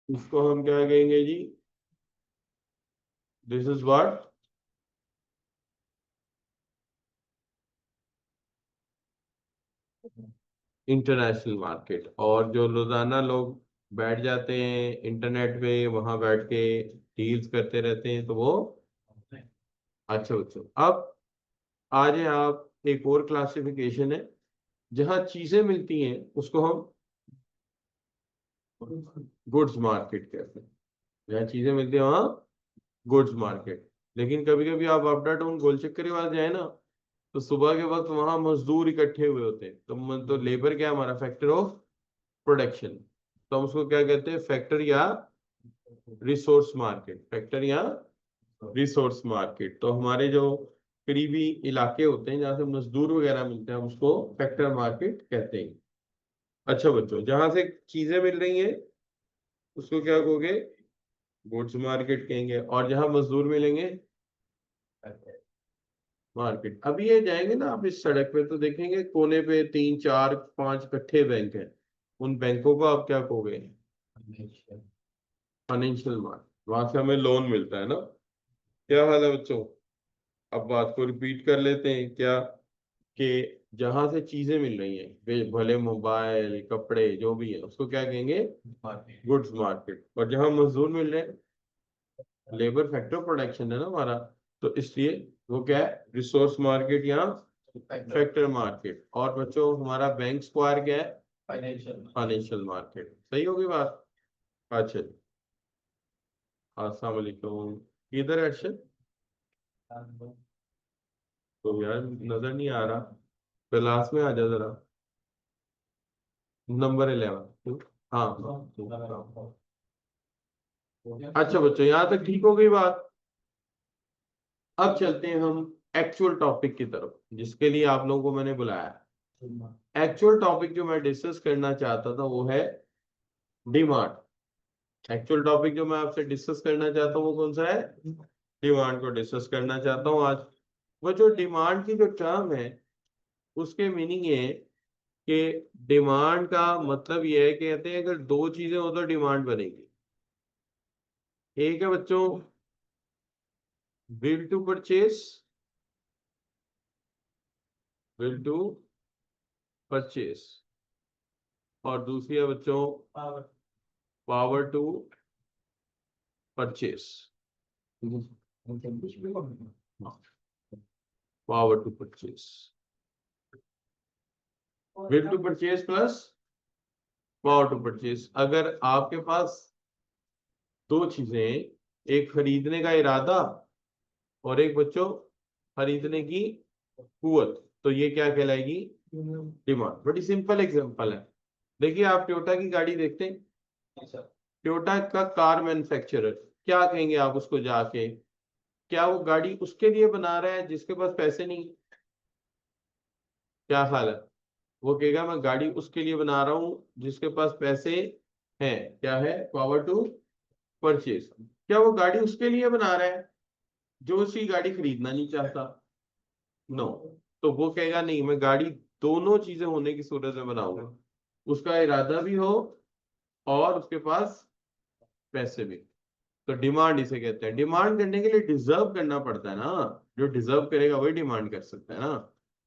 इसको हम क्या कहेंगे जी? This is what? International market. और जो रोजाना लोग बैठ जाते हैं इंटरनेट पे, वहां बैठ के डील्स करते रहते हैं, तो वो। अच्छा बच्चों, अब आ जाए आप, एक और क्लासिफिकेशन है जहां चीजें मिलती हैं, उसको हम गुड्स मार्केट कहते हैं। जहाँ चीजें मिलती हैं वहाँ गुड्स मार्केट। लेकिन कभी कभी आप अपडा टाउन गोलचक्कर के पास जाए ना, तो सुबह के वक्त वहां मजदूर इकट्ठे हुए होते हैं, तो लेबर क्या है हमारा? Factor of production. तो हम उसको क्या कहते हैं? फैक्टर या रिसोर्स मार्केट। फैक्टर या रिसोर्स मार्केट। तो हमारे जो करीबी इलाके होते हैं जहाँ से मजदूर वगैरह मिलते हैं, हम उसको फैक्टर मार्केट कहते हैं। अच्छा बच्चों, जहां से चीजें मिल रही हैं उसको क्या कहोगे? गुड्स मार्केट कहेंगे। और जहां मजदूर मिलेंगे, मार्केट। अभी ये जाएंगे ना आप इस सड़क पे, तो देखेंगे कोने पे 3 4 5 इकट्ठे बैंक हैं। उन बैंकों को आप क्या कहोगे? Financial market. वहां से हमें लोन मिलता है ना। क्या हाल है बच्चों? अब बात को रिपीट कर लेते हैं क्या, कि जहां से चीजें मिल रही हैं, भले मोबाइल, कपड़े, जो भी है, उसको क्या कहेंगे? Goods market. और जहां मजदूर मिल रहे हैं, लेबर फैक्टर प्रोडक्शन है ना हमारा, तो इसलिए वो क्या है? रिसोर्स मार्केट या फैक्टर मार्केट। और बच्चों हमारा बैंक स्क्वायर क्या है? Financial market. सही होगी बात? अच्छा जी। अस्सलाम वालेकुम। किधर है अर्शद? तो यार नजर नहीं आ रहा। क्लास में आ जा जरा। नंबर 11। हाँ हाँ। अच्छा बच्चों, यहाँ तक ठीक हो गई बात। अब चलते हैं हम एक्चुअल टॉपिक की तरफ, जिसके लिए आप लोगों को मैंने बुलाया। एक्चुअल टॉपिक जो मैं डिस्कस करना चाहता था वो है डिमांड। एक्चुअल टॉपिक जो मैं आपसे डिस्कस करना चाहता हूँ वो कौन सा है? डिमांड को डिस्कस करना चाहता हूँ आज। वो जो डिमांड की जो टर्म है, उसके मीनिंग ये है कि डिमांड का मतलब ये है, कहते हैं अगर दो चीजें हो तो डिमांड बनेगी। एक है बच्चों will to purchase, will to purchase. और दूसरी है बच्चों power to purchase. Power to purchase, will to purchase plus power to purchase. अगर आपके पास दो चीजें, एक खरीदने का इरादा और एक बच्चों खरीदने की कुवत, तो ये क्या कहलाएगी? डिमांड। बड़ी सिंपल एग्जांपल है। देखिए आप टोयोटा की गाड़ी देखते हैं, टोयोटा का कार मैन्युफैक्चरर, क्या कहेंगे आप उसको जाके? क्या वो गाड़ी उसके लिए बना रहा है जिसके पास पैसे नहीं? क्या ख्याल है? वो कहेगा मैं गाड़ी उसके लिए बना रहा हूं जिसके पास पैसे हैं। क्या है? Power to purchase. क्या वो गाड़ी उसके लिए बना रहा है जो उसकी गाड़ी खरीदना नहीं चाहता? नो। तो वो कहेगा नहीं, मैं गाड़ी दोनों चीजें होने की सूरत में बनाऊंगा, उसका इरादा भी हो और उसके पास पैसे भी। तो डिमांड इसे कहते हैं। डिमांड करने के लिए डिजर्व करना पड़ता है ना। जो डिजर्व करेगा वही डिमांड कर सकता है ना।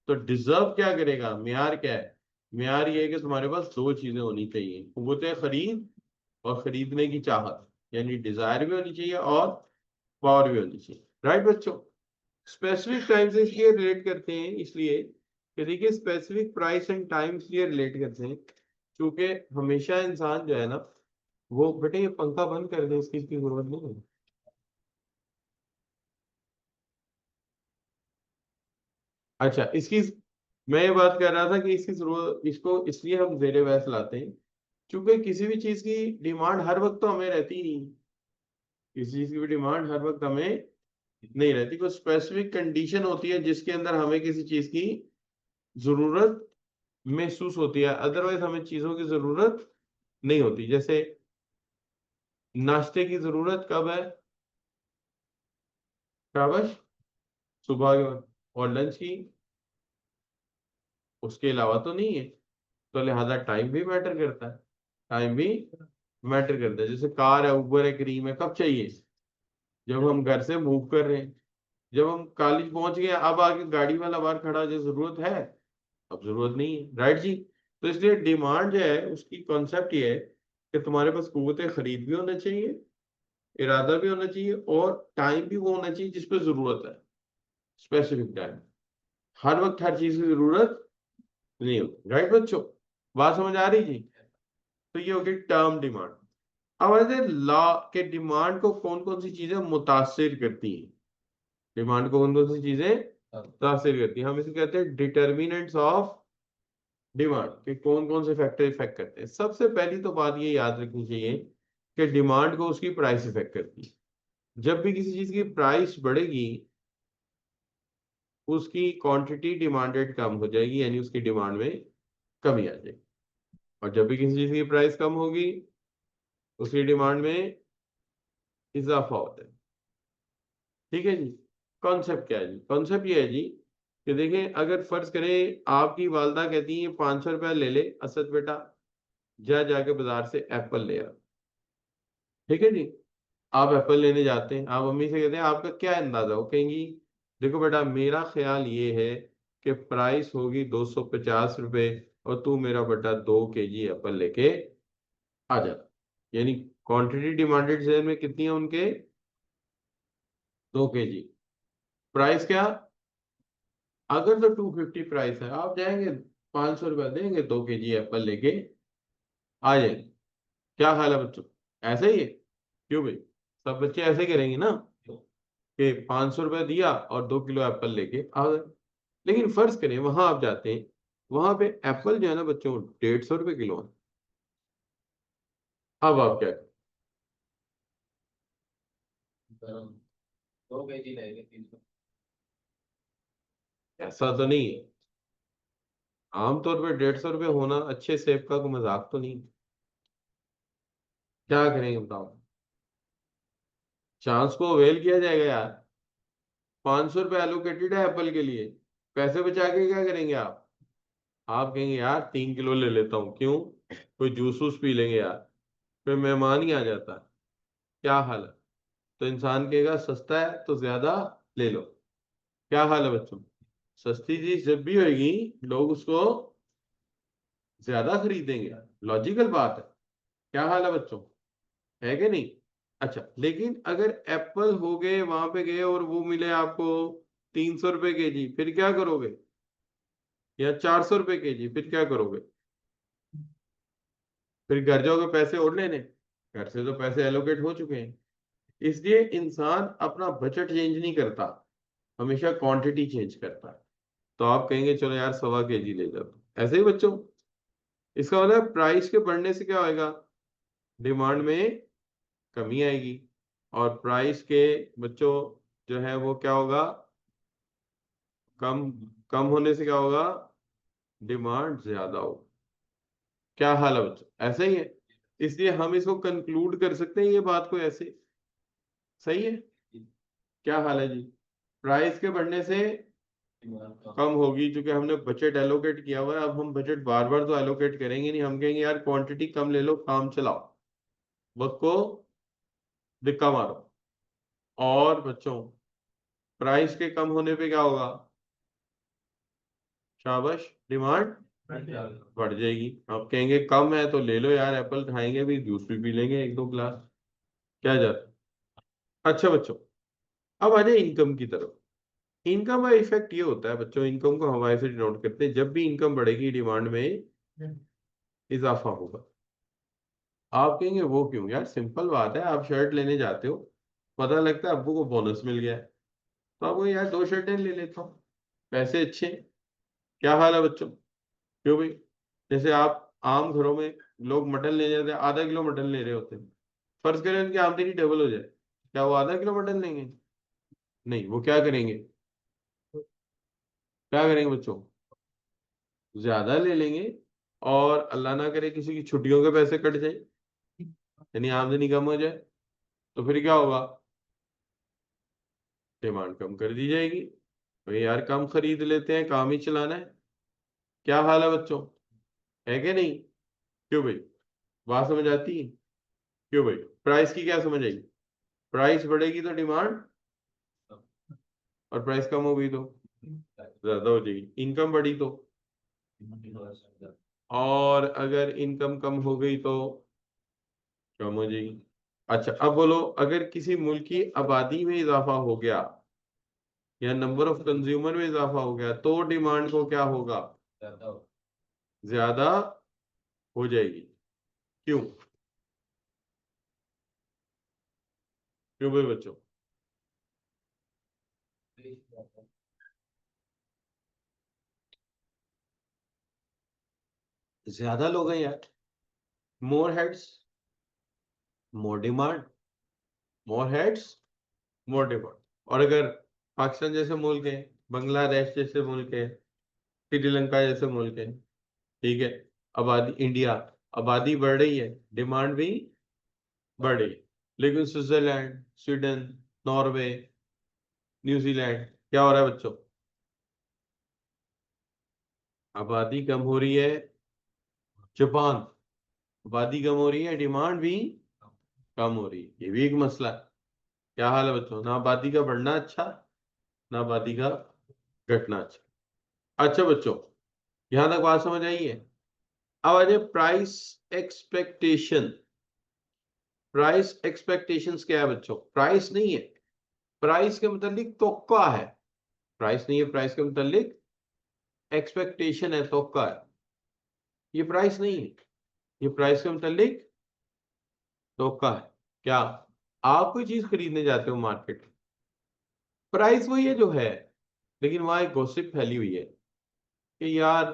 तो डिजर्व क्या करेगा? म्यार क्या है? म्यार ये है कि तुम्हारे पास दो चीजें होनी चाहिए, कुव्वते खरीद और खरीदने की चाहत, यानी डिजायर भी होनी चाहिए और पावर भी होनी चाहिए। राइट बच्चों? स्पेसिफिक टाइम से इसलिए रिलेट करते हैं, इसलिए कि देखिए स्पेसिफिक प्राइस एंड टाइम इसलिए रिलेट करते हैं क्योंकि हमेशा इंसान जो है ना, वो बेटे ये पंखा बंद कर दे, इसकी जरूरत नहीं है। अच्छा इसकी, मैं ये बात कर रहा था कि इसकी जरूरत, इसको इसलिए हम जेर बहस लाते हैं क्योंकि किसी भी चीज की डिमांड हर वक्त तो हमें रहती नहीं। किसी चीज की भी डिमांड हर वक्त हमें नहीं रहती। कोई स्पेसिफिक कंडीशन होती है जिसके अंदर हमें किसी चीज की जरूरत महसूस होती है, अदरवाइज हमें चीजों की जरूरत नहीं होती। जैसे नाश्ते की जरूरत कब है? शाबाश, सुबह के वक्त। और लंच की उसके अलावा तो नहीं है। तो लिहाजा टाइम भी मैटर करता है, टाइम भी मैटर करता है। जैसे कार है, उबर है, क्रीम है, कब चाहिए? जब हम घर से मूव कर रहे हैं, जब हम कॉलेज पहुंच गए, अब आके गाड़ी वाला बाहर खड़ा, जो जरूरत है, अब जरूरत नहीं है, राइट जी। तो इसलिए डिमांड जो है उसकी कॉन्सेप्ट ये है कि तुम्हारे पास कुव्वत खरीद भी होना चाहिए, इरादा भी होना चाहिए, और टाइम भी वो होना चाहिए जिस पे जरूरत है, स्पेसिफिक टाइम। हर वक्त हर चीज की जरूरत नहीं होती, राइट बच्चों? बात समझ आ रही जी? तो ये हो गई टर्म डिमांड। अब आते हैं लॉ के डिमांड को कौन कौन सी चीजें मुतासिर करती हैं। डिमांड को कौन कौन सी चीजें मुतासिर करती हैं, हम इसे कहते हैं डिटर्मिनेंट्स ऑफ डिमांड, कि कौन कौन से फैक्टर इफेक्ट करते हैं। सबसे पहली तो बात ये याद रखनी चाहिए कि डिमांड को उसकी प्राइस इफेक्ट करती है। जब भी किसी चीज की प्राइस बढ़ेगी, उसकी क्वांटिटी डिमांडेड कम हो जाएगी, यानी उसकी डिमांड में कमी आ जाएगी। और जब भी किसी चीज की प्राइस कम होगी, उसकी डिमांड में इजाफा होता है। ठीक है जी। कॉन्सेप्ट क्या है जी? कॉन्सेप्ट ये है जी कि देखें, अगर फर्ज करें आपकी वालदा कहती है 500 रुपया ले ले असद बेटा, जा जाके बाजार से एप्पल ले आ। ठीक है जी। आप एप्पल लेने जाते हैं, आप मम्मी से कहते हैं आपका क्या अंदाजा? वो कहेंगी देखो बेटा, मेरा ख्याल ये है कि प्राइस होगी 250 रुपये, और तू मेरा बेटा 2 केजी एप्पल लेके आ जा। यानी क्वांटिटी डिमांडेड शेयर में कितनी है उनके? 2 केजी। प्राइस क्या? अगर तो 250 प्राइस है, आप जाएंगे 500 रुपया देंगे, 2 केजी एप्पल लेके आ जाएंगे। क्या ख्याल है बच्चों? ऐसा ही है? क्यों भाई? सब बच्चे ऐसे ही करेंगे ना, कि 500 रुपया दिया और 2 किलो एप्पल लेके आ गए। लेकिन फर्ज करें वहां आप जाते हैं, वहां पे एप्पल जो है ना बच्चों, 150 रुपये किलो है। अब आप क्या करें? 2 केजी रहेगा 300। ऐसा तो नहीं है। आमतौर पे 150 रुपये होना अच्छे सेब का कोई मजाक तो नहीं। क्या करेंगे बताओ? चांस को अवेल किया जाएगा यार। 500 रुपये एलोकेटेड है एप्पल के लिए, पैसे बचा के क्या करेंगे आप कहेंगे यार 3 किलो ले लेता हूँ, क्यों? कोई जूस वूस पी लेंगे यार, फिर मेहमान ही आ जाता है। क्या हाल है? तो इंसान कहेगा सस्ता है तो ज्यादा ले लो। क्या हाल है बच्चों? सस्ती चीज जब भी होगी, लोग उसको ज्यादा खरीदेंगे। लॉजिकल बात है। क्या हाल है बच्चों? है कि नहीं? अच्छा, लेकिन अगर एप्पल हो गए, वहां पे गए और वो मिले आपको 300 रुपये केजी, फिर क्या करोगे? या 400 रुपये केजी, फिर क्या करोगे? फिर घर जाओगे पैसे और लेने? घर से तो पैसे एलोकेट हो चुके हैं। इसलिए इंसान अपना बजट चेंज नहीं करता, हमेशा क्वांटिटी चेंज करता है। तो आप कहेंगे चलो यार 1.25 केजी ले जाओ, ऐसे ही बच्चों। इसका मतलब प्राइस के बढ़ने से क्या होएगा? डिमांड में कमी आएगी। और प्राइस के बच्चों जो है वो क्या होगा? कम। कम होने से क्या होगा? डिमांड ज्यादा होगा। क्या हाल है बच्चों? ऐसा ही है। इसलिए हम इसको कंक्लूड कर सकते हैं, ये बात को ऐसे। सही है? क्या हाल है जी? प्राइस के बढ़ने से कम होगी, क्योंकि हमने बजट एलोकेट किया हुआ है। अब हम बजट बार बार तो एलोकेट करेंगे नहीं, हम कहेंगे यार क्वांटिटी कम ले लो, काम चलाओ, वक्त को दिक्का मारो। और बच्चों, प्राइस के कम होने पे क्या होगा? शाबाश, डिमांड बढ़ जाएगी। आप कहेंगे कम है तो ले लो यार एप्पल, खाएंगे भी, जूस भी पी लेंगे 1-2 गिलास, क्या जाता है। अच्छा बच्चों, अब आ जाए इनकम की तरफ। इनकम का इफेक्ट ये होता है बच्चों, इनकम को हवाई से डिनोट करते हैं। जब भी इनकम बढ़ेगी, डिमांड में इजाफा होगा। आप कहेंगे वो क्यों? यार सिंपल बात है, आप शर्ट लेने जाते हो, पता लगता है अब्बू को बोनस मिल गया है, तो आपको यार 2 शर्टें ले लेता हूँ, पैसे अच्छे हैं। क्या हाल है बच्चों? क्यों भाई? जैसे आप आम घरों में लोग मटन ले जाते हैं, आधा किलो मटन ले रहे होते हैं। फर्ज करें उनकी आमदनी डबल हो जाए, क्या वो आधा किलो मटन लेंगे? नहीं, वो क्या करेंगे? क्या करेंगे बच्चों? ज्यादा ले लेंगे। और अल्लाह ना करे किसी की छुट्टियों के पैसे कट जाए, यानी आमदनी कम हो जाए, तो फिर क्या होगा? डिमांड कम कर दी जाएगी। भाई यार कम खरीद लेते हैं, काम ही चलाना है। क्या हाल है बच्चों? है कि नहीं? क्यों भाई? बात समझ आती है? क्यों भाई, प्राइस की क्या समझ आई? प्राइस बढ़ेगी तो डिमांड, और प्राइस कम होगी तो ज्यादा हो जाएगी। इनकम बढ़ी तो, और अगर इनकम कम हो गई तो कम हो जाएगी। अच्छा अब बोलो, अगर किसी मुल्क की आबादी में इजाफा हो गया या नंबर ऑफ कंज्यूमर में इजाफा हो गया तो डिमांड को क्या होगा? ज्यादा हो जाएगी। क्यों? क्यों भाई बच्चों? ज्यादा लोग हैं यार, मोर हेड्स मोर डिमांड, मोर हेड्स मोर डिमांड। और अगर पाकिस्तान जैसे मुल्क है, बांग्लादेश जैसे मुल्क है, श्रीलंका जैसे मुल्क है, ठीक है, आबादी इंडिया, आबादी बढ़ रही है, डिमांड भी बढ़ रही है, लेकिन स्विट्जरलैंड, स्वीडन, नॉर्वे, न्यूजीलैंड क्या हो रहा है बच्चों? आबादी कम हो रही है। जापान, आबादी कम हो रही है, डिमांड भी कम हो रही है, ये भी एक मसला है। क्या हाल है बच्चों? ना आबादी का बढ़ना अच्छा, ना आबादी का घटना अच्छा। अच्छा बच्चों, यहां तक बात समझ आई है? अब आ जाए प्राइस एक्सपेक्टेशन। प्राइस एक्सपेक्टेशंस क्या है बच्चों? प्राइस नहीं है, प्राइस के मुतालिक तोक्का है। प्राइस नहीं है, प्राइस के मुतालिक एक्सपेक्टेशन है, तोक्का है। ये प्राइस नहीं है, ये प्राइस के मुतालिक तोक्का है। क्या? आप कोई चीज खरीदने जाते हो मार्केट में, प्राइस वही है जो है, लेकिन वहां एक गॉसिप फैली हुई है कि यार,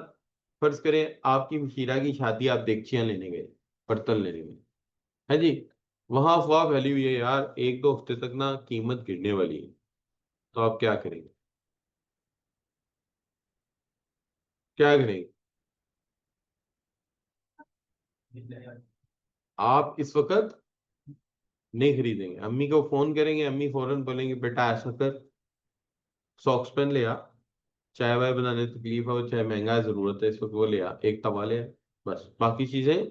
फर्ज करें आपकी मशीरा की शादी, आप देगचियां लेने गए, बर्तन लेने गए, है जी, वहां अफवाह फैली हुई है यार 1-2 हफ्ते तक ना कीमत गिरने वाली है, तो आप क्या करेंगे? क्या करेंगे? आप इस वक्त नहीं खरीदेंगे, अम्मी को फोन करेंगे, अम्मी फौरन बोलेंगे बेटा ऐसा कर, सॉक्स पेन ले आ, चाय वाय बनाने तकलीफ हो, चाहे महंगा है, जरूरत है इस वक्त, वो ले आ, एक तवा ले आ, बस बाकी चीजें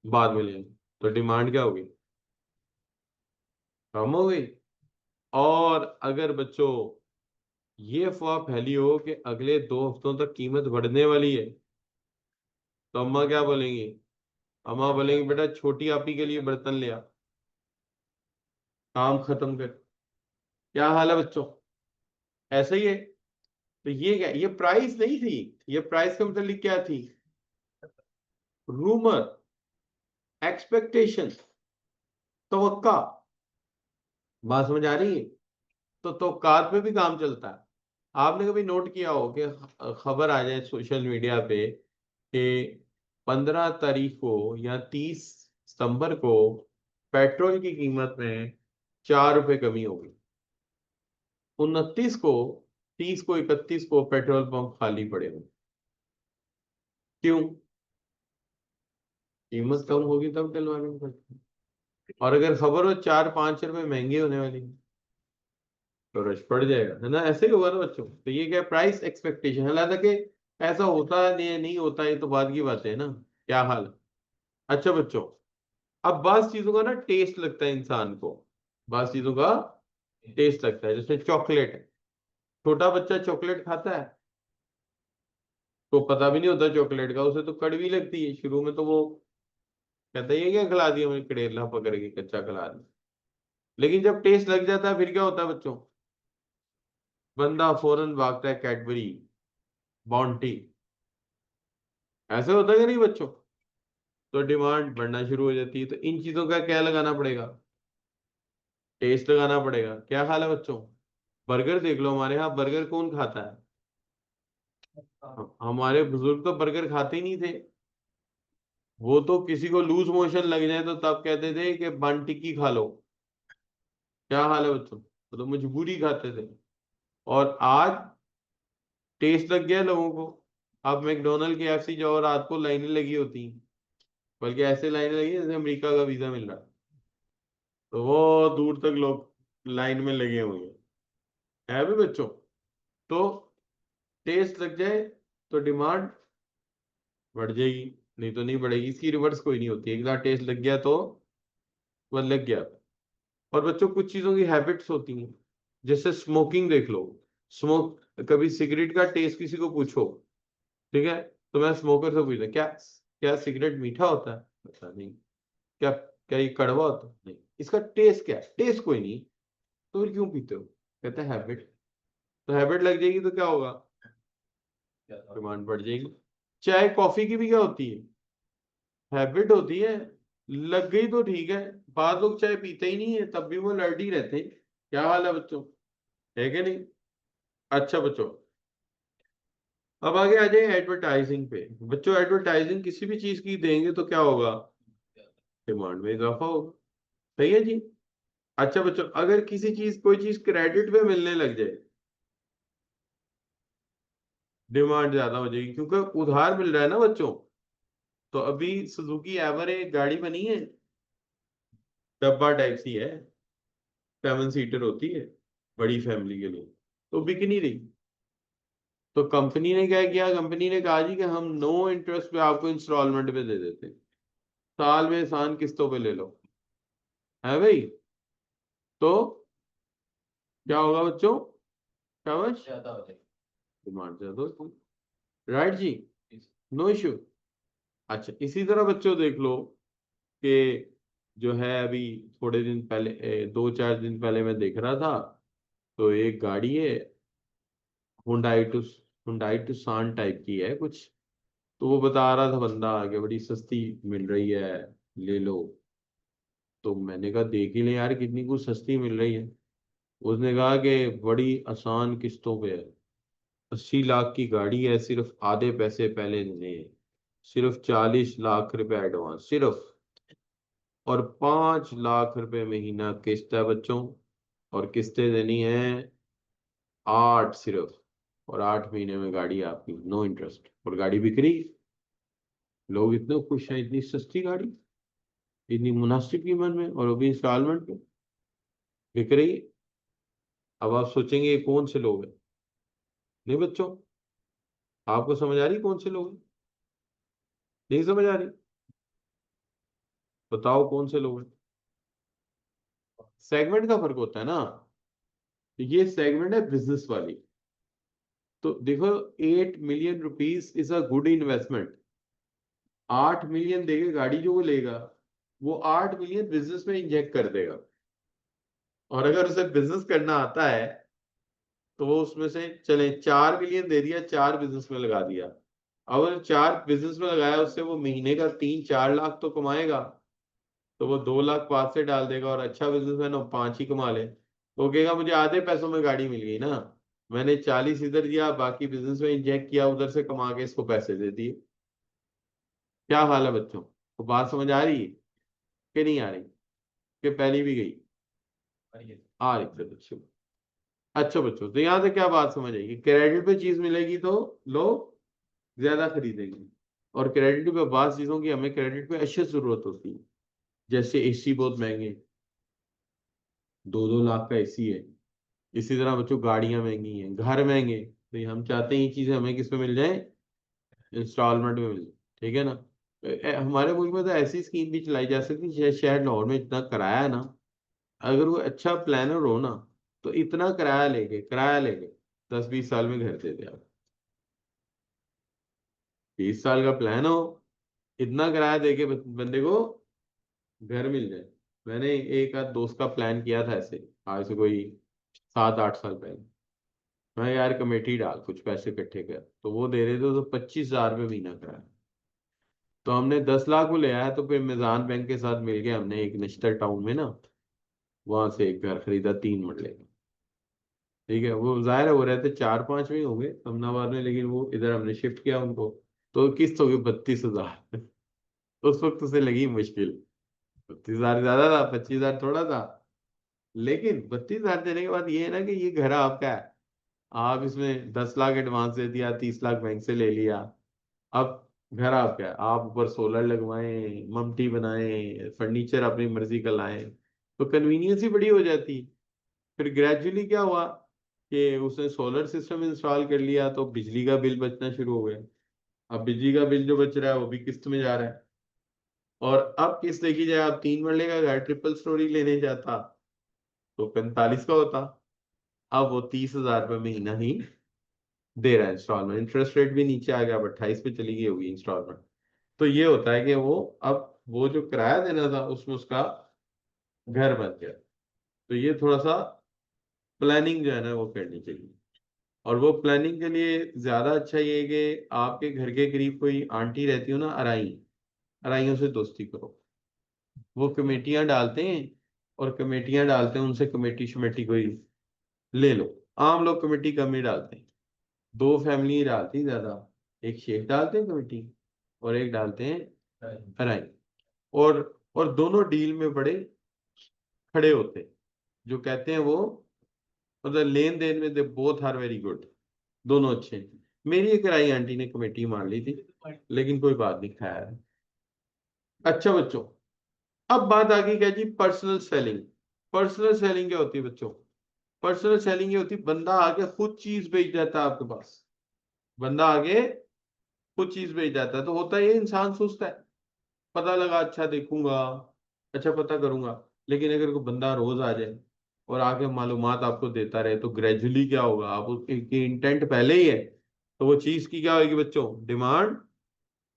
बाद में लेंगे। तो डिमांड क्या होगी? कम हो गई। और अगर बच्चों ये अफवाह फैली हो कि अगले 2 हफ्तों तक कीमत बढ़ने वाली है, तो अम्मा क्या बोलेंगी? अम्मा बोलेंगी बेटा छोटी आपी के लिए बर्तन ले आ, काम खत्म कर। क्या हाल है बच्चों? ऐसा ही है। तो ये क्या, ये प्राइस नहीं थी, ये प्राइस का मतलब क्या थी? रूमर, एक्सपेक्टेशन, तवक्का। बात समझ आ रही है? तो तवक्कात पे भी काम चलता है। आपने कभी नोट किया हो कि खबर आ जाए सोशल मीडिया पे कि 15 तारीख को या 30 सितंबर को पेट्रोल की कीमत में 4 रुपए कमी होगी, 29 को, 30 को, 31 को पेट्रोल पंप खाली पड़े होंगे। क्यों? कीमत कम होगी तब डलवाने में पड़ता। और अगर खबर हो 4-5 रुपए महंगे होने वाली है, तो रश पड़ जाएगा, है ना? ऐसे ही होगा ना बच्चों। तो ये क्या, प्राइस एक्सपेक्टेशन। हालांकि ऐसा होता है नहीं, नहीं होता, ये तो बाद की बात है ना। क्या हाल है? अच्छा बच्चों, अब बात चीजों का ना टेस्ट लगता है इंसान को, बात चीजों का टेस्ट लगता है। जैसे चॉकलेट है, छोटा बच्चा चॉकलेट खाता है तो पता भी नहीं होता चॉकलेट का, उसे तो कड़वी लगती है शुरू में, तो वो कहता है ये क्या खिला दिया मुझे, कड़ेला पकड़ के कच्चा खिला दिया। लेकिन जब टेस्ट लग जाता है फिर क्या होता है बच्चों? बंदा फौरन भागता है कैडबरी, बाउंटी। ऐसे होता है कि नहीं बच्चों? तो डिमांड बढ़ना शुरू हो जाती है। तो इन चीजों का क्या लगाना पड़ेगा? टेस्ट लगाना पड़ेगा। क्या हाल है बच्चों? बर्गर देख लो, हमारे यहाँ बर्गर कौन खाता है? हमारे बुजुर्ग तो बर्गर खाते ही नहीं थे। वो तो किसी को लूज मोशन लग जाए तो तब कहते थे कि बन टिक्की खा लो। क्या हाल है बच्चों? वो तो मजबूरी खाते थे। और आज टेस्ट लग गया लोगों को। अब मैकडोनल्ड, KFC जाओ, रात को लाइनें लगी होती हैं, बल्कि ऐसे लाइनें लगी हैं जैसे अमेरिका का वीजा मिल रहा है। तो वो दूर तक लोग लाइन में लगे हुए हैं, है भी बच्चों। तो टेस्ट लग जाए तो डिमांड बढ़ जाएगी, नहीं तो नहीं बढ़ेगी। इसकी रिवर्स कोई नहीं होती, एक बार टेस्ट लग गया तो वह लग गया। और बच्चों कुछ चीजों की हैबिट्स होती हैं, जैसे स्मोकिंग देख लो। स्मोक, कभी सिगरेट का टेस्ट किसी को पूछो, ठीक है, तो मैं स्मोकर से पूछता क्या क्या सिगरेट मीठा होता है, पता नहीं। क्या क्या ये कड़वा होता है, नहीं। इसका टेस्ट क्या है, टेस्ट कोई नहीं, तो फिर क्यों पीते हो, कहते हैं हैबिट। तो हैबिट लग जाएगी तो क्या होगा, डिमांड बढ़ जाएगी। चाय कॉफी की भी क्या होती है, हैबिट होती है। लग गई तो ठीक है, बाद लोग चाय पीते ही नहीं है तब भी वो लड़ ही रहते हैं। क्या हाल है बच्चों, है कि नहीं। अच्छा बच्चों, अब आगे आ जाए एडवर्टाइजिंग पे। बच्चों एडवर्टाइजिंग किसी भी चीज की देंगे तो क्या होगा, डिमांड में इजाफा होगा। सही है जी। अच्छा बच्चों, अगर किसी चीज कोई चीज क्रेडिट पे मिलने लग जाए, डिमांड ज्यादा हो जाएगी, क्योंकि उधार मिल रहा है ना बच्चों। तो अभी सुजुकी एवरेज गाड़ी बनी है, डब्बा टाइप सी है, 7 सीटर होती है, बड़ी फैमिली के लिए, तो बिक नहीं रही। तो कंपनी ने क्या किया, कंपनी ने कहा जी कि हम नो इंटरेस्ट पे आपको इंस्टॉलमेंट पे दे देते हैं, साल में आसान किस्तों पे ले लो, है भाई। तो क्या होगा बच्चों, क्या बच ज्यादा हो जाएगी। डिमांड ज्यादा होगी, राइट जी, नो इश्यू। अच्छा इसी तरह बच्चों देख लो कि जो है अभी थोड़े दिन पहले 2-4 दिन पहले मैं देख रहा था, तो एक गाड़ी है, हुंडई टू हुंडई टुसान टाइप की है कुछ। तो वो बता रहा था बंदा कि बड़ी सस्ती मिल रही है, ले लो। तो मैंने कहा देख ही ले यार कितनी कुछ सस्ती मिल रही है। उसने कहा कि बड़ी आसान किस्तों पे है, 80 लाख की गाड़ी है, सिर्फ आधे पैसे पहले देने हैं, सिर्फ 40 लाख रुपए एडवांस सिर्फ, और 5 लाख रुपए महीना किस्त है बच्चों, और किस्तें देनी है 8 सिर्फ, और 8 महीने में गाड़ी आपकी नो इंटरेस्ट, और गाड़ी बिक रही। लोग इतने खुश हैं, इतनी सस्ती गाड़ी, इतनी मुनासिब कीमत में, और वो भी इंस्टॉलमेंट पे बिक रही। अब आप सोचेंगे ये कौन से लोग हैं। नहीं बच्चों, आपको समझ आ रही कौन से लोग हैं, नहीं समझ आ रही, बताओ कौन से लोग हैं। सेगमेंट का फर्क होता है ना, तो ये सेगमेंट है बिजनेस वाली। तो देखो, 8 million rupees is a good investment. 8 million देके गाड़ी जो वो लेगा, वो 8 मिलियन बिजनेस में इंजेक्ट कर देगा। और अगर उसे बिजनेस करना आता है, तो वो उसमें से चले 4 मिलियन दे दिया, 4 बिजनेस में लगा दिया। अगर 4 बिजनेस में लगाया, उससे वो महीने का 3-4 लाख तो कमाएगा। तो वो 2 लाख पास से डाल देगा, और अच्छा बिजनेसमैन हो 5 ही कमा ले, तो वो कहेगा मुझे आधे पैसों में गाड़ी मिल गई ना, मैंने 40 इधर दिया, बाकी बिजनेस में इंजेक्ट किया, उधर से कमा के इसको पैसे दे दिए। क्या हाल है बच्चों, तो बात समझ आ रही है कि नहीं आ रही, कि पहली भी गई, आ रही है बच्चों। अच्छा बच्चों, तो यहाँ से क्या बात समझ आएगी, क्रेडिट पे चीज मिलेगी तो लोग ज्यादा खरीदेंगे। और क्रेडिट पे बात चीजों की हमें क्रेडिट पे अच्छी जरूरत होती है, जैसे एसी बहुत महंगे, 2-2 लाख का एसी है। इसी तरह बच्चों गाड़ियां महंगी हैं, घर महंगे, तो ये हम चाहते हैं ये चीजें हमें किस पे मिल जाए, इंस्टॉलमेंट में मिल जाए, ठीक है ना। हमारे मुल्क में तो ऐसी स्कीम भी चलाई जा सकती है, शहर लाहौर में इतना किराया है ना, अगर वो अच्छा प्लानर हो ना, तो इतना किराया लेके 10-20 साल में घर दे दे आप। 20 साल का प्लान हो, इतना किराया दे के बंदे को घर मिल जाए। मैंने एक आध दोस्त का प्लान किया था ऐसे, आज से कोई 7-8 साल पहले। मैं यार कमेटी डाल, कुछ पैसे इकट्ठे कर, तो वो दे रहे थे तो 25,000 रुपये महीना किराया। तो हमने 10 लाख वो ले आया, तो फिर मिजान बैंक के साथ मिलके हमने एक नश्तर टाउन में ना, वहां से एक घर खरीदा 3 मरले का। ठीक है, वो जाहिर है वो रहते 4-5 में ही होंगे अमनाबाद में, लेकिन वो इधर हमने शिफ्ट किया उनको। तो किस्त होगी 32,000। उस वक्त उसे लगी मुश्किल, 32,000 ज्यादा था, 25,000 थोड़ा था। लेकिन 32,000 देने के बाद ये है ना कि ये घर आपका है, आप इसमें 10 लाख एडवांस दे दिया, 30 लाख बैंक से ले लिया। अब घर आपका है, आप ऊपर सोलर लगवाएं, ममटी बनाएं, फर्नीचर अपनी मर्जी का लाएं, तो कन्वीनियंस ही बड़ी हो जाती। फिर ग्रेजुअली क्या हुआ कि उसने सोलर सिस्टम इंस्टॉल कर लिया, तो बिजली का बिल बचना शुरू हो गया। अब बिजली का बिल जो बच रहा है वो भी किस्त में जा रहा है। और अब किस देखी जाए, आप 3 मरले का घर ट्रिपल स्टोरी लेने जाता तो 45 का होता, अब वो 30,000 रुपये महीना ही दे रहा है इंस्टॉलमेंट। इंटरेस्ट रेट भी नीचे आ गया, अब 28 पे चली गई होगी इंस्टॉलमेंट। तो ये होता है कि वो अब वो जो किराया देना था उसमें उसका घर बन गया। तो ये थोड़ा सा प्लानिंग जो है ना वो करनी चाहिए। और वो प्लानिंग के लिए ज्यादा अच्छा ये है कि आपके घर के करीब कोई आंटी रहती हो ना, अराइयों से दोस्ती करो। वो कमेटियां डालते हैं, और कमेटियां डालते हैं, उनसे कमेटी शमेटी कोई ले लो। आम लोग कमेटी कम ही डालते हैं, 2 फैमिली डालती ज्यादा। एक शेख डालते हैं कमेटी, और एक डालते हैं अराई। और और दोनों डील में बड़े खड़े होते हैं, जो कहते हैं वो, मतलब लेन देन में they both are very good, दोनों अच्छे हैं। मेरी एक राई आंटी ने कमेटी मान ली थी, लेकिन कोई बात नहीं, खैर। अच्छा बच्चों, अब बात आ गई क्या जी, पर्सनल सेलिंग। पर्सनल सेलिंग क्या होती है बच्चों? पर्सनल सेलिंग ये होती है, बंदा आके खुद चीज बेच जाता है आपके पास। बंदा आगे खुद चीज बेच जाता है, तो होता है ये, इंसान सोचता है पता लगा, अच्छा देखूंगा, अच्छा पता करूंगा। लेकिन अगर कोई बंदा रोज आ जाए और आके मालूमात आपको देता रहे, तो ग्रेजुअली क्या होगा, आप उसकी इंटेंट पहले ही है, तो वो चीज की क्या होगी बच्चों, डिमांड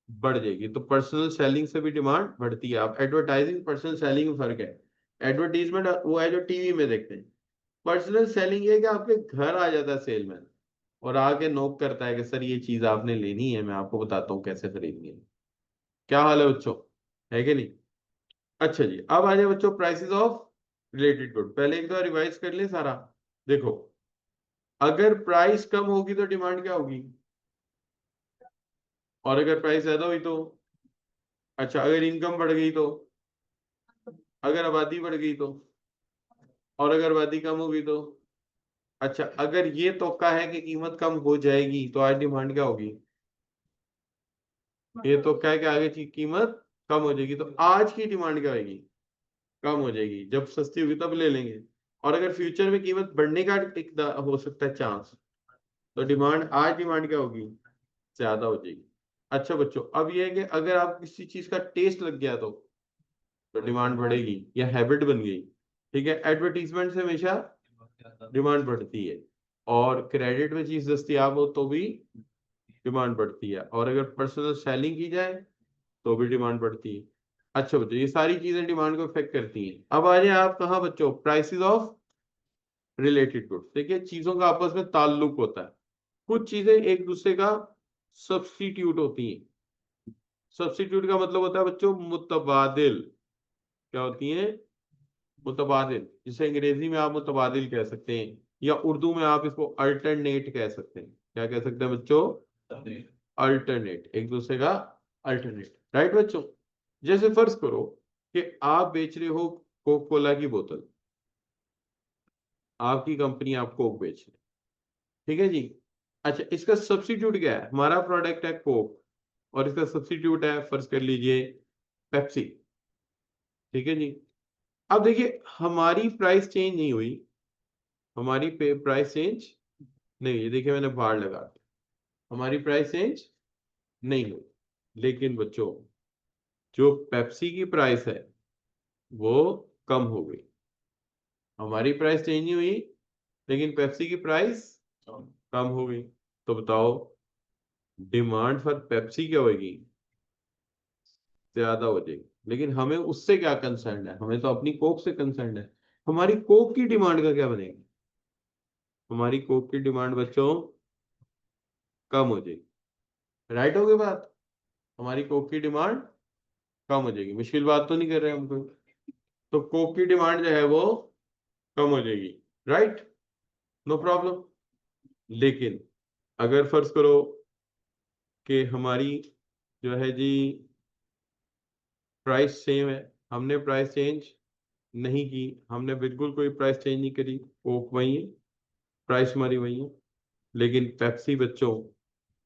बढ़ जाएगी। तो पर्सनल सेलिंग से भी डिमांड बढ़ती है। आप एडवर्टाइजिंग पर्सनल सेलिंग में फर्क है। एडवर्टीजमेंट वो है जो टीवी में देखते हैं। पर्सनल सेलिंग ये है कि आपके घर आ जाता है सेलमैन, और आके नोक करता है कि सर ये चीज आपने लेनी है, मैं आपको बताता हूँ कैसे खरीदनी है। क्या हाल है बच्चों, है कि नहीं? अच्छा जी, अब आ जाए बच्चों प्राइसेस ऑफ रिलेटेड गुड। पहले एक बार रिवाइज कर ले सारा। देखो, अगर प्राइस कम होगी तो डिमांड क्या होगी, और अगर प्राइस ज्यादा हुई तो? अच्छा, अगर इनकम बढ़ गई तो? अगर आबादी बढ़ गई तो? और अगर आबादी कम होगी तो? अच्छा, अगर ये तोका है कि कीमत कम हो जाएगी तो आज डिमांड क्या होगी? ये तो क्या है कि आगे की कीमत कम हो जाएगी, तो आज की डिमांड क्या होगी? कम हो जाएगी। जब सस्ती होगी तब ले लेंगे। और अगर फ्यूचर में कीमत बढ़ने का एक हो सकता है चांस, तो डिमांड, आज डिमांड क्या होगी? ज्यादा हो जाएगी। अच्छा बच्चों, अब ये है कि अगर आप किसी चीज का टेस्ट लग गया तो डिमांड बढ़ेगी, या हैबिट बन गई। ठीक है, एडवर्टीजमेंट से हमेशा डिमांड बढ़ती है। और क्रेडिट में चीज दस्तियाब हो तो भी डिमांड बढ़ती है। और अगर पर्सनल सेलिंग की जाए तो भी डिमांड बढ़ती है। अच्छा बच्चों, ये सारी चीजें डिमांड को इफेक्ट करती हैं। अब आ जाए आप कहाँ बच्चों, प्राइसेस ऑफ रिलेटेड गुड्स। देखिए, चीजों का आपस में ताल्लुक होता है। कुछ चीजें एक दूसरे का सब्स्टिट्यूट होती हैं। सब्स्टिट्यूट का मतलब होता है बच्चों मुतबादिल। क्या होती है? मुतबादिल, जिसे अंग्रेजी में आप मुतबादिल कह सकते हैं, या उर्दू में आप इसको अल्टरनेट कह सकते हैं। क्या कह सकते हैं बच्चों? अल्टरनेट, एक दूसरे का अल्टरनेट, राइट बच्चों? जैसे फर्ज करो कि आप बेच रहे हो कोक कोला की बोतल, आपकी कंपनी आपको कोक बेच रही है, ठीक है जी। अच्छा, इसका सब्स्टिट्यूट क्या है? हमारा प्रोडक्ट है कोक, और इसका सब्स्टिट्यूट है, फर्ज कर लीजिए, पेप्सी। ठीक है जी। अब देखिए, हमारी प्राइस चेंज नहीं हुई, हमारी प्राइस चेंज नहीं हुई। देखिए, मैंने बार लगा दी, हमारी प्राइस चेंज नहीं हुई। लेकिन बच्चों, जो पेप्सी की प्राइस है वो कम हो गई। हमारी प्राइस चेंज नहीं हुई, लेकिन पेप्सी की प्राइस कम हो गई। तो बताओ, डिमांड फॉर पेप्सी क्या होगी? ज्यादा हो जाएगी। लेकिन हमें उससे क्या कंसर्न है, हमें तो अपनी कोक से कंसर्न है। हमारी कोक की डिमांड का क्या बनेगा? हमारी कोक की डिमांड बच्चों कम हो जाएगी। राइट हो गई बात? हमारी कोक की डिमांड कम हो जाएगी। मुश्किल बात तो नहीं कर रहे हम कोई। तो कोक की डिमांड जो है वो कम हो जाएगी, राइट? No problem. लेकिन अगर फर्ज करो कि हमारी जो है जी प्राइस सेम है, हमने प्राइस चेंज नहीं की, हमने बिल्कुल कोई प्राइस चेंज नहीं करी, कोक वही है, प्राइस हमारी वही है। लेकिन पेप्सी बच्चों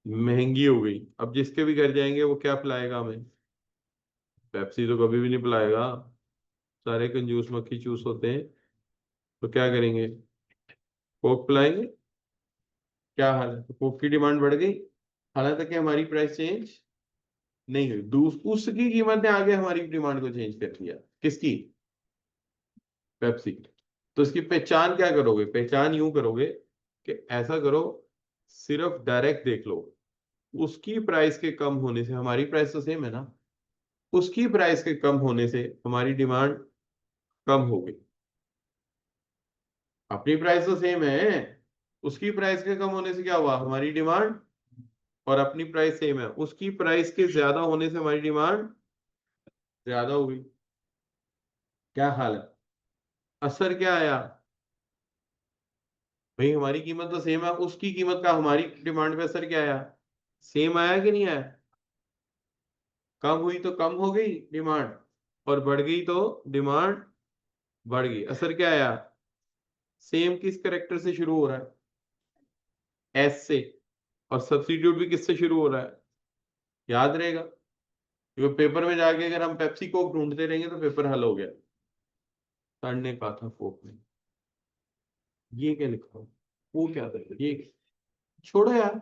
महंगी हो गई। अब जिसके भी घर जाएंगे वो क्या पिलाएगा हमें? पेप्सी तो कभी भी नहीं पिलाएगा। सारे कंजूस मक्खी चूस होते हैं। तो क्या करेंगे? कोक पिलाएंगे। क्या हाल है, तो कोक की डिमांड बढ़ गई, हालांकि कि हमारी प्राइस चेंज नहीं हुई, उसकी कीमत ने आगे हमारी डिमांड को चेंज कर दिया। किसकी? पेप्सी। तो इसकी पहचान क्या करोगे? पहचान यूं करोगे कि ऐसा करो, सिर्फ डायरेक्ट देख लो, उसकी प्राइस के कम होने से, हमारी प्राइस तो सेम है ना, उसकी प्राइस के कम होने से हमारी डिमांड कम हो गई। अपनी प्राइस तो सेम है, उसकी प्राइस के कम होने से क्या हुआ? हमारी डिमांड, और अपनी प्राइस सेम है, उसकी प्राइस के ज्यादा होने से हमारी डिमांड ज्यादा हो गई। क्या हाल है? असर क्या आया? भाई हमारी कीमत तो सेम है, उसकी कीमत का हमारी डिमांड पे असर क्या आया? सेम आया कि नहीं आया? कम हुई तो कम हो गई डिमांड, और बढ़ गई तो डिमांड बढ़ गई। असर क्या आया? सेम किस करेक्टर से शुरू हो रहा है? एस से। और सब्स्टिट्यूट भी किससे शुरू हो रहा है? याद रहेगा, क्योंकि पेपर में जाके अगर हम पेप्सी कोक ढूंढते रहेंगे तो पेपर हल हो गया। सर ने कहा था कोक में, ये क्या लिखा हो, वो क्या था ये, छोड़ो यार,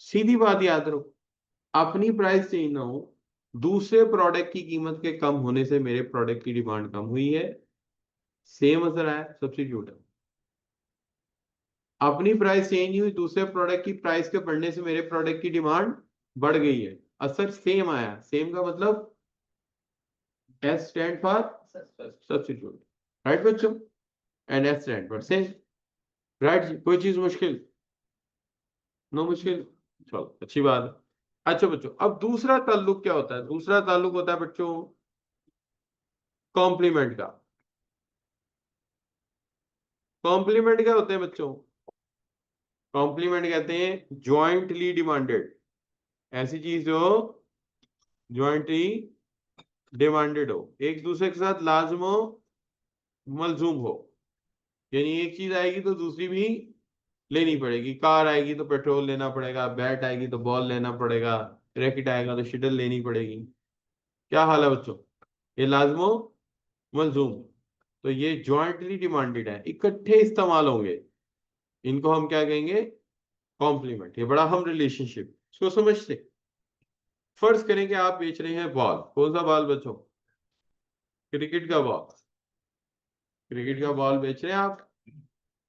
सीधी बात याद रखो, अपनी प्राइस चेंज ना हो, दूसरे प्रोडक्ट की कीमत के कम होने से मेरे प्रोडक्ट की डिमांड कम हुई है, सेम असर आया, सब्स्टिट्यूट है। अपनी प्राइस चेंज नहीं हुई, दूसरे प्रोडक्ट की प्राइस के बढ़ने से मेरे प्रोडक्ट की डिमांड बढ़ गई है, असर सेम आया। सेम का मतलब S stand for substitute, right बच्चों? And S stand for same, right जी? कोई चीज मुश्किल? नो मुश्किल, चलो अच्छी बात है। अच्छा बच्चों, अब दूसरा ताल्लुक क्या होता है? दूसरा ताल्लुक होता है बच्चों कॉम्प्लीमेंट का। कॉम्प्लीमेंट क्या होते हैं बच्चों? कॉम्प्लीमेंट कहते हैं ज्वाइंटली डिमांडेड, ऐसी चीज जो ज्वाइंटली डिमांडेड हो, एक दूसरे के साथ लाजमो मलजूम हो, यानी एक चीज आएगी तो दूसरी भी लेनी पड़ेगी। कार आएगी तो पेट्रोल लेना पड़ेगा, बैट आएगी तो बॉल लेना पड़ेगा, रैकेट आएगा तो शटल लेनी पड़ेगी। क्या हाल है बच्चों? ये लाजमो मलजूम। तो ये ज्वाइंटली डिमांडेड है, इकट्ठे इस्तेमाल होंगे, इनको हम क्या कहेंगे? कॉम्प्लीमेंट। ये बड़ा हम रिलेशनशिप, इसको समझते। फर्ज करें कि आप बेच रहे हैं बॉल, कौन सा बॉल बच्चों? क्रिकेट का बॉल। क्रिकेट का बॉल बेच रहे हैं आप।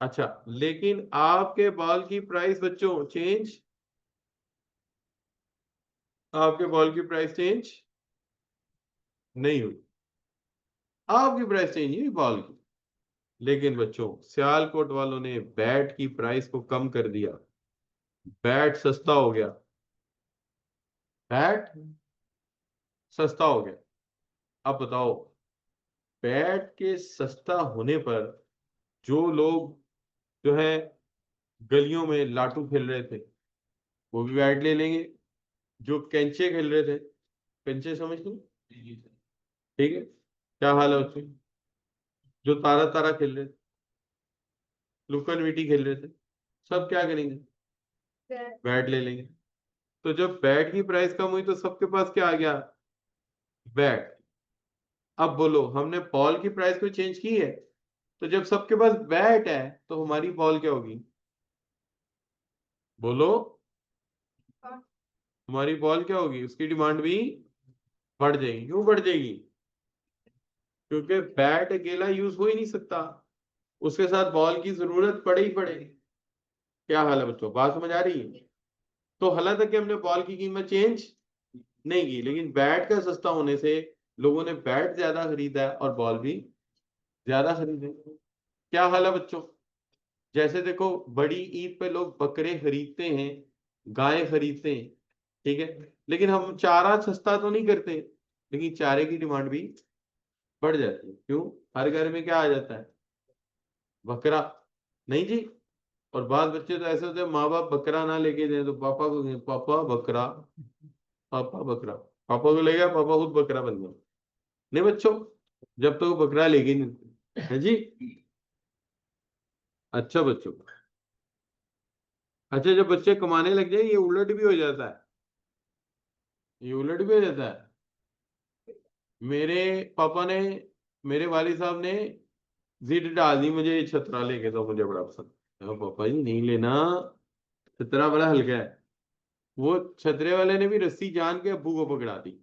अच्छा, लेकिन आपके बॉल की प्राइस बच्चों चेंज, आपके बॉल की प्राइस चेंज नहीं हुई, आपकी प्राइस चेंज नहीं हुई बॉल की। लेकिन बच्चों सियालकोट वालों ने बैट की प्राइस को कम कर दिया, बैट सस्ता हो गया, बैट सस्ता हो गया। अब बताओ, बैट के सस्ता होने पर जो लोग जो है गलियों में लाटू खेल रहे थे, वो भी बैट ले लेंगे। जो कंचे खेल रहे थे, कंचे समझ लो, ठीक है, क्या हाल है उसमें? जो तारा तारा खेल रहे थे, लुकन मीटी खेल रहे थे, सब क्या करेंगे? बैट ले लेंगे। तो जब बैट की प्राइस कम हुई तो सबके पास क्या आ गया? बैट। अब बोलो, हमने बॉल की प्राइस को चेंज की है? तो जब सबके पास बैट है तो हमारी बॉल क्या होगी? बोलो, हमारी बॉल क्या होगी? उसकी डिमांड भी बढ़ जाएगी। क्यों बढ़ जाएगी? क्योंकि बैट अकेला यूज हो ही नहीं सकता, उसके साथ बॉल की जरूरत पड़े ही पड़े। क्या हाल है बच्चों, बात समझ आ रही है? तो हालांकि कि हमने बॉल की कीमत चेंज नहीं की, लेकिन बैट का सस्ता होने से लोगों ने बैट ज्यादा खरीदा है और बॉल भी ज्यादा खरीदे। क्या हाल है बच्चों? जैसे देखो, बड़ी ईद पे लोग बकरे खरीदते हैं, गायें खरीदते हैं, ठीक है, लेकिन हम चारा सस्ता तो नहीं करते, लेकिन चारे की डिमांड भी बढ़ जाती है। क्यों? हर घर में क्या आ जाता है? बकरा। नहीं जी। और बाद बच्चे तो ऐसे होते हैं, माँ बाप बकरा ना लेके दें तो पापा को कहें, पापा बकरा, पापा बकरा, पापा को ले गया, पापा खुद बकरा बन गया। नहीं बच्चों, जब तक तो बकरा लेके नहीं देते। है जी? अच्छा बच्चों, अच्छा जब बच्चे कमाने लग जाए ये उलट भी हो जाता है, ये उलट भी हो जाता है। मेरे पापा ने, मेरे वालिद साहब ने जिद डाल दी, मुझे ये छतरा लेके दो, मुझे बड़ा पसंद है। पापा जी नहीं लेना, छतरा बड़ा हल्का है। वो छतरे वाले ने भी रस्सी जान के अब्बू को पकड़ा दी।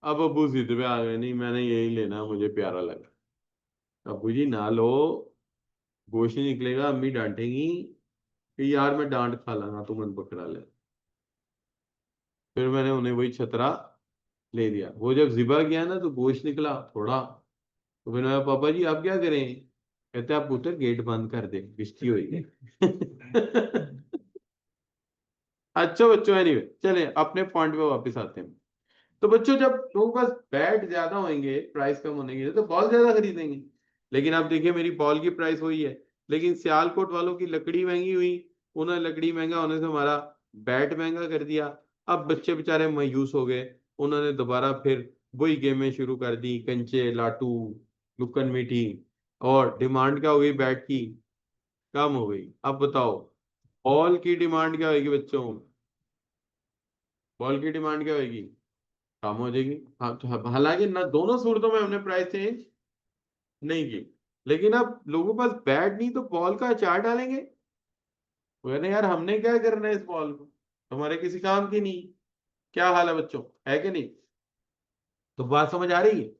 अब अब्बू जिद पे आ गए, नहीं मैंने यही लेना, मुझे प्यारा लगा। अब्बू जी ना लो, गोश्त नहीं निकलेगा, अम्मी डांटेंगी कि यार मैं डांट खा लांगा, तू मन पकड़ा ले। फिर मैंने उन्हें वही छतरा ले दिया। वो जब जिबा किया ना तो गोश्त निकला थोड़ा। तो फिर मैं, पापा जी आप क्या करें? कहते आप पुत्र गेट बंद कर दे, बिस्ती होगी। अच्छा बच्चों, एनीवे चले अपने पॉइंट पे वापस आते हैं। तो बच्चों जब लोगों के पास बैट ज्यादा होंगे, प्राइस कम होने के, तो बॉल ज्यादा खरीदेंगे। लेकिन आप देखिए मेरी बॉल की प्राइस वही है, लेकिन सियालकोट वालों की लकड़ी महंगी हुई, उन्होंने लकड़ी महंगा होने से हमारा बैट महंगा कर दिया। अब बच्चे बेचारे मायूस हो गए, उन्होंने दोबारा फिर वही गेमें शुरू कर दी, कंचे लाटू, लुकन मीठी। और डिमांड क्या हो गई बैट की? कम हो गई। अब बताओ बॉल की डिमांड क्या होगी बच्चों? बॉल की डिमांड क्या होगी? कम हो जाएगी। हाँ तो हालांकि ना दोनों सूरतों में हमने प्राइस चेंज नहीं की, लेकिन अब लोगों के पास बैट नहीं तो बॉल का अचार डालेंगे। वो कहते हैं यार हमने क्या करना है इस बॉल को, हमारे किसी काम की नहीं। क्या हाल है बच्चों, है कि नहीं? तो बात समझ आ रही है?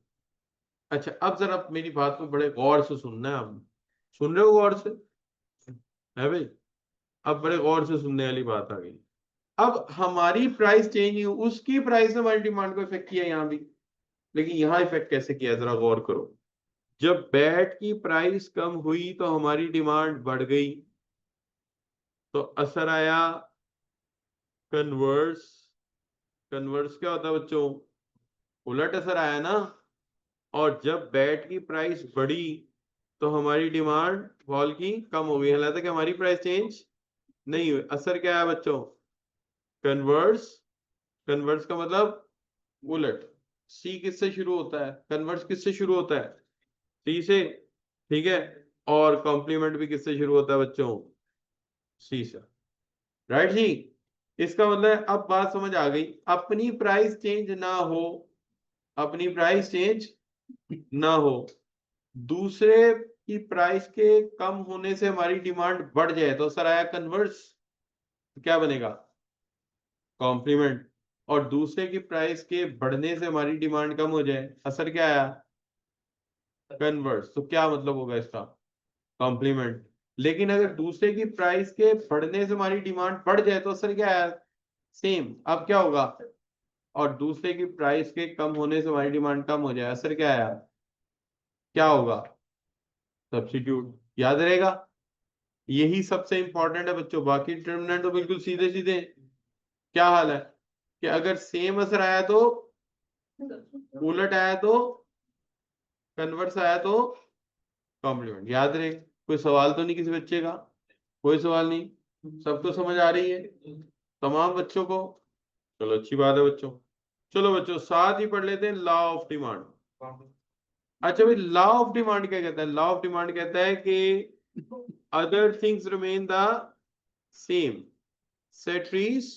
अच्छा अब जरा मेरी बात को बड़े गौर से सुनना है आप। सुन रहे हो गौर से? है भाई? अब बड़े गौर से सुनने वाली बात आ गई। अब हमारी प्राइस चेंज हुई, उसकी प्राइस ने हमारी डिमांड को इफेक्ट किया यहाँ भी। लेकिन यहाँ इफेक्ट कैसे किया जरा गौर करो। जब बैट की प्राइस कम हुई तो हमारी डिमांड बढ़ गई, तो असर आया कन्वर्स। कन्वर्स क्या होता है बच्चों? उलट असर आया ना। और जब बैट की प्राइस बढ़ी तो हमारी डिमांड बॉल की कम हो गई, हालांकि कि हमारी प्राइस चेंज नहीं हुई। असर क्या है बच्चों? कन्वर्स। कन्वर्स का मतलब उलट। सी किससे शुरू होता है? कन्वर्स किससे शुरू होता है? सी से। ठीक है। और कॉम्प्लीमेंट भी किससे शुरू होता है बच्चों? सी से। राइट जी। इसका मतलब है, अब बात समझ आ गई, अपनी प्राइस चेंज ना हो, अपनी प्राइस चेंज ना हो, दूसरे की प्राइस के कम होने से हमारी डिमांड बढ़ जाए तो सर आया कन्वर्स। तो क्या बनेगा? कॉम्प्लीमेंट। और दूसरे की प्राइस के बढ़ने से हमारी डिमांड कम हो जाए, असर क्या आया? कन्वर्स। तो क्या मतलब होगा इसका? कॉम्प्लीमेंट। लेकिन अगर दूसरे की प्राइस के बढ़ने से हमारी डिमांड बढ़ जाए तो असर क्या आया? सेम। अब क्या होगा? और दूसरे की प्राइस के कम होने से हमारी डिमांड कम हो जाए, असर क्या आया? क्या होगा? सब्स्टिट्यूट। याद रहेगा? यही सबसे इंपॉर्टेंट है बच्चों, बाकी डिटर्मिनेंट तो बिल्कुल सीधे सीधे। क्या हाल है कि अगर सेम असर आया तो, उलट आया तो, कन्वर्स आया तो कॉम्प्लीमेंट। याद रहे, कोई सवाल तो नहीं किसी बच्चे का? कोई सवाल नहीं, सबको समझ आ रही है तमाम बच्चों को? चलो अच्छी बात है बच्चों। चलो बच्चों साथ ही पढ़ लेते हैं लॉ ऑफ डिमांड। अच्छा भाई, लॉ ऑफ डिमांड क्या कहता है? लॉ ऑफ डिमांड कहता है कि other things remain the same, ceteris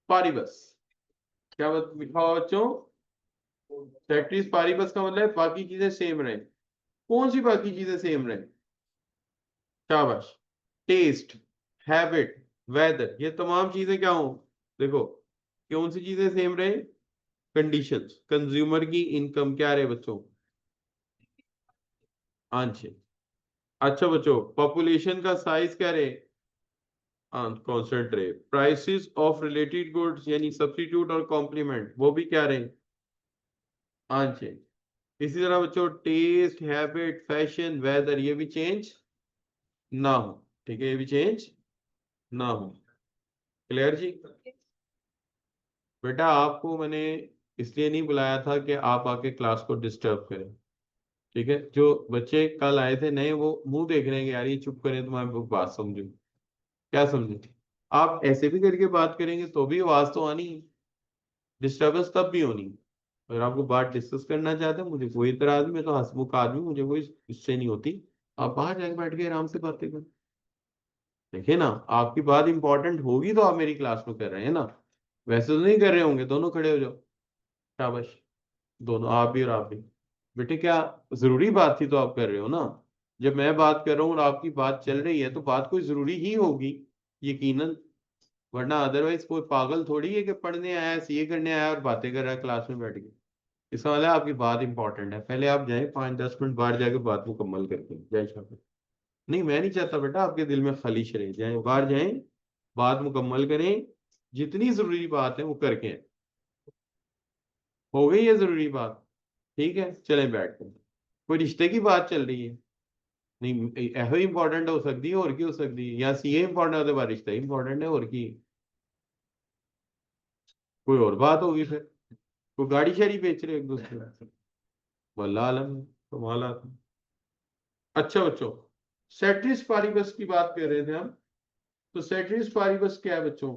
paribus. क्या लिखा हुआ बच्चों? सेट्रीज पारिबस का मतलब है बाकी चीजें सेम रहे। कौन सी बाकी चीजें सेम रहे? शाबाश। टेस्ट, हैबिट, वेदर, ये तमाम चीजें क्या हो? देखो, कौन सी चीजें सेम रहे? कंडीशंस, कंज्यूमर की इनकम क्या रहे बच्चों? आंशिक। अच्छा बच्चों, पॉपुलेशन का साइज क्या रहे? कांस्टेंट रहे। प्राइसेस ऑफ रिलेटेड गुड्स यानी सब्स्टिट्यूट और कॉम्प्लीमेंट वो भी क्या रहे? आंशिक। इसी तरह बच्चों टेस्ट, हैबिट, फैशन, वेदर ये भी चेंज ना हो। ठीक है, ये भी चेंज ना हो। क्लियर जी? बेटा आपको मैंने इसलिए नहीं बुलाया था कि आप आके क्लास को डिस्टर्ब करें। ठीक है, जो बच्चे कल आए थे नए वो मुंह देख रहे हैं कि यार ये चुप करें तो मैं बात समझू। क्या समझे? आप ऐसे भी करके बात करेंगे तो भी आवाज तो आनी है, डिस्टर्बेंस तब भी होनी। अगर आपको बात डिस्कस करना चाहते हैं, मुझे कोई इतराज नहीं, मैं तो हंसमुख आदमी, मुझे कोई इससे नहीं होती। आप बाहर जाके बैठ के आराम से बातें करें। देखिए ना, आपकी बात इंपॉर्टेंट होगी तो आप मेरी क्लास में कर रहे हैं ना, वैसे तो नहीं कर रहे होंगे। दोनों खड़े हो जाओ। शाबाश। दोनों, आप भी और आप भी। बेटे क्या जरूरी बात थी तो आप कर रहे हो ना? जब मैं बात कर रहा हूँ और आपकी बात चल रही है तो बात कोई जरूरी ही होगी, यकीनन। वरना अदरवाइज कोई पागल थोड़ी है कि पढ़ने आया है, सीए करने आया है और बातें कर रहा है क्लास में बैठ के। इसका मतलब आपकी बात इंपॉर्टेंट है, पहले आप जाए 5-10 मिनट बाहर जाके बात मुकम्मल करके जय शाह। नहीं मैं नहीं चाहता बेटा आपके दिल में खलीश रहे, जाए बाहर जाए, बात मुकम्मल करें, जितनी जरूरी बात है वो करके आएं। हो गई है जरूरी बात? ठीक है चलें बैठते हैं। कोई रिश्ते की बात चल रही है? नहीं एहो इंपॉर्टेंट हो सकती है और की हो सकती है, या सीए इंपॉर्टेंट होते बाद रिश्ता इंपॉर्टेंट है और की कोई और बात होगी फिर। कोई गाड़ी शाड़ी बेच रहे हो एक दूसरे से? वल्लाह आलम है, कमाल आता है। अच्छा बच्चों, सेट्रिस पारिबस की बात कर रहे थे हम। तो सेट्रिस पारिबस क्या है बच्चों?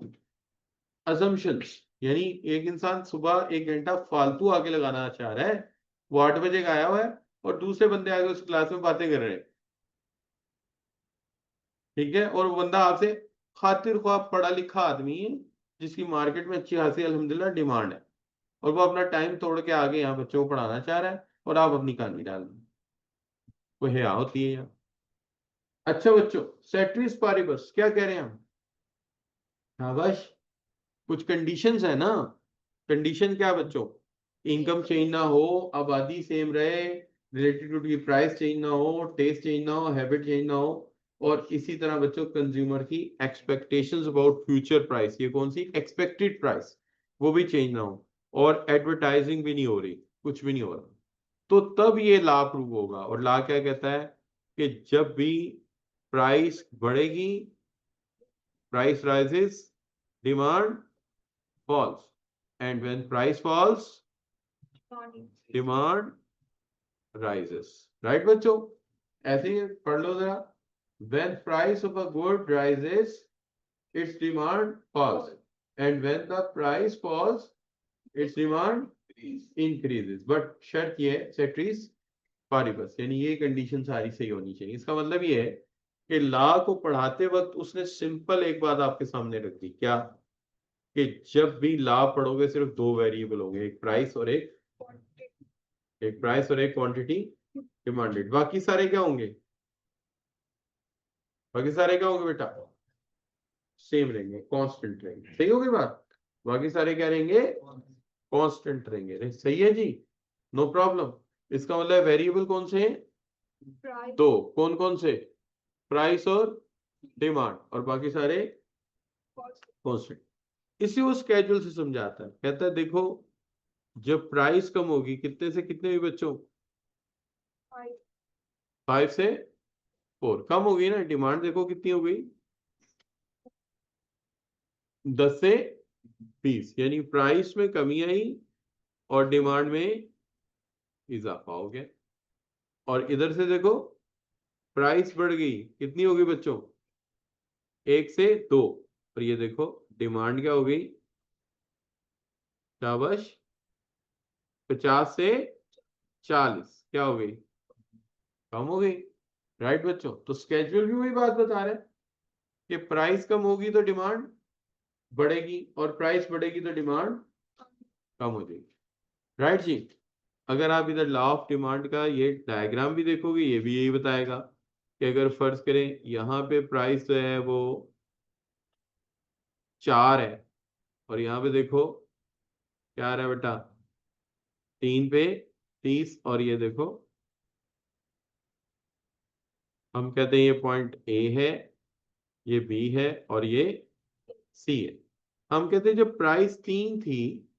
अजम्पशंस, यानी एक इंसान सुबह 1 घंटा फालतू आके लगाना चाह रहा है, वो 8 बजे का आया हुआ है और दूसरे बंदे आगे उस क्लास में बातें कर रहे हैं, ठीक है, और वो बंदा आपसे खातिर ख्वाह पढ़ा लिखा आदमी है, जिसकी मार्केट में अच्छी खासी अल्हम्दुलिल्लाह डिमांड है, और वो अपना टाइम तोड़ के आगे यहाँ बच्चों को पढ़ाना चाह रहा है और आप अपनी कहानी डाल रहे हैं। कोई हया होती है यहाँ? अच्छा बच्चों, सेट्रिस पारिबस क्या कह रहे हैं हम? शाबाश। कुछ कंडीशंस है ना। कंडीशन क्या है बच्चों? इनकम चेंज ना हो, आबादी सेम रहे, रिलेटेड टू की प्राइस चेंज ना हो, टेस्ट चेंज ना हो, हैबिट चेंज ना हो, और इसी तरह बच्चों कंज्यूमर की एक्सपेक्टेशंस अबाउट फ्यूचर प्राइस, ये कौन सी एक्सपेक्टेड प्राइस, वो भी चेंज ना हो, और एडवर्टाइजिंग भी नहीं हो रही, कुछ भी नहीं हो रहा, तो तब ये लॉ प्रूव होगा। और लॉ क्या कहता है कि जब भी प्राइस बढ़ेगी, price rises, demand falls, and when price falls, demand rises, right बच्चों? ऐसे ही पढ़ लो जरा। when price of a good rises, its demand falls, and when the price falls, its demand increases, but शर्त ये है सेट्रीज पारिबस, यानी ये कंडीशन सारी सही होनी चाहिए। इसका मतलब ये है कि लॉ को पढ़ाते वक्त उसने सिंपल एक बात आपके सामने रख दी, क्या? कि जब भी लॉ पढ़ोगे सिर्फ दो वेरिएबल होंगे, एक प्राइस और एक क्वांटिटी डिमांडेड, बाकी सारे क्या होंगे? बाकी सारे क्या होंगे बेटा? सेम रहेंगे, कांस्टेंट रहेंगे, सही होगी बात? बाकी सारे क्या रहेंगे? कांस्टेंट रहेंगे, सही है जी, नो प्रॉब्लम। इसका मतलब वेरिएबल कौन से हैं? दो, कौन कौन से? प्राइस और डिमांड, और बाकी सारे कांस्टेंट। इसी वो स्केड्यूल से समझाता है, कहता है देखो, जब प्राइस कम होगी, कितने से कितने हुई बच्चों? 5 से 4 कम होगी ना, डिमांड देखो कितनी हो गई, 10 से 20, यानी प्राइस में कमी आई और डिमांड में इजाफा हो गया। और इधर से देखो, प्राइस बढ़ गई, कितनी होगी बच्चों? 1 से 2, और ये देखो डिमांड क्या हो गई? शाबाश, 50 से 40 क्या हो गई? कम हो गई, राइट बच्चों? तो स्केड्यूल भी वही बात बता रहा है कि प्राइस कम होगी तो डिमांड बढ़ेगी, और प्राइस बढ़ेगी तो डिमांड कम हो जाएगी, राइट जी? अगर आप इधर लॉ ऑफ डिमांड का ये डायग्राम भी देखोगे, ये भी यही बताएगा कि अगर फर्ज करें यहाँ पे प्राइस जो है वो 4 है, और यहाँ पे देखो क्या आ रहा है बेटा? 3 पे 30, और ये देखो हम कहते हैं ये पॉइंट ए है, ये बी है, और ये सी है। हम कहते हैं जब प्राइस 3 थी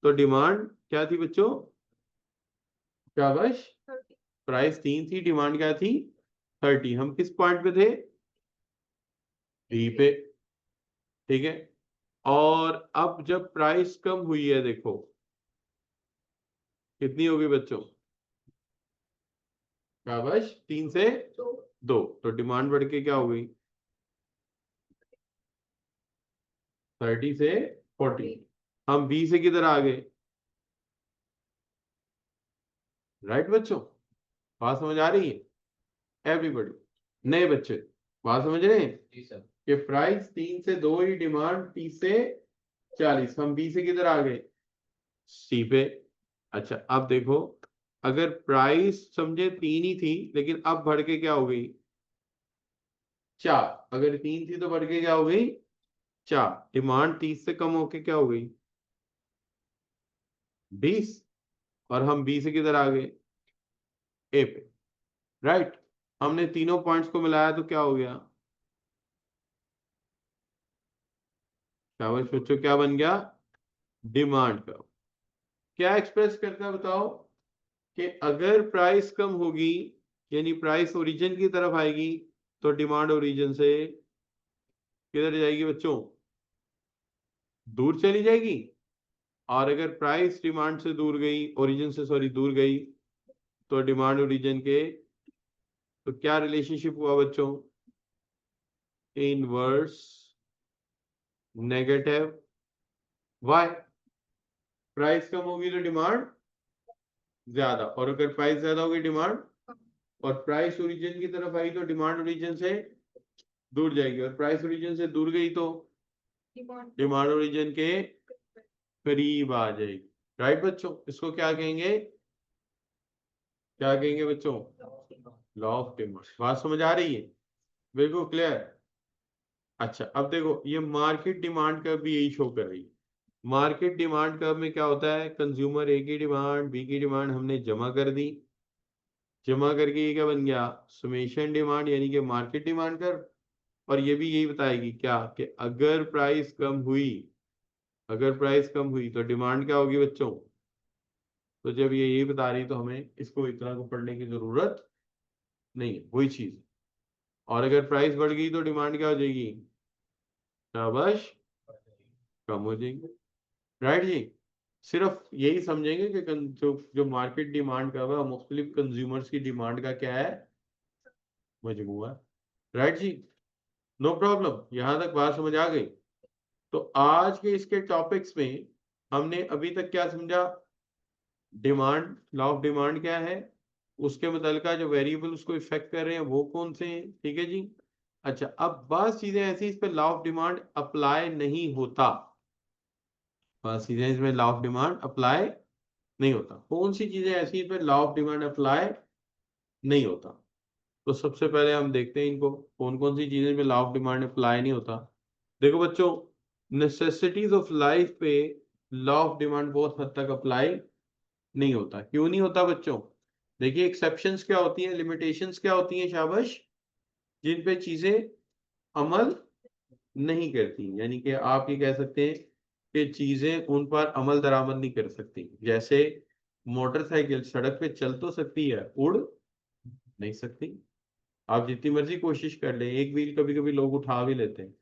तो डिमांड क्या थी बच्चों? शाबाश, प्राइस 3 थी, डिमांड क्या थी? 30। हम किस पॉइंट पे थे? बी पे, ठीक है। और अब जब प्राइस कम हुई है, देखो कितनी होगी बच्चों? शाबाश, 3 से 2, तो डिमांड बढ़ के क्या हो गई? 30 से 40। हम बी से किधर आ गए? राइट बच्चों? बात समझ आ रही है एवरीबॉडी? नए बच्चे बात समझ रहे हैं जी सर? कि प्राइस 3 से 2 ही, डिमांड 30 से 40, हम बी से किधर आ गए? सी पे। अच्छा अब देखो, अगर प्राइस समझे 3 ही थी, लेकिन अब बढ़ के क्या हो गई? 4। अगर 3 थी तो बढ़ के क्या हो गई? 4, डिमांड 30 से कम होके क्या हो गई 20, और हम बी से किधर आ गए ए पे, राइट। हमने तीनों पॉइंट्स को मिलाया तो क्या हो गया, शाबाश बच्चों, क्या बन गया डिमांड कर्व। क्या एक्सप्रेस करता है बताओ, कि अगर प्राइस कम होगी यानी प्राइस ओरिजिन की तरफ आएगी तो डिमांड ओरिजिन से किधर जाएगी बच्चों, दूर चली जाएगी। और अगर प्राइस डिमांड से दूर गई, ओरिजिन से सॉरी दूर गई, तो डिमांड ओरिजिन के, तो क्या रिलेशनशिप हुआ बच्चों, इनवर्स नेगेटिव वाई। प्राइस कम होगी तो डिमांड ज्यादा, और अगर प्राइस ज्यादा होगी डिमांड, और प्राइस ओरिजिन की तरफ आई तो डिमांड ओरिजिन से दूर जाएगी, और प्राइस ओरिजिन से दूर गई तो डिमांड ओरिजिन के करीब आ जाएगी, राइट बच्चों। इसको क्या कहेंगे, क्या कहेंगे बच्चों, लॉ ऑफ डिमांड। बात समझ आ रही है, बिल्कुल क्लियर। अच्छा अब देखो, ये मार्केट डिमांड कर्व भी यही शो कर रही है। मार्केट डिमांड कर्व में क्या होता है, कंज्यूमर ए की डिमांड बी की डिमांड हमने जमा कर दी, जमा करके ये क्या बन गया समेशन डिमांड, यानी कि मार्केट डिमांड कर्व। और ये भी यही बताएगी क्या, कि अगर प्राइस कम हुई, अगर प्राइस कम हुई तो डिमांड क्या होगी बच्चों। तो जब ये यही बता रही तो हमें इसको इतना को पढ़ने की जरूरत नहीं है, वही चीज। और अगर प्राइस बढ़ गई तो डिमांड क्या हो जाएगी, शाबाश, कम हो जाएगी, राइट जी। सिर्फ यही समझेंगे कि जो जो मार्केट डिमांड का है मुख्तलिफ कंज्यूमर्स की डिमांड का क्या है, मजमूआ, राइट जी। नो प्रॉब्लम, यहां तक बात समझ आ गई। तो आज के इसके टॉपिक्स में हमने अभी तक क्या समझा, डिमांड, लॉ ऑफ डिमांड क्या है, उसके मुतालिका जो वेरिएबल उसको इफेक्ट कर रहे हैं वो कौन से हैं, ठीक है जी। अच्छा अब बस चीजें ऐसी, इस पर लॉ ऑफ डिमांड अप्लाई नहीं होता, बस चीजें इसमें लॉ ऑफ डिमांड अप्लाई नहीं होता। कौन सी चीजें ऐसी इस पर लॉ ऑफ डिमांड अप्लाई नहीं होता, तो सबसे पहले हम देखते हैं इनको, कौन कौन सी चीजें में लॉ ऑफ डिमांड अप्लाई नहीं होता। देखो बच्चों, नेसेसिटीज ऑफ लाइफ पे लॉ ऑफ डिमांड बहुत हद तक अप्लाई नहीं होता। क्यों नहीं होता बच्चों, देखिए एक्सेप्शंस क्या होती हैं, लिमिटेशंस क्या होती हैं, शाबाश, जिन पे चीजें अमल नहीं करती, यानी कि आप ये कह सकते हैं कि चीजें उन पर अमल दरामद नहीं कर सकती। जैसे मोटरसाइकिल सड़क पे चल तो सकती है, उड़ नहीं सकती। आप जितनी मर्जी कोशिश कर ले, एक व्हील कभी कभी लोग उठा भी लेते हैं,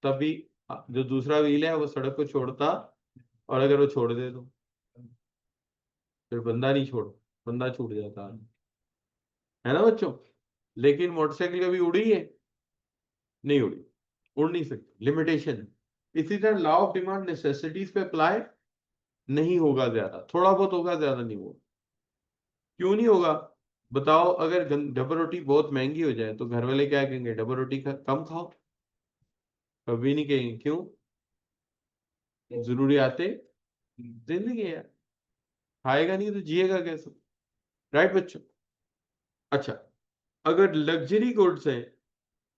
तब भी जो दूसरा व्हील है वो सड़क को छोड़ता, और अगर वो छोड़ दे तो फिर बंदा नहीं छोड़, बंदा छूट जाता है ना बच्चों। लेकिन मोटरसाइकिल कभी उड़ी है, नहीं उड़ी, उड़ नहीं सकती, लिमिटेशन। इसी तरह लॉ ऑफ डिमांड नेसेसिटीज पे अप्लाई नहीं होगा, ज्यादा थोड़ा बहुत होगा, ज्यादा नहीं होगा। क्यों नहीं होगा बताओ, अगर डबल रोटी बहुत महंगी हो जाए तो घर वाले क्या कहेंगे, डबल रोटी कम खाओ, कभी नहीं कहेंगे, क्यों, जरूरियाते जिंदगी है, खाएगा नहीं तो जिएगा कैसे, राइट बच्चों। अच्छा अगर लग्जरी गुड्स है,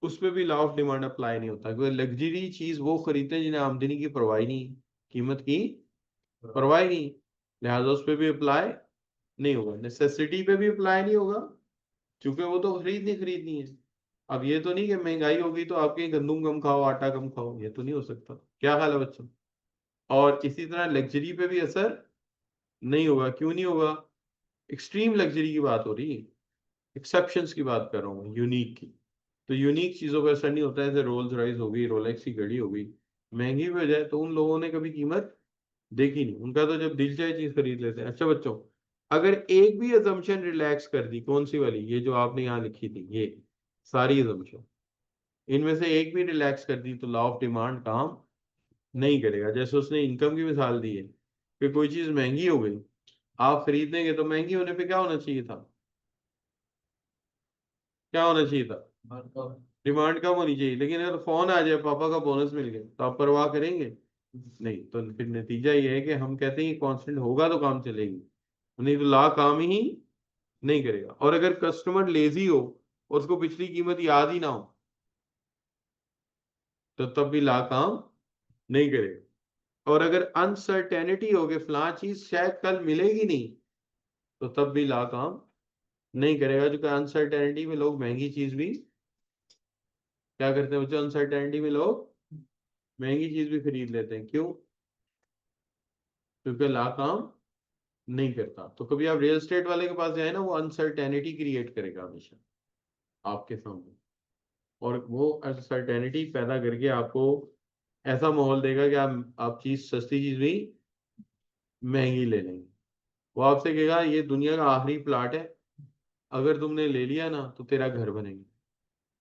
उसमें भी लॉ ऑफ डिमांड अप्लाई नहीं होता, क्योंकि लग्जरी चीज वो खरीदते हैं जिन्हें आमदनी की परवाह ही नहीं है, कीमत की परवाह ही नहीं, लिहाजा उस पर भी अप्लाई नहीं होगा। नेसेसिटी पे भी अप्लाई नहीं होगा, क्योंकि वो तो खरीदनी खरीदनी है। अब ये तो नहीं कि महंगाई होगी तो आपके गंदुम कम खाओ आटा कम खाओ, ये तो नहीं हो सकता, क्या हाल है बच्चों। और इसी तरह लग्जरी पे भी असर नहीं होगा, क्यों नहीं होगा, एक्सट्रीम लग्जरी की बात हो रही है, एक्सेप्शंस की बात कर रहा हूँ, यूनिक की। तो यूनिक चीजों पर असर नहीं होता है, जैसे रोल्स रॉयस हो गई, रोलेक्स की घड़ी हो गई, महंगी भी हो जाए तो उन लोगों ने कभी कीमत देखी नहीं, उनका तो जब दिल चाहे चीज खरीद लेते हैं। अच्छा बच्चों, अगर एक भी अजम्पशन रिलैक्स कर दी, कौन सी वाली, ये जो आपने यहाँ लिखी थी, ये सारी अजम्पशन, इनमें से एक भी रिलैक्स कर दी तो लॉ ऑफ डिमांड काम नहीं करेगा। जैसे उसने इनकम की मिसाल दी है, कि कोई चीज महंगी हो गई, आप खरीदेंगे तो महंगी होने पे क्या होना चाहिए था, क्या होना चाहिए था, डिमांड कम होनी चाहिए। लेकिन अगर फोन आ जाए पापा का बोनस मिल गया तो आप परवाह करेंगे नहीं, तो फिर नतीजा ये है कि हम कहते हैं कि कांस्टेंट होगा तो काम चलेगी, नहीं तो ला काम ही नहीं करेगा। और अगर कस्टमर लेजी हो और उसको पिछली कीमत याद ही ना हो, तो तब भी ला काम नहीं करेगा। और अगर अनसर्टेनिटी हो गई फलां चीज शायद कल मिलेगी नहीं, तो तब भी ला काम नहीं करेगा। जो कि अनसर्टेनिटी में लोग महंगी चीज भी क्या करते हैं बच्चों, अनसर्टेनिटी में लोग महंगी चीज भी खरीद लेते हैं। क्यों? क्योंकि ला काम नहीं करता। तो कभी आप रियल एस्टेट वाले के पास जाए ना, वो अनसर्टेनिटी क्रिएट करेगा हमेशा आपके सामने, और वो अनसर्टेनिटी पैदा करके आपको ऐसा माहौल देगा कि आप चीज सस्ती चीज भी महंगी ले लेंगे। वो आपसे कहेगा ये दुनिया का आखिरी प्लाट है, अगर तुमने ले लिया ना तो तेरा घर बनेगा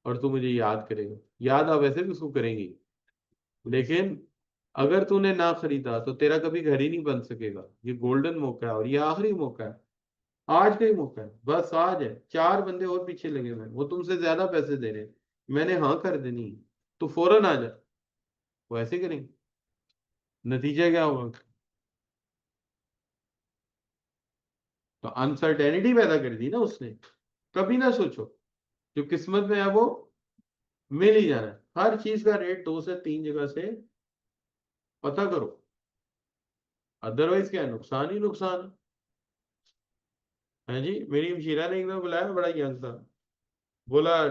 और तू मुझे याद करेगा। याद आप वैसे भी उसको करेंगी, लेकिन अगर तूने ना खरीदा तो तेरा कभी घर ही नहीं बन सकेगा। ये गोल्डन मौका है और ये आखिरी मौका है, आज का ही मौका है, बस आज है। चार बंदे और पीछे लगे हुए हैं, वो तुमसे ज्यादा पैसे दे रहे हैं, मैंने हाँ कर देनी है, तो फौरन आ जा। वो ऐसे करेंगे, नतीजा क्या होगा? तो अनसर्टेनिटी पैदा कर दी ना उसने। कभी ना सोचो, जो किस्मत में है वो मिल ही जाना है। हर चीज का रेट 2 से 3 जगह से पता करो, अदरवाइज क्या है, नुकसान ही नुकसान है। जी मेरी हमशीरा ने एक बार बुलाया, बड़ा यंग था, बोला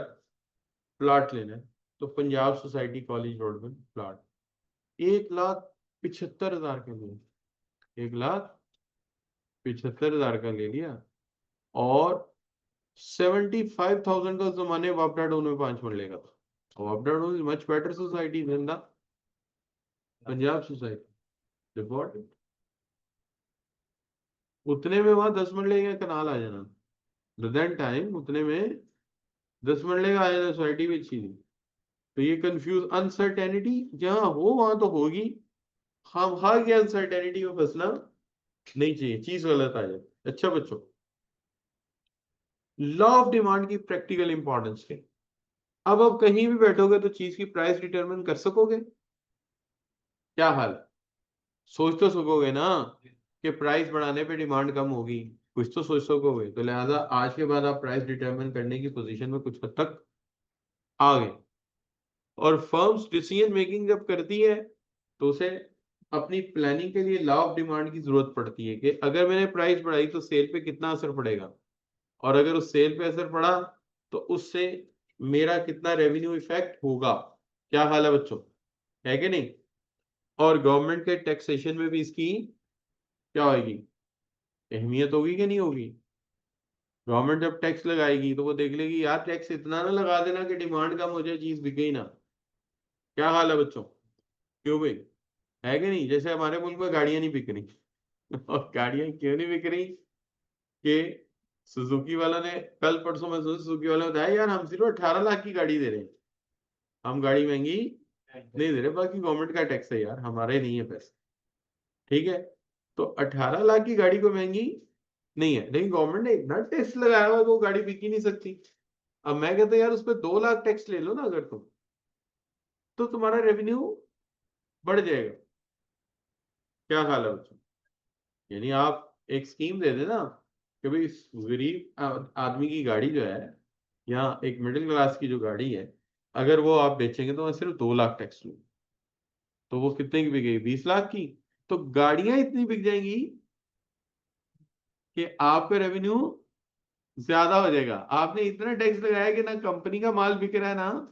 प्लाट लेना है। तो पंजाब सोसाइटी कॉलेज रोड में प्लाट 1,75,000 का लिया, 1,75,000 का ले लिया। और 75,000 का उस जमाने वापडाडोन में 5 मरले का था। वापडाडोन is much better society than the Punjab society report. उतने में वहां 10 मरले का कनाल आ जाना, देन टाइम उतने में 10 मरले का आ जाना, सोसाइटी भी अच्छी थी। तो ये कंफ्यूज अनसर्टेनिटी जहां हो वहां तो होगी। हम हाँ ये अनसर्टेनिटी में फंसना नहीं चाहिए, चीज गलत आ जाए। अच्छा बच्चों, लॉ ऑफ डिमांड की प्रैक्टिकल इंपॉर्टेंस है। अब आप कहीं भी बैठोगे तो चीज की प्राइस डिटरमिन कर सकोगे? क्या हाल है? सोच तो सकोगे ना कि प्राइस बढ़ाने पे डिमांड कम होगी, कुछ तो सोच सकोगे। तो लिहाजा आज के बाद आप प्राइस डिटरमिन करने की पोजीशन में कुछ हद तक आ गए। और फर्म्स डिसीजन मेकिंग जब करती है तो उसे अपनी प्लानिंग के लिए लॉ ऑफ डिमांड की जरूरत पड़ती है कि अगर मैंने प्राइस बढ़ाई तो सेल पे कितना असर पड़ेगा, और अगर उस सेल पे असर पड़ा तो उससे मेरा कितना रेवेन्यू इफेक्ट होगा। क्या हाल है बच्चों, है कि नहीं? और गवर्नमेंट के टैक्सेशन में भी इसकी क्या होगी, अहमियत होगी कि नहीं होगी? गवर्नमेंट जब टैक्स लगाएगी तो वो देख लेगी यार टैक्स इतना ना लगा देना कि डिमांड कम हो जाए, चीज बिके ही ना। क्या हाल है बच्चों? क्यों भाई, है कि नहीं? जैसे हमारे मुल्क में गाड़ियां नहीं बिक रही और गाड़ियां क्यों नहीं बिक रही कि सुजुकी वालों ने, कल परसों में सुजुकी वालों ने बताया यार हम सिर्फ 18 लाख की गाड़ी दे रहे हैं, हम गाड़ी महंगी नहीं दे रहे, बाकी गवर्नमेंट का टैक्स है यार, हमारे नहीं है पैसे। ठीक है, तो 18 लाख की गाड़ी को महंगी नहीं है, लेकिन गवर्नमेंट ने इतना टैक्स लगाया हुआ है कि वो गाड़ी बिक ही नहीं सकती। अब मैं कहता यार उस पर 2 लाख टैक्स ले लो ना अगर तुम, तो तुम्हारा रेवेन्यू बढ़ जाएगा। क्या ख्याल है बच्चों? यानी आप एक स्कीम दे देना कि भाई इस गरीब आदमी की गाड़ी जो है, या एक मिडिल क्लास की जो गाड़ी है, अगर वो आप बेचेंगे तो मैं सिर्फ 2 लाख टैक्स लूँ। तो वो कितने की बिकेगी, 20 लाख की। तो गाड़ियां इतनी बिक जाएंगी कि आपका रेवेन्यू ज्यादा हो जाएगा। आपने इतना टैक्स लगाया कि ना कंपनी का माल बिक रहा है ना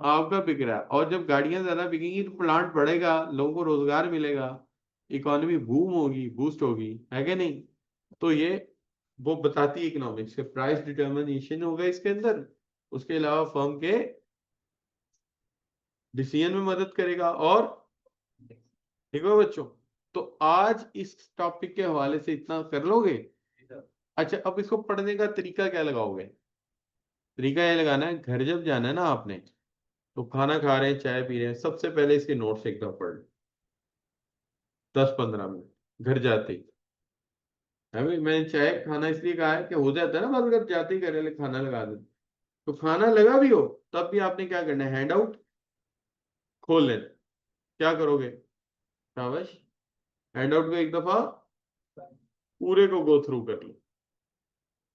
आपका बिक रहा है। और जब गाड़ियां ज्यादा बिकेंगी तो प्लांट बढ़ेगा, लोगों को रोजगार मिलेगा, इकोनॉमी बूम होगी, बूस्ट होगी, है कि नहीं? तो ये वो बताती है इकोनॉमिक्स के, प्राइस डिटर्मिनेशन होगा इसके अंदर, उसके अलावा फर्म के डिसीजन में मदद करेगा। और ठीक है बच्चों, तो आज इस टॉपिक के हवाले से इतना कर लोगे? अच्छा, अब इसको पढ़ने का तरीका क्या लगाओगे? तरीका ये लगाना है, घर जब जाना है ना आपने, तो खाना खा रहे हैं, चाय पी रहे हैं, सबसे पहले इसके नोट्स एकदम पढ़ लो, 10-15 मिनट घर जाते ही। है भाई, मैंने चाय खाना इसलिए कहा है कि हो जाता है ना बस, घर जाते ही घर वाले खाना लगा देते। तो खाना लगा भी हो तब भी आपने क्या करना है, हैंड आउट खोल लेना। क्या करोगे? शाबाश, हैंड आउट को एक दफा पूरे को गो थ्रू कर लो।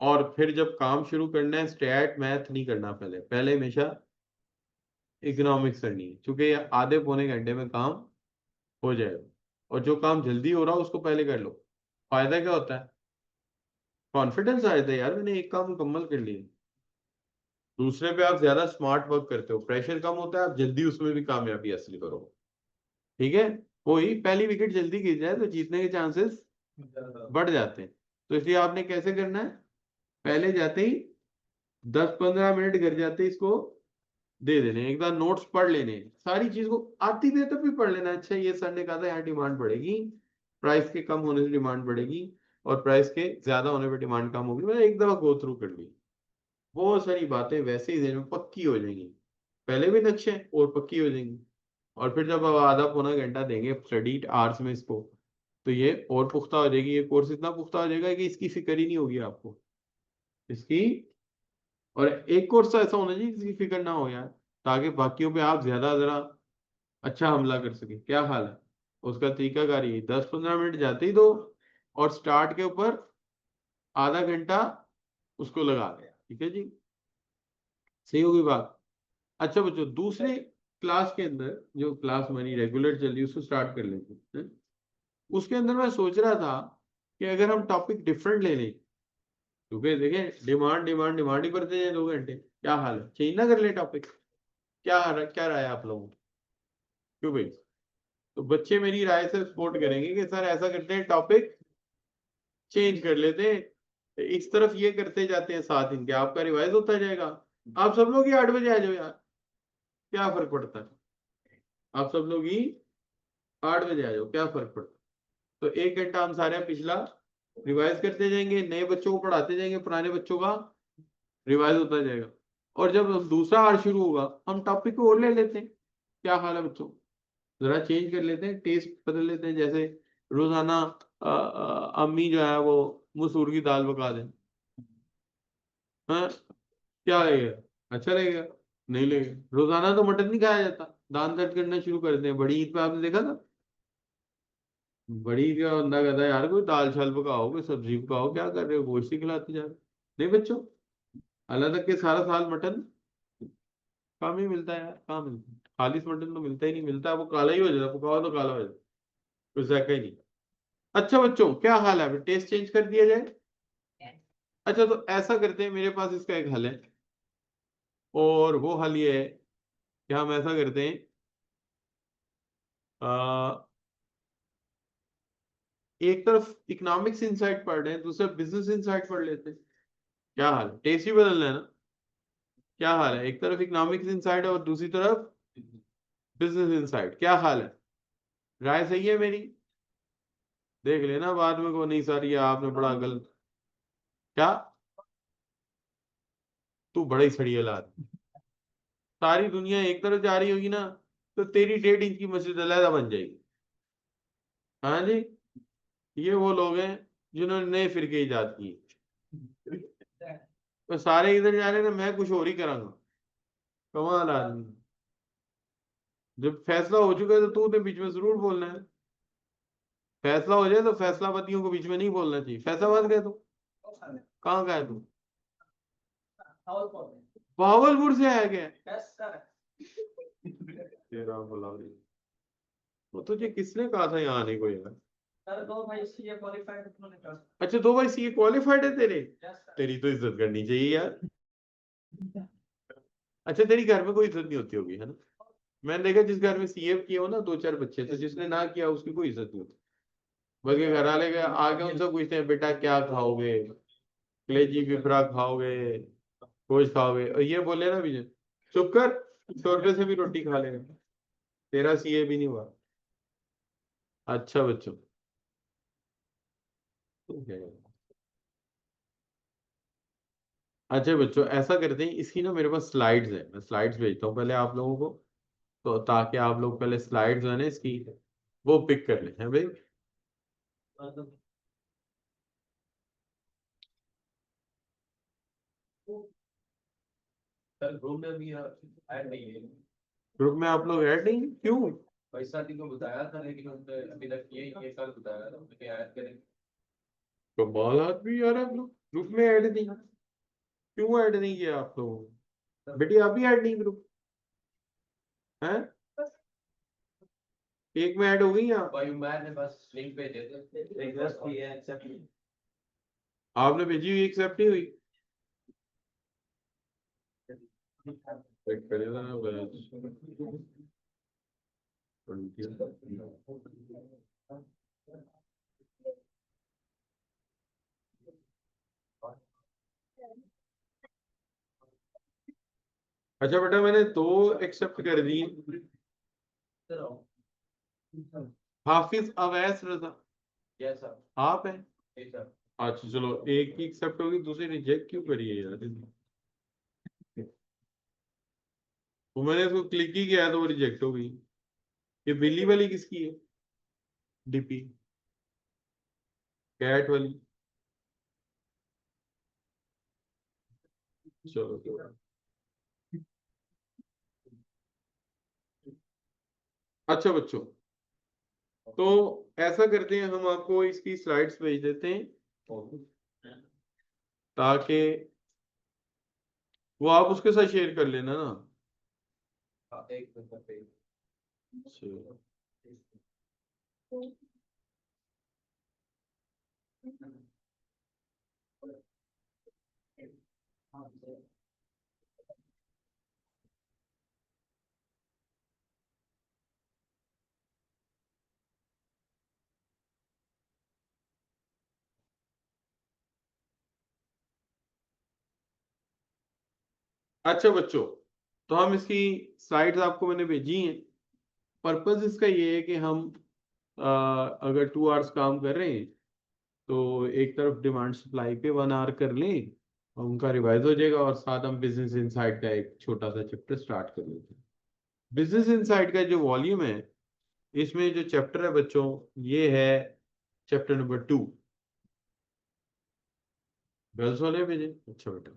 और फिर जब काम शुरू करना है, स्टैट मैथ नहीं करना, पहले पहले हमेशा इकोनॉमिक्स करनी है, क्योंकि ये आधे पौने घंटे में काम हो जाएगा। और जो काम जल्दी हो रहा है उसको पहले कर लो। फायदा क्या होता है? कॉन्फिडेंस आ जाता है यार, मैंने एक काम मुकम्मल कर लिया। दूसरे पे आप ज्यादा स्मार्ट वर्क करते हो, प्रेशर कम होता है, आप जल्दी उसमें भी कामयाबी हासिल करो। ठीक है। वही पहली विकेट जल्दी गिर जाए तो जीतने के चांसेस बढ़ जाते हैं। तो इसलिए आपने कैसे करना है, पहले जाते ही 10-15 मिनट गिर जाते ही इसको दे देने, एक बार नोट्स पढ़ लेने, सारी चीज को आती भी है तब भी पढ़ लेना। अच्छा ये सर ने कहा था यहाँ डिमांड बढ़ेगी, प्राइस के कम होने से डिमांड बढ़ेगी, और प्राइस के ज्यादा होने पर डिमांड कम होगी, मैंने एक दफा गो थ्रू कर ली। बहुत सारी बातें वैसे ही दिन में पक्की हो जाएंगी, पहले भी नक्शे और पक्की हो जाएंगी। और फिर जब आप आधा पौना घंटा देंगे स्टडी आवर्स में इसको, तो ये और पुख्ता हो जाएगी, ये कोर्स इतना पुख्ता हो जाएगा कि इसकी फिक्र ही नहीं होगी आपको इसकी। और एक कोर्स तो ऐसा होना चाहिए जिसकी फिक्र ना हो यार, ताकि बाकियों पे आप ज्यादा जरा अच्छा हमला कर सके। क्या हाल है? उसका तरीकाकार ये 10-15 मिनट जाते ही दो, और स्टार्ट के ऊपर आधा घंटा उसको लगा दे। ठीक है जी, सही होगी बात। अच्छा बच्चों, दूसरे क्लास के अंदर जो क्लास हमारी रेगुलर चल रही है उसको स्टार्ट कर लेते हैं। उसके अंदर मैं सोच रहा था कि अगर हम टॉपिक डिफरेंट ले लें, क्योंकि देखें डिमांड डिमांड डिमांड ही करते हैं 2 घंटे, क्या हाल है, चेंज ना कर ले टॉपिक? क्या राय है आप लोगों की? क्यों भाई? तो बच्चे मेरी राय से सपोर्ट करेंगे कि सर ऐसा करते हैं, टॉपिक चेंज कर लेते हैं, इस तरफ ये करते जाते हैं, साथ इनके आपका रिवाइज होता जाएगा। आप सब लोग ही 8 बजे आ जाओ यार, क्या फर्क पड़ता है? आप सब लोग ही 8 बजे आ जाओ, क्या फर्क पड़ता है? तो 1 घंटा हम सारे पिछला रिवाइज करते जाएंगे, नए बच्चों को पढ़ाते जाएंगे, पुराने बच्चों का रिवाइज होता जाएगा। और जब दूसरा आवर शुरू होगा हम टॉपिक को और ले लेते हैं। क्या हाल है बच्चों? जरा चेंज कर लेते हैं, टेस्ट बदल लेते हैं। जैसे रोजाना अम्मी जो है वो मसूर की दाल पका दें, हाँ, क्या लगेगा? अच्छा लगेगा? नहीं लगेगा। रोजाना तो मटन नहीं खाया जाता, दान दर्द करना शुरू करते हैं। बड़ी ईद पे आपने देखा था, बड़ी ईद का बंदा कहता है यार कोई दाल चाल पकाओ, कोई सब्जी पकाओ, क्या कर रहे हो, गोश्त ही खिलाते जा रहे हो। नहीं बच्चों, अल्लाह तक के सारा साल मटन कम ही मिलता है यार, कहाँ मिलता है? खालिश मटन तो मिलता ही नहीं, मिलता है वो काला ही हो जाता है, पकाओ तो काला हो जाता है, कुछ जायका ही नहीं। अच्छा बच्चों, क्या हाल है? अभी टेस्ट चेंज कर दिया जाए? अच्छा तो ऐसा करते हैं, मेरे पास इसका एक हल है, और वो हल ये है कि हम ऐसा करते हैं, आ, एक तरफ इकोनॉमिक्स इनसाइट पढ़ रहे हैं, दूसरा बिजनेस इनसाइट पढ़ लेते हैं। क्या हाल है? टेस्ट ही बदलना है ना? क्या हाल है? एक तरफ इकोनॉमिक्स इनसाइट है और दूसरी तरफ बिजनेस इनसाइट, क्या हाल है? राय सही है मेरी? देख लेना बाद में को, नहीं सर ये आपने बड़ा गलत। क्या? तू बड़ा ही सड़ियल आदमी। सारी दुनिया एक तरफ जा रही होगी ना, तो तेरी 1.5 इंच की मस्जिद अलहदा बन जाएगी। हाँ जी, ये वो लोग हैं जिन्होंने नए फिरके इजाद किए। तो सारे इधर जा रहे हैं ना, मैं कुछ और ही करांगा। कमाल आदमी। जब फैसला हो चुका है तो तू तो बीच में जरूर बोलना है। फैसला हो जाए तो फैसलाबादियों को बीच में नहीं बोलना चाहिए। फैसलाबाद गया तू? कहाँ गया तू? भावलपुर से आया गया? तेरा भला नहीं। तो तुझे किसने कहा था यहाँ आने को यार? अच्छा, 2 भाई सीए क्वालिफाइड है तेरे? तेरी तो इज्जत करनी चाहिए यार। अच्छा, तेरी घर में कोई इज्जत नहीं होती होगी, है ना? मैंने देखा जिस घर में सीए किए हो ना 2-4 बच्चे, तो जिसने ना किया उसकी कोई इज्जत नहीं होती। बल्कि घर वाले के आगे उनसे पूछते हैं बेटा क्या खाओगे, कलेजी फिफरा खाओगे, गोश्त खाओगे, और ये बोले ना बीजे चुप कर, 100 रुपये से भी रोटी खा लेगा। तेरा सीए भी नहीं हुआ। अच्छा बच्चों, ठीक है। अच्छा बच्चों, ऐसा करते हैं, इसकी ना मेरे पास स्लाइड्स है, मैं स्लाइड्स भेजता हूँ पहले आप लोगों को, तो ताकि आप लोग पहले स्लाइड्स है ना इसकी वो पिक कर लें, हैं भाई? सर ग्रुप में भी ऐड नहीं है। ग्रुप में आप लोग ऐड नहीं, क्यों? पैसा जी को बताया था लेकिन उसने अभी तक ये कल बताया था उसने ऐड करें। कमाल आदमी यार, आप लोग ग्रुप में ऐड नहीं, क्यों ऐड नहीं किया आप लोगों? बेटी आप भी ऐड नहीं ग्रुप? है, एक में ऐड हो गई आप, भाई मैंने बस लिंक भेजे थे, रिक्वेस्ट की है, एक्सेप्ट की। आपने भेजी हुई एक्सेप्ट नहीं हुई, चेक करेगा ना बैच 20। अच्छा बेटा मैंने दो एक्सेप्ट कर दी, हाफिज अवैस रजा यस सर, आप हैं। Yes sir. अच्छा चलो, एक की एक्सेप्ट होगी, दूसरी रिजेक्ट क्यों करी है यार, वो मैंने इसको क्लिक ही किया तो वो रिजेक्ट हो गई। ये बिल्ली वाली किसकी है, डीपी कैट वाली, चलो। अच्छा बच्चों, तो ऐसा करते हैं, हम आपको इसकी स्लाइड्स भेज देते हैं ताकि वो आप उसके साथ शेयर कर लेना ना। हाँ, एक नंबर पे। अच्छा। अच्छा बच्चों, तो हम इसकी स्लाइड्स आपको मैंने भेजी हैं। पर्पस इसका ये है कि हम अगर 2 आवर्स काम कर रहे हैं तो एक तरफ डिमांड सप्लाई पे 1 आवर कर लें, और उनका रिवाइज हो जाएगा, और साथ हम बिजनेस इनसाइट का एक छोटा सा चैप्टर स्टार्ट कर लेते हैं। बिजनेस इनसाइट का जो वॉल्यूम है, इसमें जो चैप्टर है बच्चों, ये है चैप्टर नंबर 2। गर्ल्स वाले भेजे, अच्छा बेटा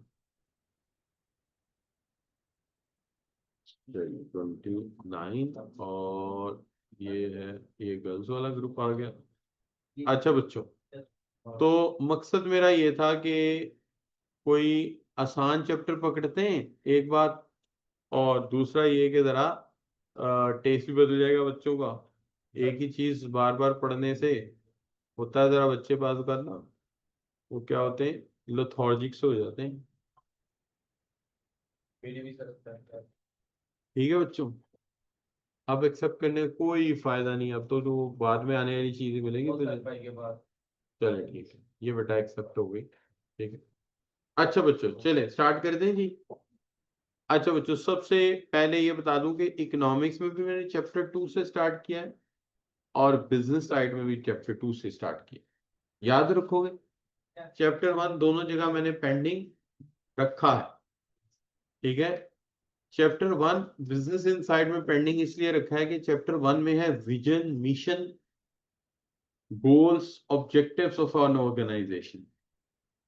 29, और ये है, ये गर्ल्स वाला ग्रुप आ गया। अच्छा बच्चों, तो मकसद मेरा ये था कि कोई आसान चैप्टर पकड़ते हैं एक बात, और दूसरा ये कि जरा टेस्ट भी बदल जाएगा बच्चों का। एक ही चीज बार बार पढ़ने से होता है जरा बच्चे पास करना, वो क्या होते हैं, लेथार्जिक से हो जाते हैं। मेरी भी सर लगता है। ठीक है बच्चों, अब एक्सेप्ट करने का कोई फायदा नहीं, अब तो जो बाद में आने वाली चीजें मिलेंगी वो फिर। सर भाई के बाद। चले ठीक है, ये बेटा एक्सेप्ट हो गई, ठीक है। अच्छा बच्चों चले स्टार्ट करते हैं जी। अच्छा बच्चों, सबसे पहले ये बता दूं कि इकोनॉमिक्स में भी मैंने चैप्टर 2 से स्टार्ट किया है, और बिजनेस साइड में भी चैप्टर 2 से स्टार्ट किया, याद रखोगे। चैप्टर 1 दोनों जगह मैंने पेंडिंग रखा है, ठीक है। चैप्टर 1 बिजनेस इनसाइड में पेंडिंग इसलिए रखा है कि चैप्टर 1 में है vision, mission, goals, objectives of an organisation.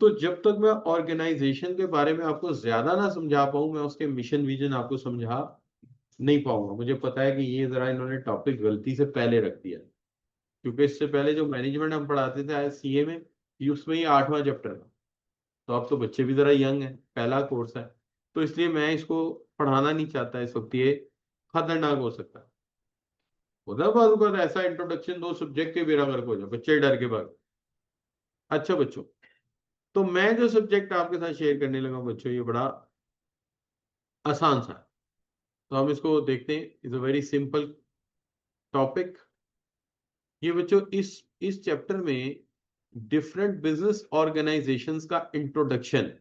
तो जब तक मैं ऑर्गेनाइजेशन के बारे में आपको ज्यादा ना समझा पाऊं, मैं उसके मिशन विजन आपको समझा नहीं पाऊंगा। मुझे पता है कि ये जरा इन्होंने टॉपिक गलती से पहले रख दिया, क्योंकि इससे पहले जो मैनेजमेंट हम पढ़ाते थे सीए में, ये उसमें ये 8वां चैप्टर था। तो अब तो बच्चे भी जरा यंग है, पहला कोर्स है, तो इसलिए मैं इसको पढ़ाना नहीं चाहता इस वक्त, ये खतरनाक हो सकता है। होता है बाजू का ऐसा इंट्रोडक्शन दो सब्जेक्ट के बेरा गर्क हो जाए, बच्चे डर के भाग। अच्छा बच्चों, तो मैं जो सब्जेक्ट आपके साथ शेयर करने लगा बच्चों, ये बड़ा आसान सा है। तो हम इसको देखते हैं, is a very simple topic. ये बच्चों इस चैप्टर में डिफरेंट बिजनेस ऑर्गेनाइजेशंस का इंट्रोडक्शन।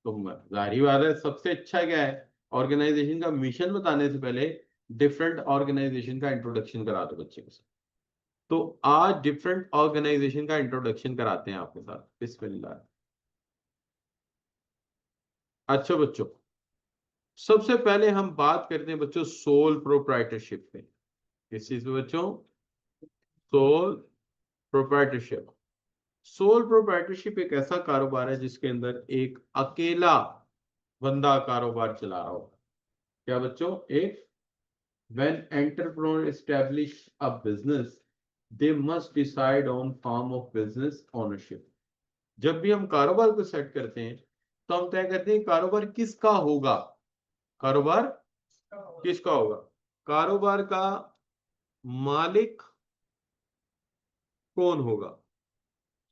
तो जाहिर बात है, सबसे अच्छा क्या है, ऑर्गेनाइजेशन का मिशन बताने से पहले डिफरेंट ऑर्गेनाइजेशन का इंट्रोडक्शन करा दो बच्चे को। तो आज डिफरेंट ऑर्गेनाइजेशन का इंट्रोडक्शन कराते हैं आपके साथ, बिस्मिल्लाह। अच्छा बच्चों, सबसे पहले हम बात करते हैं बच्चों सोल प्रोप्राइटरशिप पे। किस चीज पे बच्चों, सोल प्रोप्राइटरशिप। सोल प्रोप्राइटरशिप एक ऐसा कारोबार है जिसके अंदर एक अकेला बंदा कारोबार चला रहा होगा। क्या बच्चों, एक when entrepreneur establish a business, they must decide on form of business ownership। जब भी हम कारोबार को सेट करते हैं तो हम तय करते हैं कारोबार किसका होगा, कारोबार किसका होगा। कारोबार का मालिक कौन होगा?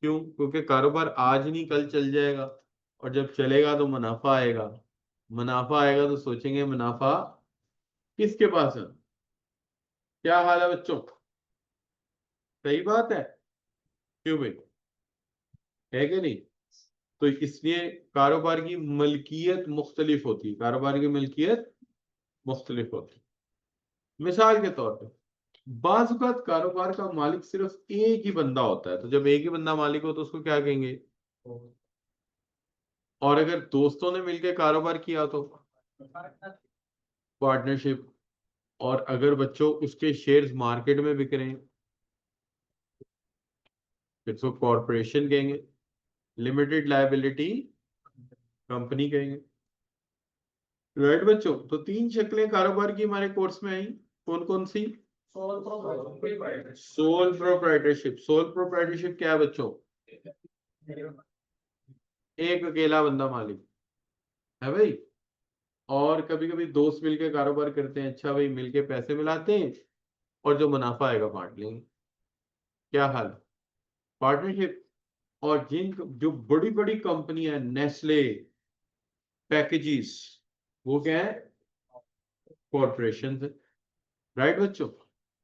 क्यों? क्योंकि कारोबार आज नहीं कल चल जाएगा, और जब चलेगा तो मुनाफा आएगा। मुनाफा आएगा तो सोचेंगे मुनाफा किसके पास है। क्या हाल है बच्चों? सही बात है। क्यों भाई, है कि नहीं? तो इसलिए कारोबार की मलकियत मुख्तलिफ होती है, कारोबार की मलकियत मुख्तलिफ होती है। मिसाल के तौर पे बाज़ औक़ात कारोबार का मालिक सिर्फ एक ही बंदा होता है, तो जब एक ही बंदा मालिक हो तो उसको क्या कहेंगे? और अगर दोस्तों ने मिलकर कारोबार किया तो पार्टनरशिप। और अगर बच्चों उसके शेयर्स मार्केट में बिक रहे हैं फिर उसको कॉरपोरेशन कहेंगे, लिमिटेड लायबिलिटी कंपनी कहेंगे। राइट बच्चों, तो 3 शक्लें कारोबार की हमारे कोर्स में आई। कौन कौन सी? Sole proprietorship. सोल प्रोप्राइटरशिप क्या है बच्चों? एक अकेला बंदा मालिक है भाई। और कभी कभी दोस्त मिलके कारोबार करते हैं, अच्छा भाई, मिलके पैसे मिलाते हैं और जो मुनाफा आएगा बांट लेंगे। क्या हाल? पार्टनरशिप। और जिन जो बड़ी बड़ी कंपनियां हैं, नेस्ले, पैकेजेस, वो क्या है? कॉरपोरेशन। राइट बच्चों,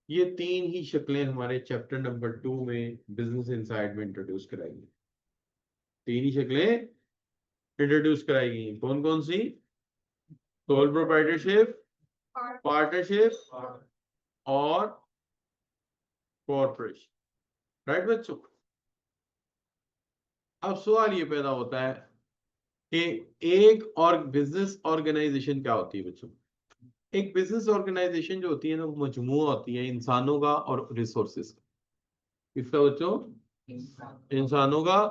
ये 3 ही शक्लें हमारे चैप्टर नंबर 2 में बिजनेस इनसाइड में इंट्रोड्यूस कराई गई। 3 ही शक्लें इंट्रोड्यूस कराई गई। कौन कौन सी? सोल प्रोप्राइटरशिप, पार्टनरशिप और कॉरपोरेशन। राइट बच्चों, अब सवाल ये पैदा होता है कि एक और बिजनेस ऑर्गेनाइजेशन क्या होती है बच्चों? एक बिजनेस ऑर्गेनाइजेशन जो होती है ना, वो मजमुआ होती है इंसानों का और रिसोर्सेज का। किसका बच्चों? इंसानों का।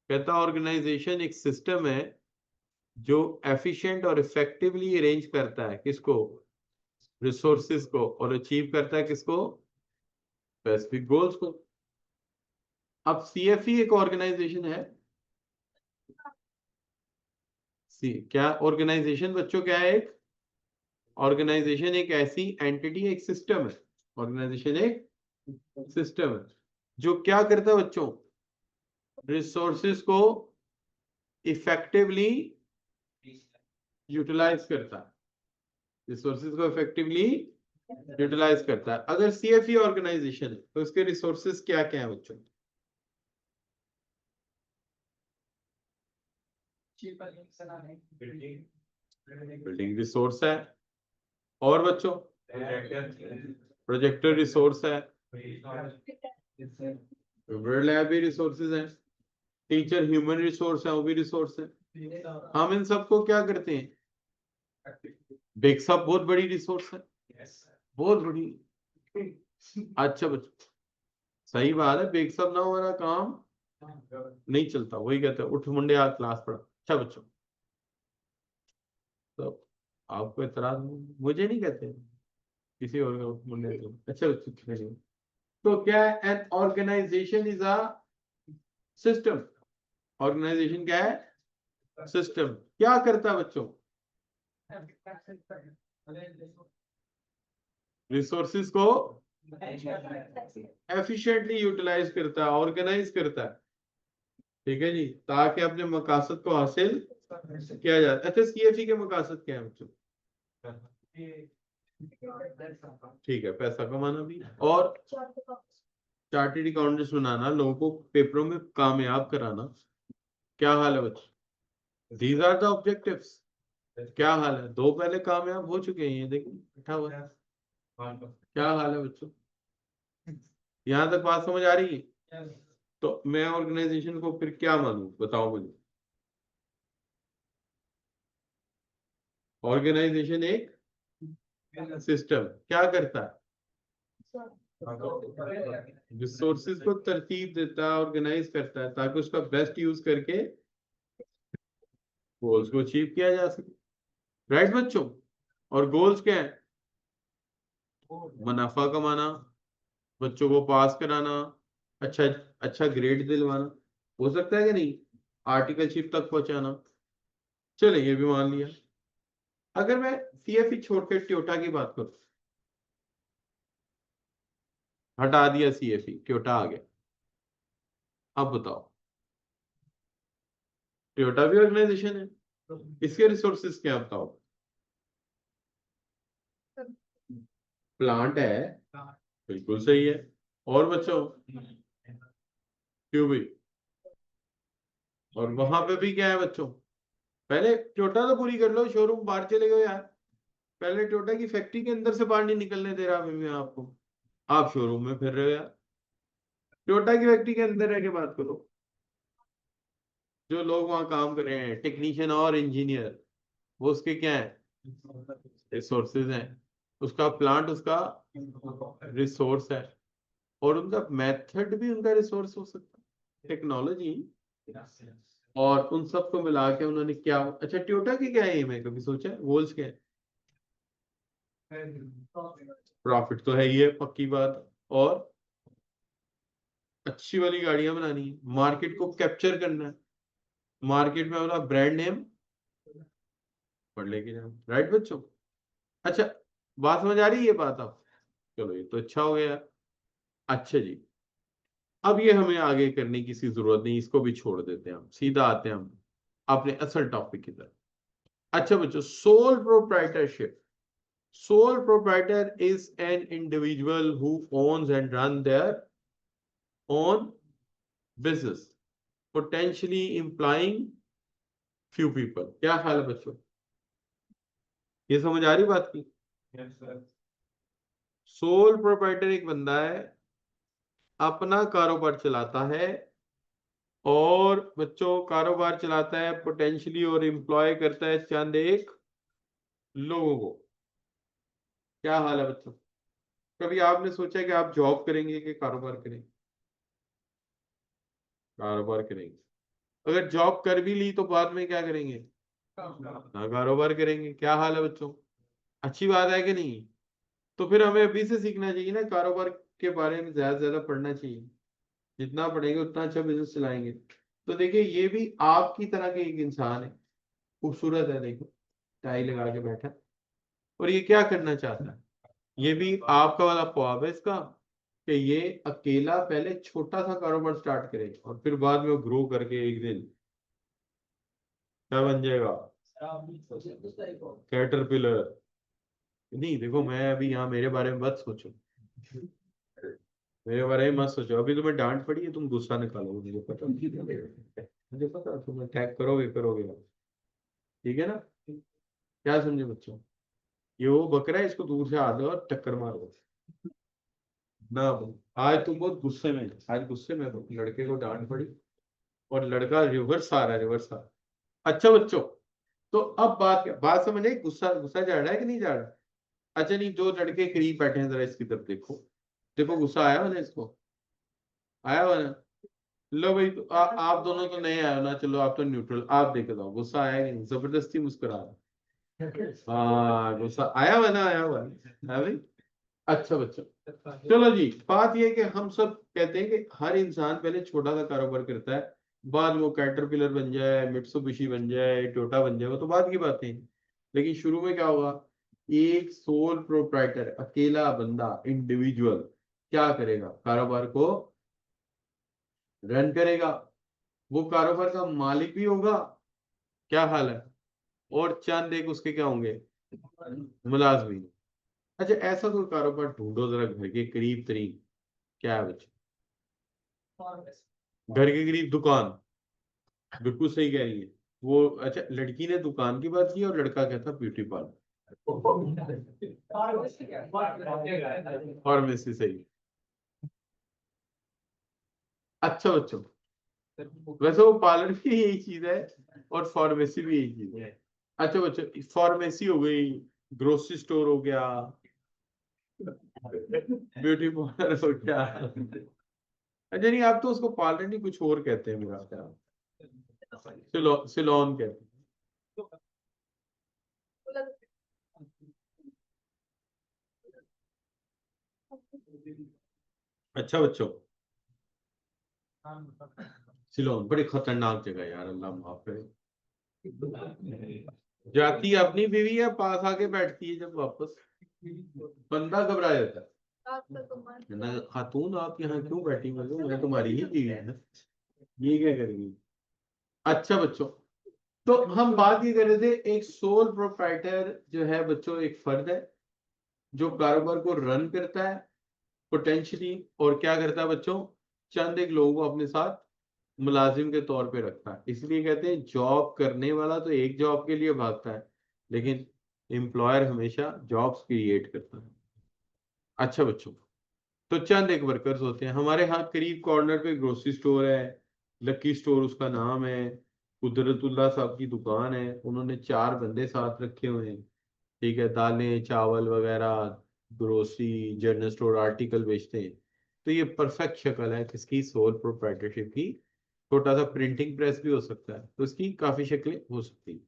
कहता ऑर्गेनाइजेशन एक सिस्टम है जो एफिशिएंट और इफेक्टिवली अरेंज करता है किसको? रिसोर्सेज को। और अचीव करता है किसको? स्पेसिफिक गोल्स को। अब सीएफई एक ऑर्गेनाइजेशन है। क्या ऑर्गेनाइजेशन बच्चों क्या है? एक ऑर्गेनाइजेशन एक ऐसी एंटिटी, एक सिस्टम है। ऑर्गेनाइजेशन एक सिस्टम है जो क्या करता है बच्चों? रिसोर्सेज को इफेक्टिवली यूटिलाइज करता है। रिसोर्सेज को इफेक्टिवली यूटिलाइज करता है। अगर सीएफई ऑर्गेनाइजेशन है तो उसके रिसोर्सेज क्या क्या है बच्चों? बिल्डिंग रिसोर्स है। और बच्चों? प्रोजेक्टर रिसोर्स है। लैब भी रिसोर्सेज है। टीचर ह्यूमन रिसोर्स है, वो भी रिसोर्स है। हम इन सबको क्या करते हैं? बेक्सअप बहुत बड़ी रिसोर्स है, बहुत बड़ी। अच्छा बच्चों, सही बात है, बेक्सअप ना हमारा काम नहीं चलता। वही कहते हैं उठ मुंडे आज क्लास पढ़ा। अच्छा बच्चों, तो आपको इतराज? मुझे नहीं कहते, किसी और का उठ मुंडे तो। अच्छा बच्चों, चलिए। तो क्या है? An organisation is a system. Organisation क्या है? सिस्टम। क्या करता है बच्चों? रिसोर्सेज को एफिशिएंटली यूटिलाइज करता है, ऑर्गेनाइज करता है। ठीक है जी, ताकि अपने मकासद को हासिल किया जाए। अच्छा, सीएफई के मकासद क्या है बच्चों? ठीक है, पैसा कमाना भी, और चार्टेड अकाउंटेंट्स बनाना, लोगों को पेपरों में कामयाब कराना। क्या हाल है बच्चों? These are the objectives. क्या हाल है? 2 पहले कामयाब हो चुके हैं, ये देखिए बैठा हुआ है। क्या हाल है बच्चों? यहां तक बात समझ आ रही है? तो मैं ऑर्गेनाइजेशन को फिर क्या मानूं, बताओ मुझे। ऑर्गेनाइजेशन एक सिस्टम क्या करता है? रिसोर्सेज को तरतीब देता है, ऑर्गेनाइज करता है, ताकि उसका बेस्ट यूज करके गोल्स को अचीव किया जा सके। राइट बच्चों, और गोल्स क्या है? मुनाफा कमाना, बच्चों को पास कराना, अच्छा अच्छा ग्रेड दिलवाना, हो सकता है कि नहीं, आर्टिकलशिप तक पहुंचाना। चले, ये भी मान लिया। अगर मैं सीएफई छोड़कर ट्योटा की बात करूं, हटा दिया CFE, टोयोटा आ गया। अब बताओ, टोयोटा भी ऑर्गेनाइजेशन है, इसके रिसोर्सेज क्या बताओ? प्लांट है, बिल्कुल सही है। और बच्चों, क्यों भी, और वहां पे भी क्या है बच्चों? पहले टोयोटा तो पूरी कर लो, शोरूम बाहर चले गए यार। पहले टोयोटा की फैक्ट्री के अंदर से बाहर नहीं निकलने दे रहा अभी मैं आपको, आप शोरूम में फिर रहे हो यार। टोयोटा की फैक्ट्री के अंदर रह के बात करो। जो लोग वहां काम कर रहे हैं, टेक्नीशियन और इंजीनियर, वो उसके क्या है? रिसोर्सेज हैं। उसका प्लांट उसका रिसोर्स है, और उनका मेथड भी उनका रिसोर्स हो सकता है, टेक्नोलॉजी। और उन सबको मिला के उन्होंने क्या, अच्छा टोयोटा की क्या एम है, कभी सोचा गोल्स क्या है? प्रॉफिट तो है ही है, पक्की बात। और अच्छी वाली गाड़ियां बनानी है, मार्केट को कैप्चर करना है, मार्केट में अपना ब्रांड नेम पर लेके जाओ, राइट बच्चों? अच्छा, बात समझ आ रही है ये बात आप? चलो ये तो अच्छा हो गया। अच्छा जी, अब ये हमें आगे करने की सी जरूरत नहीं, इसको भी छोड़ देते हैं, हम सीधा आते हैं हम अपने असल टॉपिक की तरफ। अच्छा बच्चों, sole proprietorship. Sole proprietor is an individual who owns and run their own business, potentially implying few people। क्या ख्याल है बच्चों, ये समझ आ रही बात की? सोल प्रोप्राइटर एक बंदा है, अपना कारोबार चलाता है, और बच्चों कारोबार चलाता है पोटेंशियली, और एम्प्लॉय करता है चंद एक लोगों को। क्या हाल है बच्चों? कभी आपने सोचा कि आप जॉब करेंगे कि कारोबार करेंगे? कारोबार करेंगे। अगर जॉब कर भी ली तो बाद में क्या करेंगे? ना कारोबार करेंगे। क्या हाल है बच्चों, अच्छी बात है कि नहीं? तो फिर हमें अभी से सीखना चाहिए ना, कारोबार के बारे में ज्यादा से ज्यादा पढ़ना चाहिए। जितना पढ़ेंगे उतना अच्छा बिजनेस चलाएंगे। तो देखिए, ये भी आपकी तरह के एक इंसान है, खूबसूरत है, देखो टाई लगा के बैठा है। और ये क्या करना चाहता है? ये भी आपका वाला ख्वाब है इसका, कि ये अकेला पहले छोटा सा कारोबार स्टार्ट करे, और फिर बाद में ग्रो करके एक दिन क्या बन जाएगा? कैटरपिलर। नहीं देखो, मैं अभी यहाँ मेरे बारे में मत सोचो, मेरे बारे में मत सोचो। अभी तुम्हें डांट पड़ी है, तुम गुस्सा निकालोगे, मुझे पता, मुझे पता तुम अटैक करोगे करोगे। ठीक है ना? क्या समझे बच्चों? ये वो बकरा है, इसको दूर से आ दो और टक्कर मार दो ना। आज तुम बहुत गुस्से में, आज गुस्से में हो, लड़के को डांट पड़ी, और लड़का रिवर्स आ रहा है, रिवर्स आ रहा है। अच्छा बच्चों, तो अब बात समझ आई? गुस्सा गुस्सा जा रहा है कि नहीं जा रहा? अच्छा नहीं, जो लड़के करीब बैठे हैं जरा इसकी तरफ देखो, देखो गुस्सा आया हो ना इसको? आया हो ना? लो भाई, तो आप दोनों तो नहीं आए हो ना, चलो आप तो न्यूट्रल, आप देखे जाओ गुस्सा आया कि नहीं, जबरदस्ती मुस्कुरा रहा है। हाँ गुस्सा आया हुआ ना, आया हुआ है भाई। अच्छा बच्चों, चलो जी, बात यह है कि हम सब कहते हैं कि हर इंसान पहले छोटा सा कारोबार करता है, बाद में वो कैटरपिलर बन जाए, मित्सुबिशी बन जाए, टोयोटा बन जाए, वो तो बाद की बातें हैं। लेकिन शुरू में क्या होगा? एक सोल प्रोप्राइटर, अकेला बंदा, इंडिविजुअल क्या करेगा? कारोबार को रन करेगा, वो कारोबार का मालिक भी होगा। क्या हाल है? और चंद एक उसके क्या होंगे? मुलाजमीन। अच्छा, ऐसा कोई कारोबार ढूंढो जरा घर के करीब तरीब। क्या है बच्चे? घर के करीब दुकान, बिल्कुल सही कह रही है वो। अच्छा, लड़की ने दुकान की बात की और लड़का कहता ब्यूटी पार्लर। फार्मेसी सही। अच्छा बच्चों, वैसे वो पार्लर भी यही चीज है, और फार्मेसी भी यही चीज है। अच्छा बच्चों, फार्मेसी हो गई, ग्रोसरी स्टोर हो गया, ब्यूटी पार्लर हो गया। अच्छा नहीं, आप तो उसको पार्लर नहीं, कुछ और कहते हैं मेरा ख्याल, सिलोन कहते हैं। अच्छा बच्चों, सिलोन बड़ी खतरनाक जगह है यार, अल्लाह माफ करे। जाती है अपनी बीवी है, पास आके बैठती है, जब वापस बंदा घबरा जाता है। ना खातून आप यहाँ क्यों बैठी, मतलब मैं तुम्हारी ही बीवी है ना, ये क्या करेगी। अच्छा बच्चों, तो हम बात ये कर रहे थे, एक सोल प्रोप्राइटर जो है बच्चों एक फर्द है जो कारोबार को रन करता है पोटेंशियली, और क्या करता है बच्चों, चंद एक लोगों को अपने साथ मुलाजिम के तौर पे रखता है। इसलिए कहते हैं जॉब करने वाला तो एक जॉब के लिए भागता है, लेकिन एम्प्लॉयर हमेशा जॉब्स क्रिएट करता है। अच्छा बच्चों, तो चंद एक वर्कर्स होते हैं हमारे यहाँ, करीब कॉर्नर पे ग्रोसरी स्टोर है, लकी स्टोर उसका नाम है, कुदरतुल्लाह साहब की दुकान है, उन्होंने 4 बंदे साथ रखे हुए हैं, ठीक है, दालें चावल वगैरह, ग्रोसरी जनरल स्टोर आर्टिकल बेचते हैं। तो ये परफेक्ट शक्ल है किसकी, सोल प्रोप्राइटरशिप की। छोटा सा प्रिंटिंग प्रेस भी हो सकता है, तो इसकी काफी शक्लें हो सकती हैं।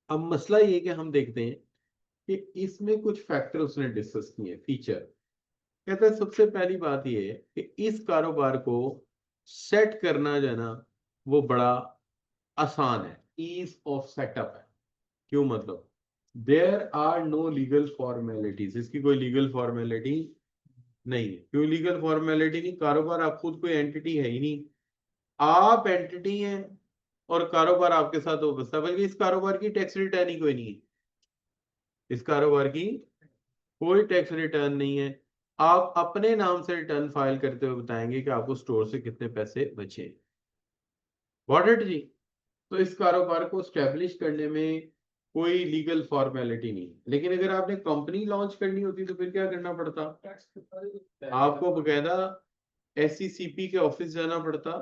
अब मसला ये कि हम देखते हैं कि इसमें कुछ फैक्टर उसने डिस्कस किए, फीचर। कहता है सबसे पहली बात ये है कि इस कारोबार को सेट करना जो है ना वो बड़ा आसान है, ईज ऑफ सेटअप है। क्यों, मतलब there are no legal formalities, इसकी कोई लीगल फॉर्मेलिटी नहीं है। क्यों लीगल फॉर्मेलिटी नहीं, कारोबार आप खुद कोई एंटिटी है ही नहीं, आप एंटिटी हैं और कारोबार आपके साथ हो बसता है। बल्कि इस कारोबार की टैक्स रिटर्न ही कोई नहीं है, इस कारोबार की कोई टैक्स रिटर्न नहीं है। आप अपने नाम से रिटर्न फाइल करते हुए बताएंगे कि आपको स्टोर से कितने पैसे बचे। गॉट इट जी। तो इस कारोबार को स्टैब्लिश करने में कोई लीगल फॉर्मेलिटी नहीं है। लेकिन अगर आपने कंपनी लॉन्च करनी होती तो फिर क्या करना पड़ता, आपको बकायदा SECP के ऑफिस जाना पड़ता,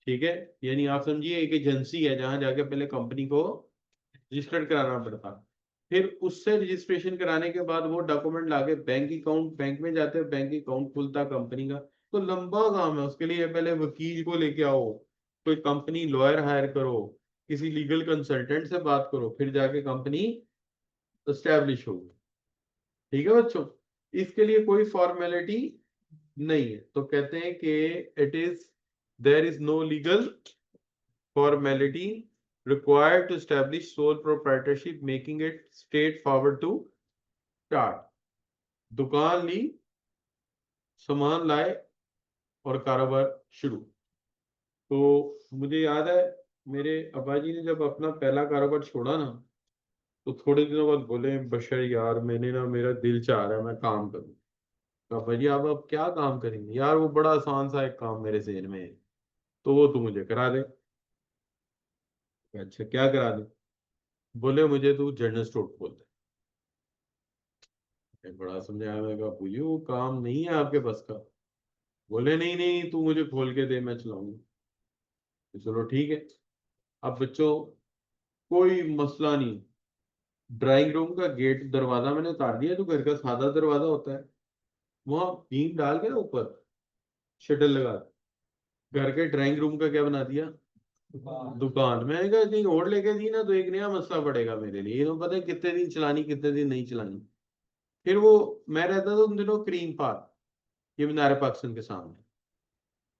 ठीक है। यानी आप समझिए एक एजेंसी है जहां जाके पहले कंपनी को रजिस्टर्ड कराना पड़ता, फिर उससे रजिस्ट्रेशन कराने के बाद वो डॉक्यूमेंट लाके बैंक अकाउंट, बैंक में जाते हैं, बैंक अकाउंट खुलता कंपनी का। तो लंबा काम है, उसके लिए पहले वकील को लेके आओ, कोई कंपनी लॉयर हायर करो, किसी लीगल कंसल्टेंट से बात करो, फिर जाके कंपनी एस्टेब्लिश होगी। ठीक है बच्चों, इसके लिए कोई फॉर्मेलिटी नहीं है। तो कहते हैं कि it is, there is no legal formality required to establish sole proprietorship, making it straightforward to start। दुकान ली, सामान लाए और कारोबार शुरू। तो मुझे याद है मेरे अब्बा जी ने जब अपना पहला कारोबार छोड़ा ना, तो थोड़े दिनों बाद बोले बशर यार मैंने ना, मेरा दिल चाह रहा है मैं काम करूं। तो अब्बा जी आप अब क्या काम करेंगे यार, वो बड़ा आसान सा एक काम मेरे ज़हन में है, तो वो तू मुझे करा दे। अच्छा क्या करा दे, बोले मुझे तू जनरल स्टोर खोल दे। मैं बड़ा समझाया, मैं कहा भूलिए वो काम नहीं है आपके बस का। बोले नहीं नहीं तू मुझे खोल के दे मैं चलाऊंगा। तो चलो ठीक है। अब बच्चों कोई मसला नहीं, ड्राइंग रूम का गेट दरवाजा मैंने उतार दिया, जो घर का सादा दरवाजा होता है, वहां बीम डाल के ना ऊपर शटर लगा दी। घर के ड्राइंग रूम का क्या बना दिया, दुकान। मैंने कहा कहीं और लेके दी ना तो एक नया मसला पड़ेगा मेरे लिए, ये तो पता है कितने दिन चलानी कितने दिन नहीं चलानी। फिर वो, मैं रहता था उन दिनों क्रीम पार्क, ये मीनार पाकिस्तान के सामने,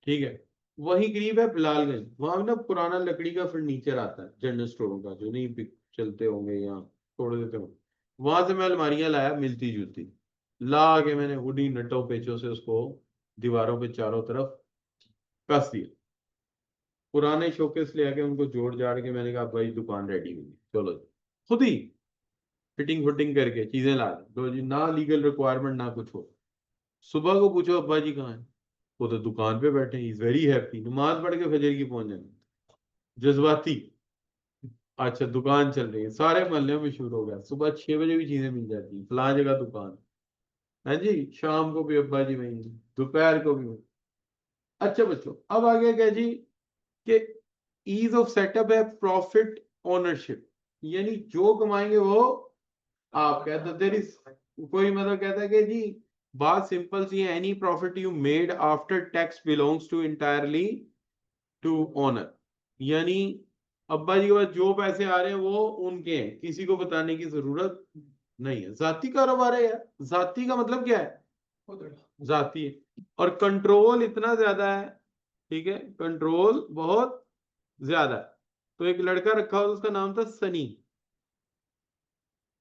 ठीक है। वही करीब है बिलालगंज, वहां ना पुराना लकड़ी का फर्नीचर आता है जनरल स्टोरों का, जो नहीं चलते होंगे या तोड़ देते होंगे। वहां से मैं अलमारियां लाया मिलती जुलती, ला के मैंने वुडी नटों पेचों से उसको दीवारों पे चारों तरफ कस दिया। पुराने शोकेस ले आके उनको जोड़ जाड़ के मैंने कहा भाई दुकान रेडी हुई, चलो जी। खुद ही फिटिंग फुटिंग करके चीजें ला दी, तो जी ना लीगल रिक्वायरमेंट ना कुछ हो। सुबह को पूछो अब्बा जी कहाँ है, वो तो दुकान पे बैठे हैं, इज वेरी हैप्पी, नमाज पढ़ के फजर की पहुंच जाएंगे, जज्बाती। अच्छा दुकान चल रही है, सारे मोहल्ले में शुरू हो गया, सुबह 6 बजे भी चीजें मिल जाती है, फलां जगह दुकान है जी, शाम को भी अब्बा जी वहीं, दोपहर को भी वहीं। अच्छा बच्चों, अब आ गया क्या जी, कि ईज ऑफ सेटअप है प्रॉफिट ओनरशिप, यानी जो कमाएंगे वो आप। कहते देर इज, कोई मतलब कहता है कि जी बात सिंपल सी है, any profit you made after tax belongs to entirely to owner. यानी अब्बा जी के पास जो पैसे आ रहे हैं वो उनके हैं, किसी को बताने की जरूरत नहीं है। जाती कारोबार है यार, जाती का मतलब क्या है, जाती है, और कंट्रोल इतना ज्यादा है, ठीक है, कंट्रोल बहुत ज्यादा है। तो एक लड़का रखा हुआ उसका नाम था सनी,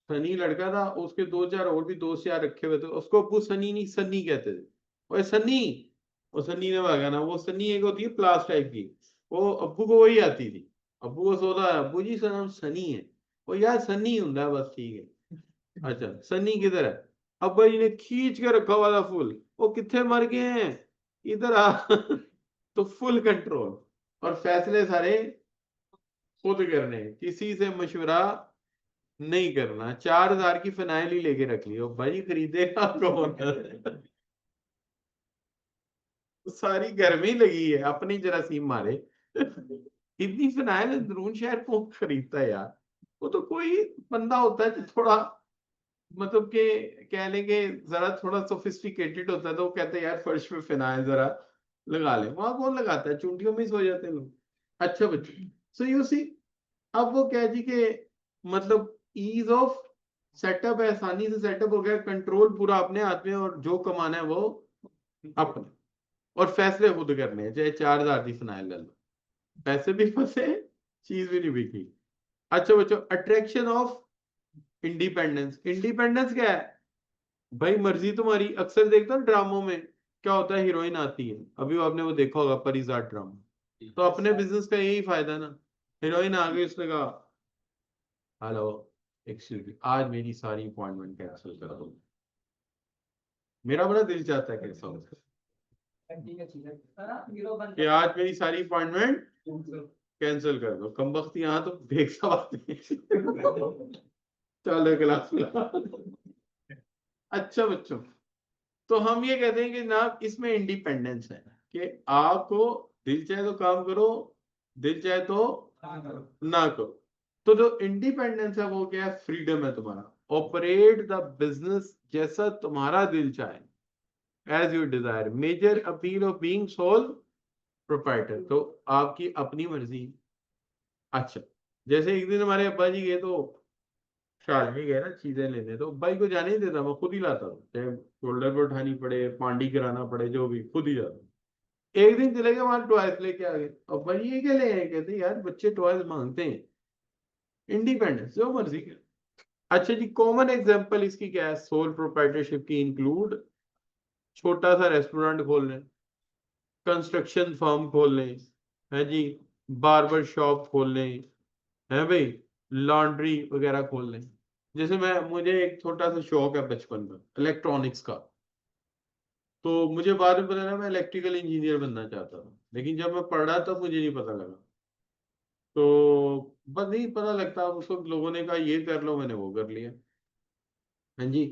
सनी लड़का था, उसके दो चार और भी दोस्त यार रखे हुए थे, उसको अब्बू सनी नहीं सन्नी कहते थे। ओए सन्नी, वो सन्नी ने भागा ना, वो सन्नी एक होती है प्लास टाइप की, वो अब्बू को वही आती थी। अब्बू को सोता है, अब्बू जी सर नाम सनी है। वो यार सन्नी ਹੁੰਦਾ है बस, ठीक है। अच्छा सन्नी किधर है? अब्बा जी ने खींच के रखा हुआ था फुल, वो कितने मर गए हैं, इधर आ। तो फुल कंट्रोल, और फैसले सारे खुद करने, किसी से मशवरा नहीं करना। 4,000 की फिनाइल ही लेके रख लियो भाई, खरीदेगा कौन? सारी गर्मी लगी है, अपनी जरासीम मारे। इतनी फिनाइल अंदरून शहर कौन खरीदता है यार? वो तो कोई बंदा होता है जो थोड़ा, मतलब के कह लेंगे जरा थोड़ा सोफिस्टिकेटेड होता है, तो वो कहते हैं यार फर्श पे फिनाइल जरा लगा ले। वहां कौन लगाता है? चुंटियों में ही सो जाते हैं लोग। अच्छा बच्चों, सो यू सी, अब वो कह जी के मतलब ईज ऑफ सेटअप है, आसानी से सेटअप हो गया, कंट्रोल पूरा अपने हाथ में, और जो कमाना है वो अपने, और फैसले खुद करने हैं, चाहे 4,000 की फिनाइल ले लो, पैसे भी फंसे, चीज भी नहीं बिकी। अच्छा बच्चों, अट्रैक्शन ऑफ इंडिपेंडेंस। इंडिपेंडेंस क्या है भाई? मर्जी तुम्हारी। अक्सर देखता हूँ ड्रामों में क्या होता है, हीरोइन आती है, अभी आपने वो देखा होगा परिजात ड्रामा, तो अपने बिजनेस का यही फायदा है ना। हीरोइन आ गई, उसने कहा हेलो एक्सक्यूज मी, आज मेरी सारी अपॉइंटमेंट कैंसिल कर दो। मेरा बड़ा दिल चाहता है कैसा हो कि आज मेरी सारी अपॉइंटमेंट कैंसिल कर दो। कम वक्त यहाँ तो देख सब चलो क्लास। अच्छा बच्चों, तो हम ये कहते हैं कि ना इसमें इंडिपेंडेंस है, कि आपको दिल चाहे तो काम करो, दिल चाहे तो ना करो। तो जो इंडिपेंडेंस है वो क्या है? फ्रीडम है तुम्हारा, ऑपरेट द बिजनेस जैसा तुम्हारा दिल चाहे, as you desire, major appeal of being sole proprietor, तो आपकी अपनी मर्जी। अच्छा, जैसे एक दिन हमारे अब्बा जी गए तो शादी गए ना चीजें लेने, तो भाई को जाने ही देता, मैं खुद ही लाता हूँ, चाहे शोल्डर पर उठानी पड़े, पांडी कराना पड़े, जो भी खुद ही जाता हूँ। एक दिन चले गए वहां, टॉयज लेके आ गए, और भाई ये क्या ले आए? कहते यार बच्चे टॉयज मांगते हैं। इंडिपेंडेंस, जो मर्जी कर। अच्छा जी, कॉमन एग्जांपल इसकी क्या है सोल प्रोप्राइटरशिप की? इंक्लूड छोटा सा रेस्टोरेंट खोल लें, कंस्ट्रक्शन फर्म खोल लें, है जी, बार्बर शॉप खोल लें, है भाई, लॉन्ड्री वगैरह खोल लें। जैसे मैं, मुझे एक छोटा सा शौक है बचपन में इलेक्ट्रॉनिक्स का, तो मुझे बाद में पता लगा मैं इलेक्ट्रिकल इंजीनियर बनना चाहता था, लेकिन जब मैं पढ़ रहा तब मुझे नहीं पता लगा। तो बस नहीं पता लगता, उस वक्त लोगों ने कहा ये कर लो, मैंने वो कर लिया। हाँ जी।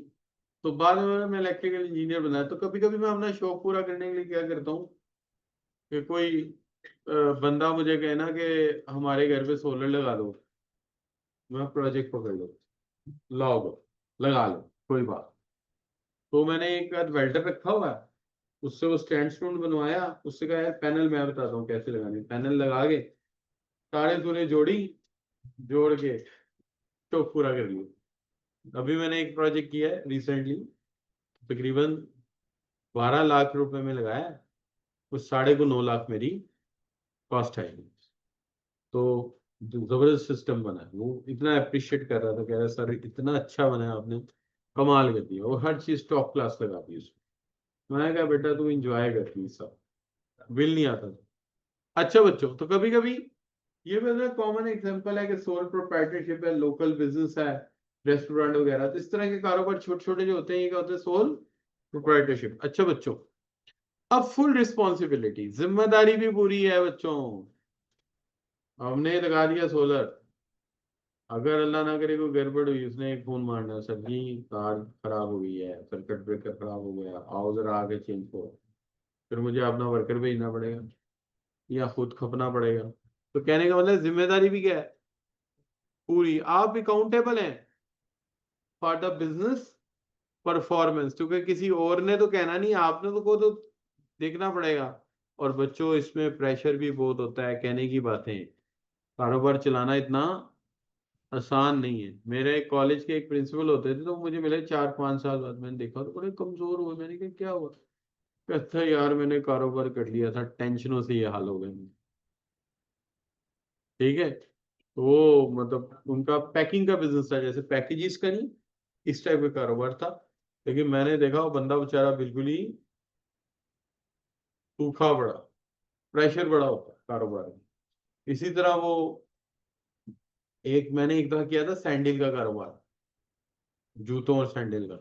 तो बाद में मैं इलेक्ट्रिकल इंजीनियर बना, तो कभी कभी मैं अपना शौक पूरा करने के लिए क्या करता हूँ कि कोई बंदा मुझे कहे ना कि हमारे घर पे सोलर लगा दो, मैं प्रोजेक्ट पकड़ लो, लाओ दो, लगा लो, कोई बात। तो मैंने एक आध वेल्डर रखा हुआ है, उससे वो स्टैंड स्टूड बनवाया, उससे कहा यार पैनल मैं बताता हूँ कैसे लगाने, पैनल लगा के तारे तूने जोड़ी, जोड़ के तो पूरा कर लिया। अभी मैंने एक प्रोजेक्ट किया है रिसेंटली, तकरीबन 12 लाख रुपए में लगाया है, कुछ 9.5 लाख मेरी कॉस्ट आएगी। तो जो जबरदस्त सिस्टम बना है, वो इतना अप्रिशिएट कर रहा था, कह रहा सर इतना अच्छा बना है आपने, कमाल कर दिया, और हर चीज टॉप क्लास लगा दी उसमें। मैंने कहा बेटा तू इंजॉय करती सब, बिल नहीं आता था। अच्छा बच्चों, तो कभी कभी ये मेरा कॉमन एग्जांपल है कि सोल प्रोप्राइटरशिप है, लोकल बिजनेस है, रेस्टोरेंट वगैरह, तो इस तरह के कारोबार छोटे छोटे जो होते हैं, ये क्या होते हैं? Sole proprietorship. अच्छा बच्चों, अब फुल रिस्पॉन्सिबिलिटी, जिम्मेदारी भी पूरी है बच्चों। हमने लगा दिया सोलर, अगर अल्लाह ना करे कोई गड़बड़ हुई, उसने एक फोन मारना, सर जी कार खराब हो गई है, सर्किट ब्रेकर खराब हो गया, आओ जरा आके चेंज करो। फिर मुझे अपना वर्कर भेजना पड़ेगा या खुद खपना पड़ेगा। तो कहने का मतलब जिम्मेदारी भी क्या है? पूरी। आप अकाउंटेबल हैं फॉर द बिजनेस परफॉर्मेंस, क्योंकि किसी और ने तो कहना नहीं, आपने तो को तो देखना पड़ेगा। और बच्चों इसमें प्रेशर भी बहुत होता है, कहने की बातें, कारोबार चलाना इतना आसान नहीं है। मेरे कॉलेज के एक प्रिंसिपल होते थे, तो मुझे मिले 4-5 साल बाद, मैंने देखा तो बड़े कमजोर हुए। मैंने कहा क्या हुआ? कहता यार मैंने कारोबार कर लिया था, टेंशनों से ये हाल हो गए। ठीक है, तो वो मतलब उनका पैकिंग का बिजनेस था, जैसे पैकेजेस का नहीं, इस टाइप का कारोबार था। लेकिन मैंने देखा वो बंदा बेचारा बिल्कुल ही सूखा पड़ा, प्रेशर बड़ा होता है कारोबार में। इसी तरह वो मैंने एक दफा किया था सैंडल का कारोबार, जूतों और सैंडल का।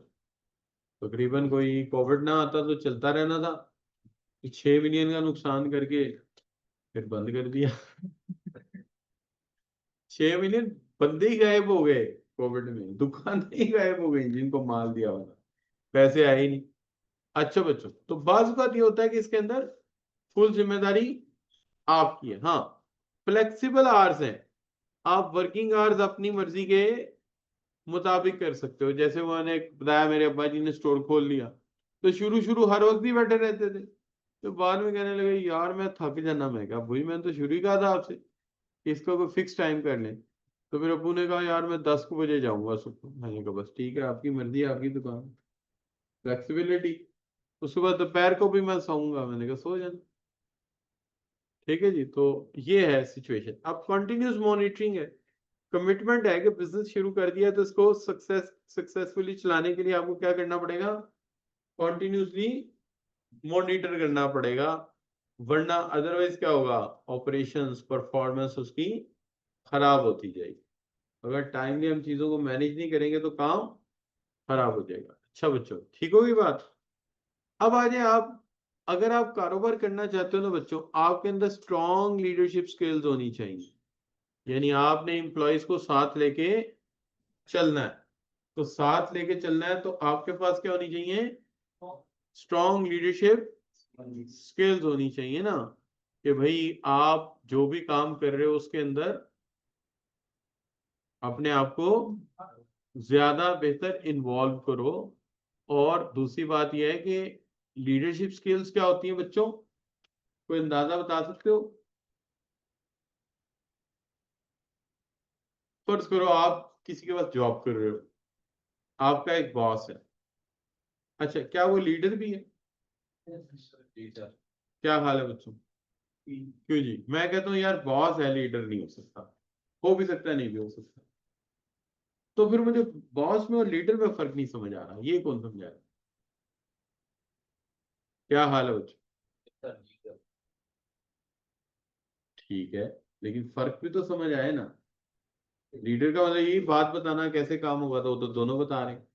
तकरीबन कोई कोविड ना आता तो चलता रहना था, 6 मिलियन का नुकसान करके फिर बंद कर दिया। 6 मिलियन, बंदे ही गायब हो गए कोविड में, दुकान ही गायब हो गई जिनको माल दिया हुआ था, पैसे आए ही नहीं। अच्छा बच्चों, तो बात बात ये होता है कि इसके अंदर फुल जिम्मेदारी आपकी है। हाँ, फ्लेक्सिबल आवर्स हैं, आप वर्किंग आवर्स अपनी मर्जी के मुताबिक कर सकते हो। जैसे मैंने बताया, मेरे अब्बा जी ने स्टोर खोल लिया, तो शुरू शुरू हर वक्त ही बैठे रहते थे, तो बाद में कहने लगे यार मैं थक जाना। मैं कहा भाई मैंने तो शुरू ही कहा था आपसे कि इसका कोई फिक्स टाइम कर लें। तो मेरे अब्बू ने कहा यार मैं 10 बजे जाऊंगा सुबह। मैंने कहा बस ठीक है, आपकी मर्जी, आपकी दुकान, फ्लेक्सिबिलिटी। उसके बाद दोपहर को भी मैं सोऊंगा। मैंने कहा सो जाना। ठीक है जी, तो ये है सिचुएशन। अब कंटिन्यूस मॉनिटरिंग है, कमिटमेंट है कि बिजनेस शुरू कर दिया तो इसको सक्सेसफुली चलाने के लिए आपको क्या करना पड़ेगा, कॉन्टिन्यूसली मॉनिटर करना पड़ेगा, वरना अदरवाइज क्या होगा, ऑपरेशंस परफॉर्मेंस उसकी खराब होती जाएगी। अगर टाइमली हम चीजों को मैनेज नहीं करेंगे तो काम खराब हो जाएगा। अच्छा बच्चों, ठीक होगी बात। अब आ जाए आप, अगर आप कारोबार करना चाहते हो ना बच्चों, आपके अंदर स्ट्रॉन्ग लीडरशिप स्किल्स होनी चाहिए। यानी आपने एम्प्लॉयज को साथ लेके चलना है। तो साथ लेके चलना है तो आपके पास क्या होनी चाहिए, स्ट्रॉन्ग लीडरशिप स्किल्स होनी चाहिए ना, कि भाई आप जो भी काम कर रहे हो उसके अंदर अपने आप को ज्यादा बेहतर इन्वॉल्व करो। और दूसरी बात यह है कि लीडरशिप स्किल्स क्या होती हैं बच्चों, कोई अंदाजा बता सकते हो। फर्ज करो आप किसी के पास जॉब कर रहे हो, आपका एक बॉस है। अच्छा, क्या वो लीडर भी है? क्या हाल है बच्चों? क्यों जी? मैं कहता हूँ यार बॉस है, लीडर नहीं हो सकता। हो भी सकता है, नहीं भी हो सकता। तो फिर मुझे बॉस में और लीडर में फर्क नहीं समझ आ रहा, ये कौन समझा रहा है? क्या हाल है बच्चों? ठीक है, लेकिन फर्क भी तो समझ आए ना। लीडर का मतलब यही बात बताना कैसे काम होगा, तो वो तो दोनों बता रहे हैं।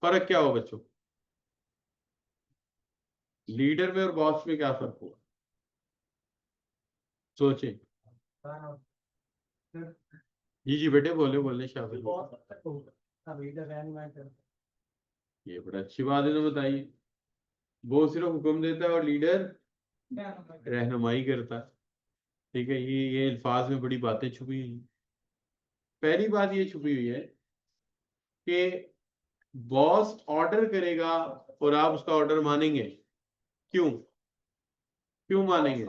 फर्क क्या हो बच्चों, लीडर में और बॉस में क्या फर्क होगा, सोचें। जी जी बेटे, बोले बोले शाबाश। ये बड़ा अच्छी बात है, तो बताइए। वो सिर्फ हुक्म देता है और लीडर रहनुमाई करता है। ठीक है, ये अल्फाज में बड़ी बातें छुपी हुई हैं। पहली बात ये छुपी हुई है कि बॉस ऑर्डर करेगा और आप उसका ऑर्डर मानेंगे। क्यों? क्यों मानेंगे?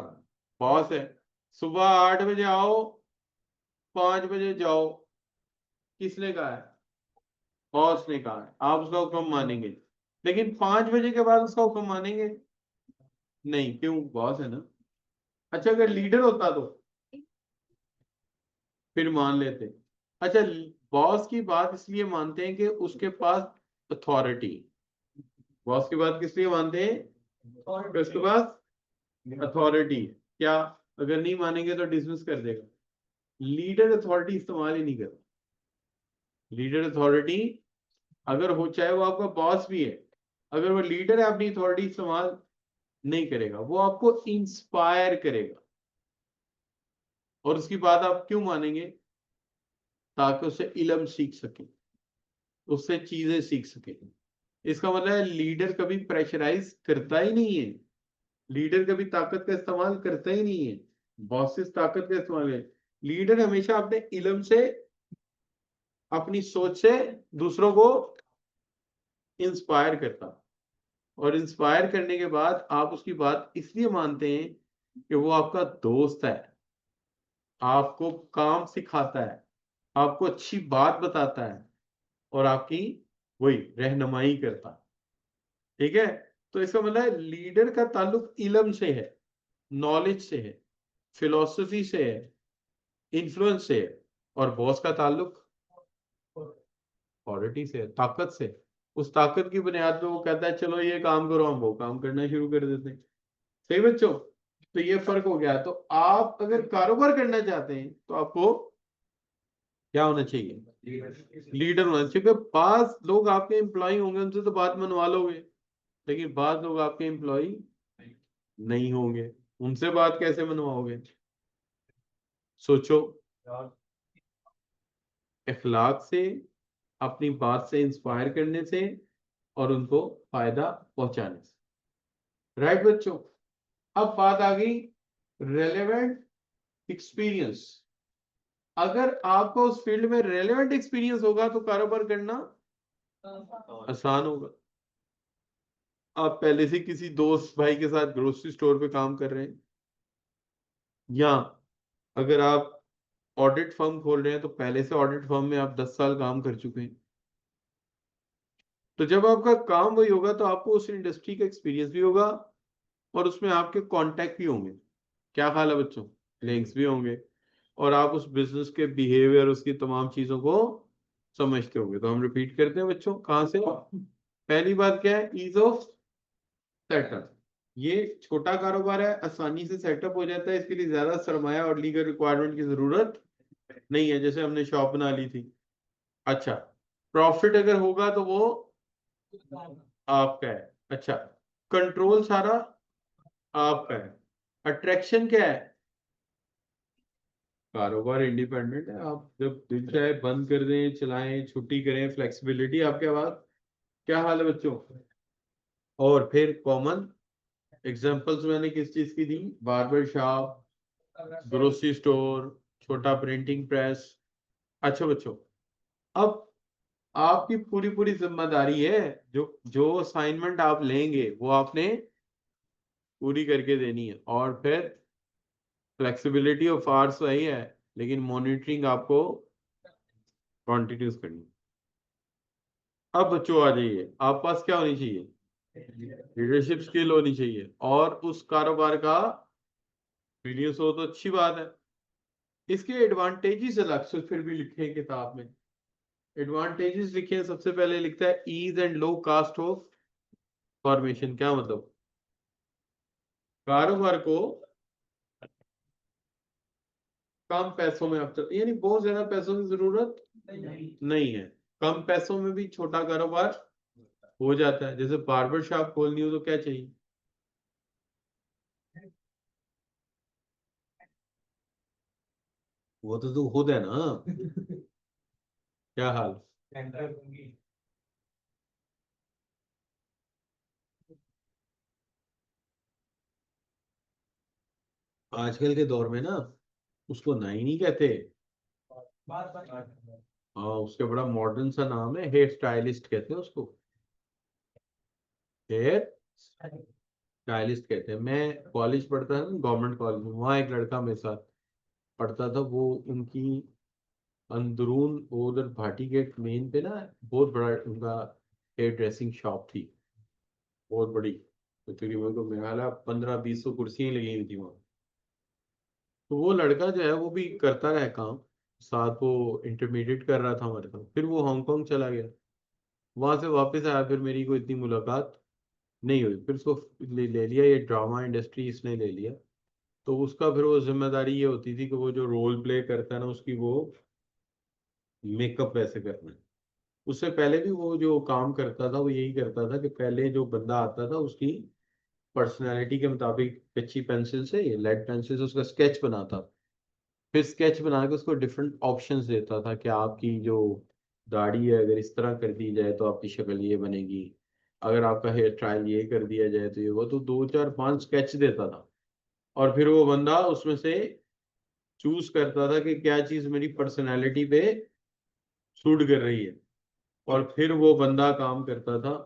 बॉस है, सुबह 8 बजे आओ, 5 बजे जाओ, किसने कहा है? बॉस ने कहा है, आप उसका हुक्म मानेंगे। लेकिन 5 बजे के बाद उसका हुक्म मानेंगे नहीं, क्यों? बॉस है ना। अच्छा, अगर लीडर होता तो फिर मान लेते। अच्छा, बॉस की बात इसलिए मानते हैं कि उसके पास अथॉरिटी। बॉस की बात किस लिए मानते हैं, कि उसके पास अथॉरिटी। क्या? अगर नहीं मानेंगे तो डिसमिस कर देगा। लीडर अथॉरिटी इस्तेमाल ही नहीं करता। लीडर अथॉरिटी अगर हो, चाहे वो आपका बॉस भी है, अगर वो लीडर है अपनी अथॉरिटी इस्तेमाल नहीं करेगा, वो आपको इंस्पायर करेगा। और उसकी बात आप क्यों मानेंगे? ताकि उससे इल्म सीख सके, उससे चीजें सीख सके। इसका मतलब है लीडर कभी प्रेशराइज करता ही नहीं है, लीडर कभी ताकत का इस्तेमाल करता ही नहीं है। बॉसेस ताकत का इस्तेमाल है। लीडर हमेशा अपने इल्म से, अपनी सोच से दूसरों को इंस्पायर करता। और इंस्पायर करने के बाद आप उसकी बात इसलिए मानते हैं कि वो आपका दोस्त है, आपको काम सिखाता है, आपको अच्छी बात बताता है, और आपकी वही रहनुमाई करता है। ठीक है, तो इसका मतलब है लीडर का ताल्लुक इल्म से है, नॉलेज से है, फिलोसफी से है, इन्फ्लुएंस से है, और बॉस का ताल्लुक अथॉरिटी से है, ताकत से। उस ताकत की बुनियाद पे वो कहता है चलो ये काम करो, हम वो काम करना शुरू कर देते हैं। सही बच्चों, तो ये फर्क हो गया। तो आप अगर कारोबार करना चाहते हैं तो आपको क्या होना चाहिए? लीडर होना चाहिए। क्योंकि पास लोग आपके एम्प्लॉय होंगे, उनसे तो बात मनवा लोगे, लेकिन बाद लोग आपके एम्प्लॉय नहीं होंगे, उनसे बात कैसे मनवाओगे? सोचो। इखलाक से, अपनी बात से इंस्पायर करने से, और उनको फायदा पहुंचाने से। राइट बच्चों, अब बात आ गई रेलेवेंट एक्सपीरियंस। अगर आपको उस फील्ड में रेलेवेंट एक्सपीरियंस होगा तो कारोबार करना आसान होगा। आप पहले से किसी दोस्त भाई के साथ ग्रोसरी स्टोर पे काम कर रहे हैं, या अगर आप ऑडिट फर्म खोल रहे हैं तो पहले से ऑडिट फर्म में आप 10 साल काम कर चुके हैं। तो जब आपका काम वही होगा तो आपको उस इंडस्ट्री का एक्सपीरियंस भी होगा, और उसमें आपके कांटेक्ट भी होंगे। क्या ख्याल है बच्चों? लिंक्स भी होंगे, और आप उस बिजनेस के बिहेवियर, उसकी तमाम चीजों को समझते होंगे। तो हम रिपीट करते हैं बच्चों, कहां से? पहली बात क्या है? Ease of setup. ये छोटा कारोबार है, आसानी से सेटअप हो जाता है, इसके लिए ज्यादा सरमाया और लीगल रिक्वायरमेंट की जरूरत नहीं है, जैसे हमने शॉप बना ली थी। अच्छा, प्रॉफिट अगर होगा तो वो आपका है। अच्छा, कंट्रोल सारा आपका है। अट्रैक्शन क्या है? कारोबार इंडिपेंडेंट है, आप जब दिल चाहे बंद कर दें, चलाएं, छुट्टी करें, फ्लेक्सिबिलिटी आपके पास। क्या हाल है बच्चों? और फिर कॉमन एग्जांपल्स मैंने किस चीज की दी? बार्बर शॉप, ग्रोसरी स्टोर, छोटा प्रिंटिंग प्रेस। अच्छा बच्चों, अब आपकी पूरी पूरी जिम्मेदारी है, जो जो असाइनमेंट आप लेंगे वो आपने पूरी करके देनी है, और फिर फ्लेक्सिबिलिटी ऑफ आवर्स वही है, लेकिन मॉनिटरिंग आपको कॉन्टिन्यूस करनी है। अब बच्चों आ जाइए, आप पास क्या होनी चाहिए? लीडरशिप स्किल होनी चाहिए, और उस कारोबार का एक्सपीरियंस हो तो अच्छी बात है। इसके एडवांटेजेस अलग से फिर भी लिखे हैं किताब में। एडवांटेजेस लिखे हैं, सबसे पहले लिखता है ease and low cost of formation. क्या मतलब? कारोबार को कम पैसों में अब तक, यानी बहुत ज्यादा पैसों की जरूरत नहीं है। कम पैसों में भी छोटा कारोबार हो जाता है। जैसे बार्बर शॉप खोलनी हो तो क्या चाहिए? वो तो तू खुद है ना। क्या हाल? आजकल के दौर में ना, उसको नाई नहीं कहते। हाँ, उसके बड़ा मॉडर्न सा नाम है, हेयर स्टाइलिस्ट कहते हैं उसको। हेयर स्टाइलिस्ट कहते हैं। मैं कॉलेज पढ़ता था, गवर्नमेंट कॉलेज में, वहाँ एक लड़का मेरे साथ पढ़ता था। वो उनकी अंदरून, वो उधर भाटी गेट मेन पे ना, बहुत बड़ा उनका हेयर ड्रेसिंग शॉप थी, बहुत बड़ी। तो तकरीबन को मेरा ख्याल है 1500-2000 कुर्सियां लगी हुई थी वहाँ। तो वो लड़का जो है वो भी करता रहा काम साथ, वो इंटरमीडिएट कर रहा था हमारे साथ। फिर वो हांगकांग चला गया, वहां से वापस आया, फिर मेरी कोई इतनी मुलाकात नहीं हुई। फिर उसको ले लिया, ये ड्रामा इंडस्ट्री इसने ले लिया। तो उसका फिर वो जिम्मेदारी ये होती थी कि वो जो रोल प्ले करता है ना, उसकी वो मेकअप वैसे करना है। उससे पहले भी वो जो काम करता था वो यही करता था कि पहले जो बंदा आता था उसकी पर्सनैलिटी के मुताबिक कच्ची पेंसिल से, लेड पेंसिल से उसका स्केच बनाता। फिर स्केच बना के उसको डिफरेंट ऑप्शंस देता था कि आपकी जो दाढ़ी है अगर इस तरह कर दी जाए तो आपकी शक्ल ये बनेगी, अगर आपका हेयर स्टाइल ये कर दिया जाए तो ये। वो तो 2 4 5 स्केच देता था, और फिर वो बंदा उसमें से चूज करता था कि क्या चीज मेरी पर्सनैलिटी पे सूट कर रही है, और फिर वो बंदा काम करता था।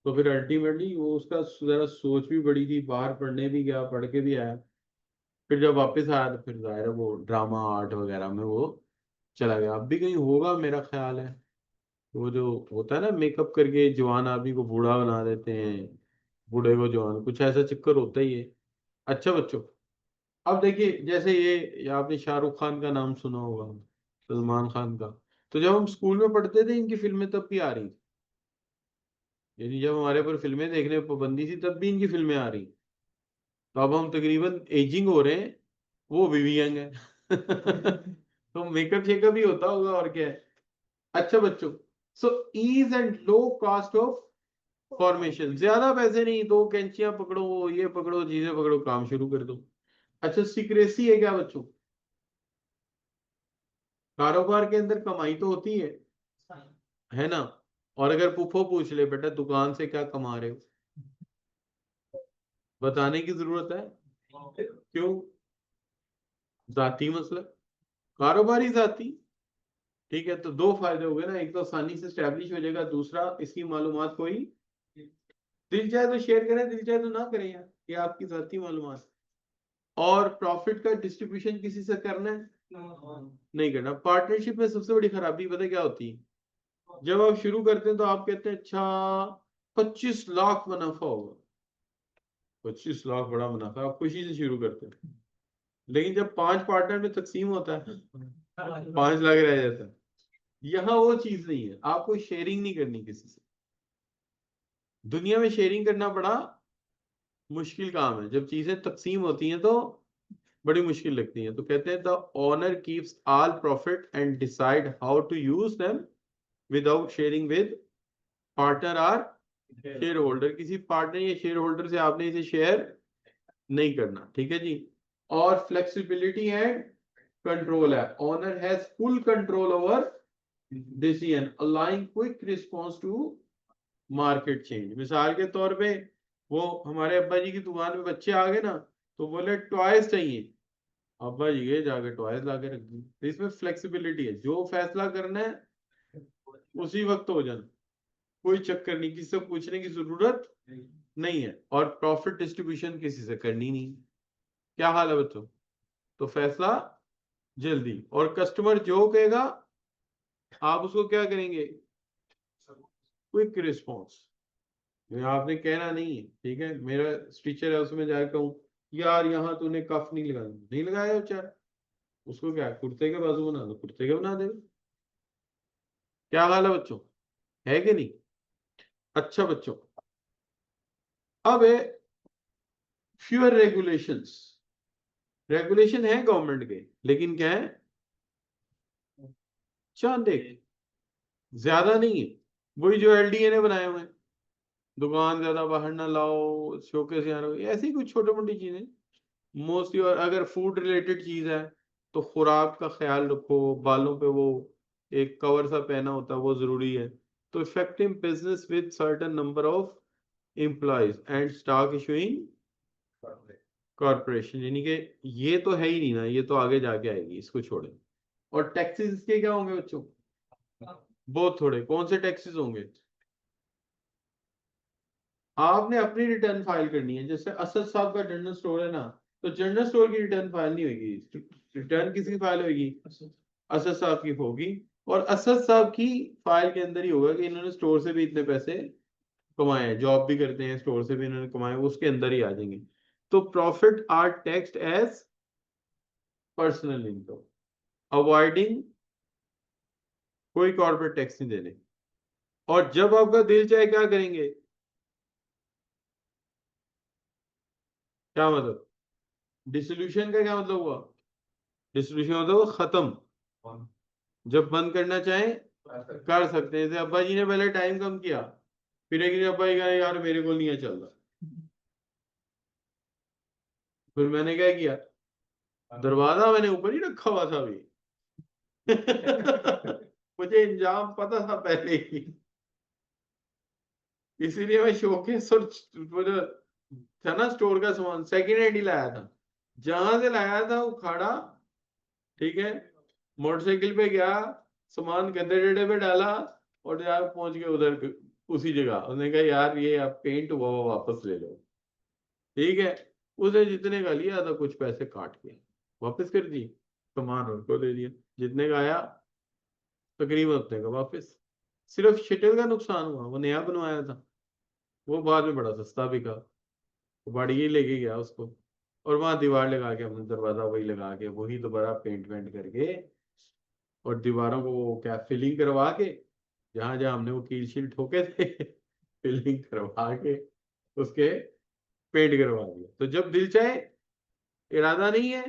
तो फिर अल्टीमेटली वो, उसका जरा सोच भी बड़ी थी, बाहर पढ़ने भी गया, पढ़ के भी आया। फिर जब वापस आया तो फिर जाहिर है वो ड्रामा आर्ट वगैरह में वो चला गया। अब भी कहीं होगा मेरा ख्याल है। वो जो होता है ना, मेकअप करके जवान आदमी को बूढ़ा बना देते हैं, बूढ़े को जवान, कुछ ऐसा चक्कर होता ही है। अच्छा बच्चों, अब देखिए जैसे ये आपने शाहरुख खान का नाम सुना होगा, सलमान खान का। तो जब हम स्कूल में पढ़ते थे इनकी फिल्में तब भी आ रही थी, यानी जब हमारे ऊपर फिल्में देखने पर पाबंदी थी तब भी इनकी फिल्में आ रही। तो अब हम तकरीबन एजिंग हो रहे हैं, वो भी यंग है। तो मेकअप शेकअप ही होता होगा और क्या है। अच्छा बच्चों, so ease and low cost of formation, ज्यादा पैसे नहीं, दो कैंचियां पकड़ो, ये पकड़ो, चीजें पकड़ो, काम शुरू कर दो। अच्छा सीक्रेसी है क्या बच्चों? कारोबार के अंदर कमाई तो होती है ना? और अगर पुप्पो पूछ ले बेटा दुकान से क्या कमा रहे हो, बताने की जरूरत है? क्यों? जाती मसला, कारोबारी जाती। ठीक है, तो दो फायदे हो गए ना, एक तो आसानी से स्टैब्लिश हो जाएगा, दूसरा इसकी मालूमात कोई दिल चाहे तो शेयर करें, दिल चाहे तो ना करें यार, ये आपकी जाती मालूमात। और प्रॉफिट का डिस्ट्रीब्यूशन किसी से करना है? नहीं करना। पार्टनरशिप में सबसे बड़ी खराबी पता है क्या होती है? जब आप शुरू करते हैं तो आप कहते हैं अच्छा 25 लाख मुनाफा होगा। 25 लाख बड़ा मुनाफा, आप खुशी से शुरू करते हैं। लेकिन जब 5 पार्टनर में तकसीम होता है 5 लाख रह जाता है। यहाँ वो चीज नहीं है, आपको शेयरिंग नहीं करनी किसी से। दुनिया में शेयरिंग करना बड़ा मुश्किल काम है, जब चीजें तकसीम होती हैं तो बड़ी मुश्किल लगती है। तो कहते हैं the owner keeps all profit and decide how to use them without sharing with partner or shareholder. किसी पार्टनर या शेयर होल्डर से आपने इसे शेयर नहीं करना, ठीक है जी। और फ्लेक्सिबिलिटी एंड कंट्रोल है, owner has full control over decision allowing quick response to market change. मिसाल के तौर पे वो हमारे अब्बा जी की दुकान में बच्चे आ गए ना, तो बोले टॉयज चाहिए, अब्बा जी गए जाके टॉयज ला के रख दी। तो इसमें फ्लेक्सिबिलिटी है, जो फैसला करना है उसी वक्त हो जाना, कोई चक्कर नहीं, किसी से पूछने की जरूरत नहीं है, और प्रॉफिट डिस्ट्रीब्यूशन किसी से करनी नहीं। क्या हाल है बच्चों? तो फैसला जल्दी, और कस्टमर जो कहेगा आप उसको क्या करेंगे? Quick response. आपने कहना नहीं है, ठीक है, मेरा टीचर है उसमें जाकर कहूँ यार यहाँ तूने कफ नहीं लगाया, नहीं लगाया बेचारा, उसको क्या कुर्ते के बाजू बना दो, कुर्ते के बना दे। क्या हाल है बच्चों? है कि नहीं? अच्छा बच्चों, अब है फ्यूअर रेगुलेशंस। रेगुलेशन है गवर्नमेंट के, लेकिन क्या है, चांद एक, ज्यादा नहीं है। वही जो एलडीए ने बनाए हुए हैं, दुकान ज्यादा बाहर ना लाओ, शोकेस यहाँ रखो, ऐसी कुछ छोटी मोटी चीजें मोस्टली। और अगर फूड रिलेटेड चीज है तो खुराक का ख्याल रखो, बालों पे वो एक कवर सा पहना होता है वो जरूरी है। तो effective business with certain number of employees and stock issuing corporation, यानी कि ये तो है ही नहीं ना, ये तो आगे जाके आएगी, इसको छोड़े। और टैक्सेस के क्या होंगे बच्चों? बहुत थोड़े। कौन से टैक्सेस होंगे? आपने अपनी रिटर्न फाइल करनी है, जैसे असद साहब का जनरल स्टोर है ना, तो जनरल स्टोर की रिटर्न फाइल नहीं होगी, रिटर्न किसकी फाइल होगी? असद साहब की होगी। और असद साहब की फाइल के अंदर ही होगा कि इन्होंने स्टोर से भी इतने पैसे कमाए हैं, जॉब भी करते हैं, स्टोर से भी इन्होंने कमाए, उसके अंदर ही आ जाएंगे। तो profit are taxed as personal income, avoiding कोई कॉर्पोरेट टैक्स नहीं देने। और जब आपका दिल चाहे क्या करेंगे? क्या मतलब? डिसोल्यूशन का क्या मतलब हुआ? डिसोल्यूशन मतलब वो खत्म, जब बंद करना चाहे कर सकते हैं। जैसे अब्बा जी ने पहले टाइम कम किया, फिर एक दिन अब्बा जी कहा यार मेरे को नहीं है चल रहा, फिर मैंने क्या किया, दरवाजा मैंने ऊपर ही रखा हुआ था अभी। मुझे इंजाम पता था पहले ही, इसीलिए मैं शोकेस और वो जो था ना स्टोर का सामान सेकेंड हैंड ही लाया था, जहां से लाया था वो खड़ा, ठीक है, मोटरसाइकिल पे गया, सामान गद्दे टेढ़े पे डाला, और जाकर पहुंच गए उधर उसी जगह। उसने कहा यार ये आप पेंट हुआ हुआ वापस ले लो, ठीक है। उसने जितने का लिया था कुछ पैसे काट के वापस कर दी, सामान उनको दे दिया, जितने का आया तकरीबन उतने का वापस। सिर्फ शटल का नुकसान हुआ, वो नया बनवाया था, वो बाद में बड़ा सस्ता बिका, वो बाड़िए लेके गया उसको। और वहां दीवार लगा के हमने दरवाजा वही लगा के वही दोबारा पेंट वेंट करके और दीवारों को वो क्या फिलिंग करवा के जहां जहां हमने वो कील शील ठोके थे फिलिंग करवा के उसके पेंट करवा दिया। तो जब दिल चाहे, इरादा नहीं है,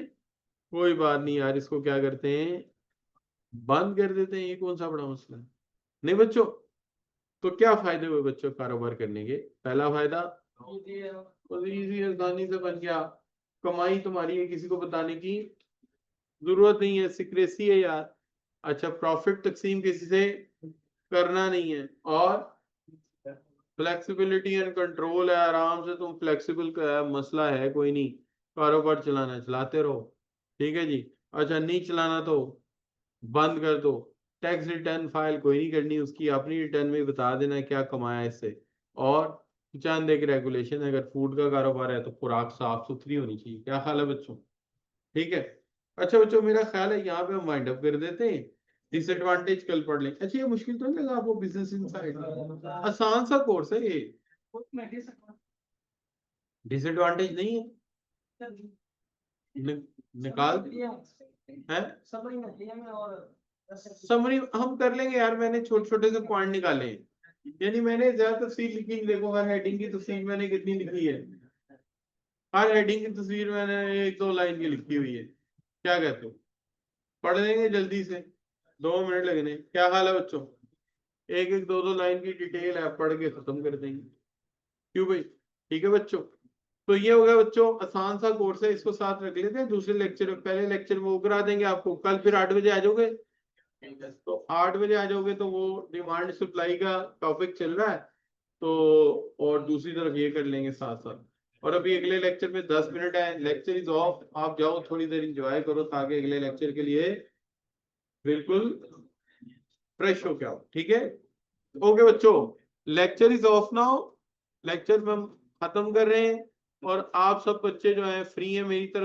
कोई बात नहीं यार, इसको क्या करते हैं, बंद कर देते हैं। ये कौन सा बड़ा मसला है? नहीं बच्चों, तो क्या फायदे हुए बच्चों कारोबार करने के? पहला फायदा, इजी आसानी से बन गया, कमाई तुम्हारी है, किसी को बताने की जरूरत नहीं है, सिक्रेसी है यार। अच्छा, प्रॉफिट तकसीम किसी से करना नहीं है, और फ्लेक्सिबिलिटी एंड कंट्रोल है, आराम से तुम फ्लेक्सिबल का मसला है कोई नहीं, कारोबार चलाना है चलाते रहो, ठीक है जी। अच्छा, नहीं चलाना तो बंद कर दो। टैक्स रिटर्न फाइल कोई नहीं करनी, उसकी अपनी रिटर्न में बता देना है क्या कमाया इससे। और चंद एक रेगुलेशन, अगर फूड का कारोबार है तो खुराक साफ सुथरी होनी चाहिए। क्या ख्याल है बच्चों? ठीक है। अच्छा बच्चों, मेरा ख्याल है यहाँ पे हम वाइंड अप कर देते हैं, डिसएडवांटेज कल पढ़ लें। अच्छा, ये मुश्किल तो नहीं लगा आपको? बिजनेस इनसाइड आसान सा कोर्स है ये, डिसएडवांटेज नहीं है। निकाल है समरी हम कर लेंगे यार, मैंने छोटे छोटे से पॉइंट निकाले हैं, यानी मैंने ज्यादा तफसील लिखी नहीं। देखो हर हेडिंग की तफसील मैंने कितनी लिखी है, हर हेडिंग की तस्वीर मैंने 1-2 लाइन की लिखी हुई है। क्या कहते हो? पढ़ लेंगे जल्दी से, 2 मिनट लगने। क्या हाल है बच्चों? एक एक 2-2 लाइन की डिटेल है, पढ़ के खत्म कर देंगे। क्यों भाई? ठीक है बच्चों, तो ये हो गया बच्चों, आसान सा कोर्स है, इसको साथ रख लेते हैं। दूसरे लेक्चर में, पहले लेक्चर में वो करा देंगे आपको, कल फिर 8 बजे आ जाओगे। तो 8 बजे आ जाओगे तो वो डिमांड सप्लाई का टॉपिक चल रहा है, तो और दूसरी तरफ ये कर लेंगे साथ साथ। और अभी अगले लेक्चर में 10 मिनट है, लेक्चर इज ऑफ, आप जाओ थोड़ी देर इंजॉय करो ताकि अगले लेक्चर के लिए बिल्कुल फ्रेश हो के आओ, ठीक है? ओके बच्चों, lecture is of now, lecture हम खत्म कर रहे हैं, और आप सब बच्चे जो हैं फ्री हैं मेरी तरफ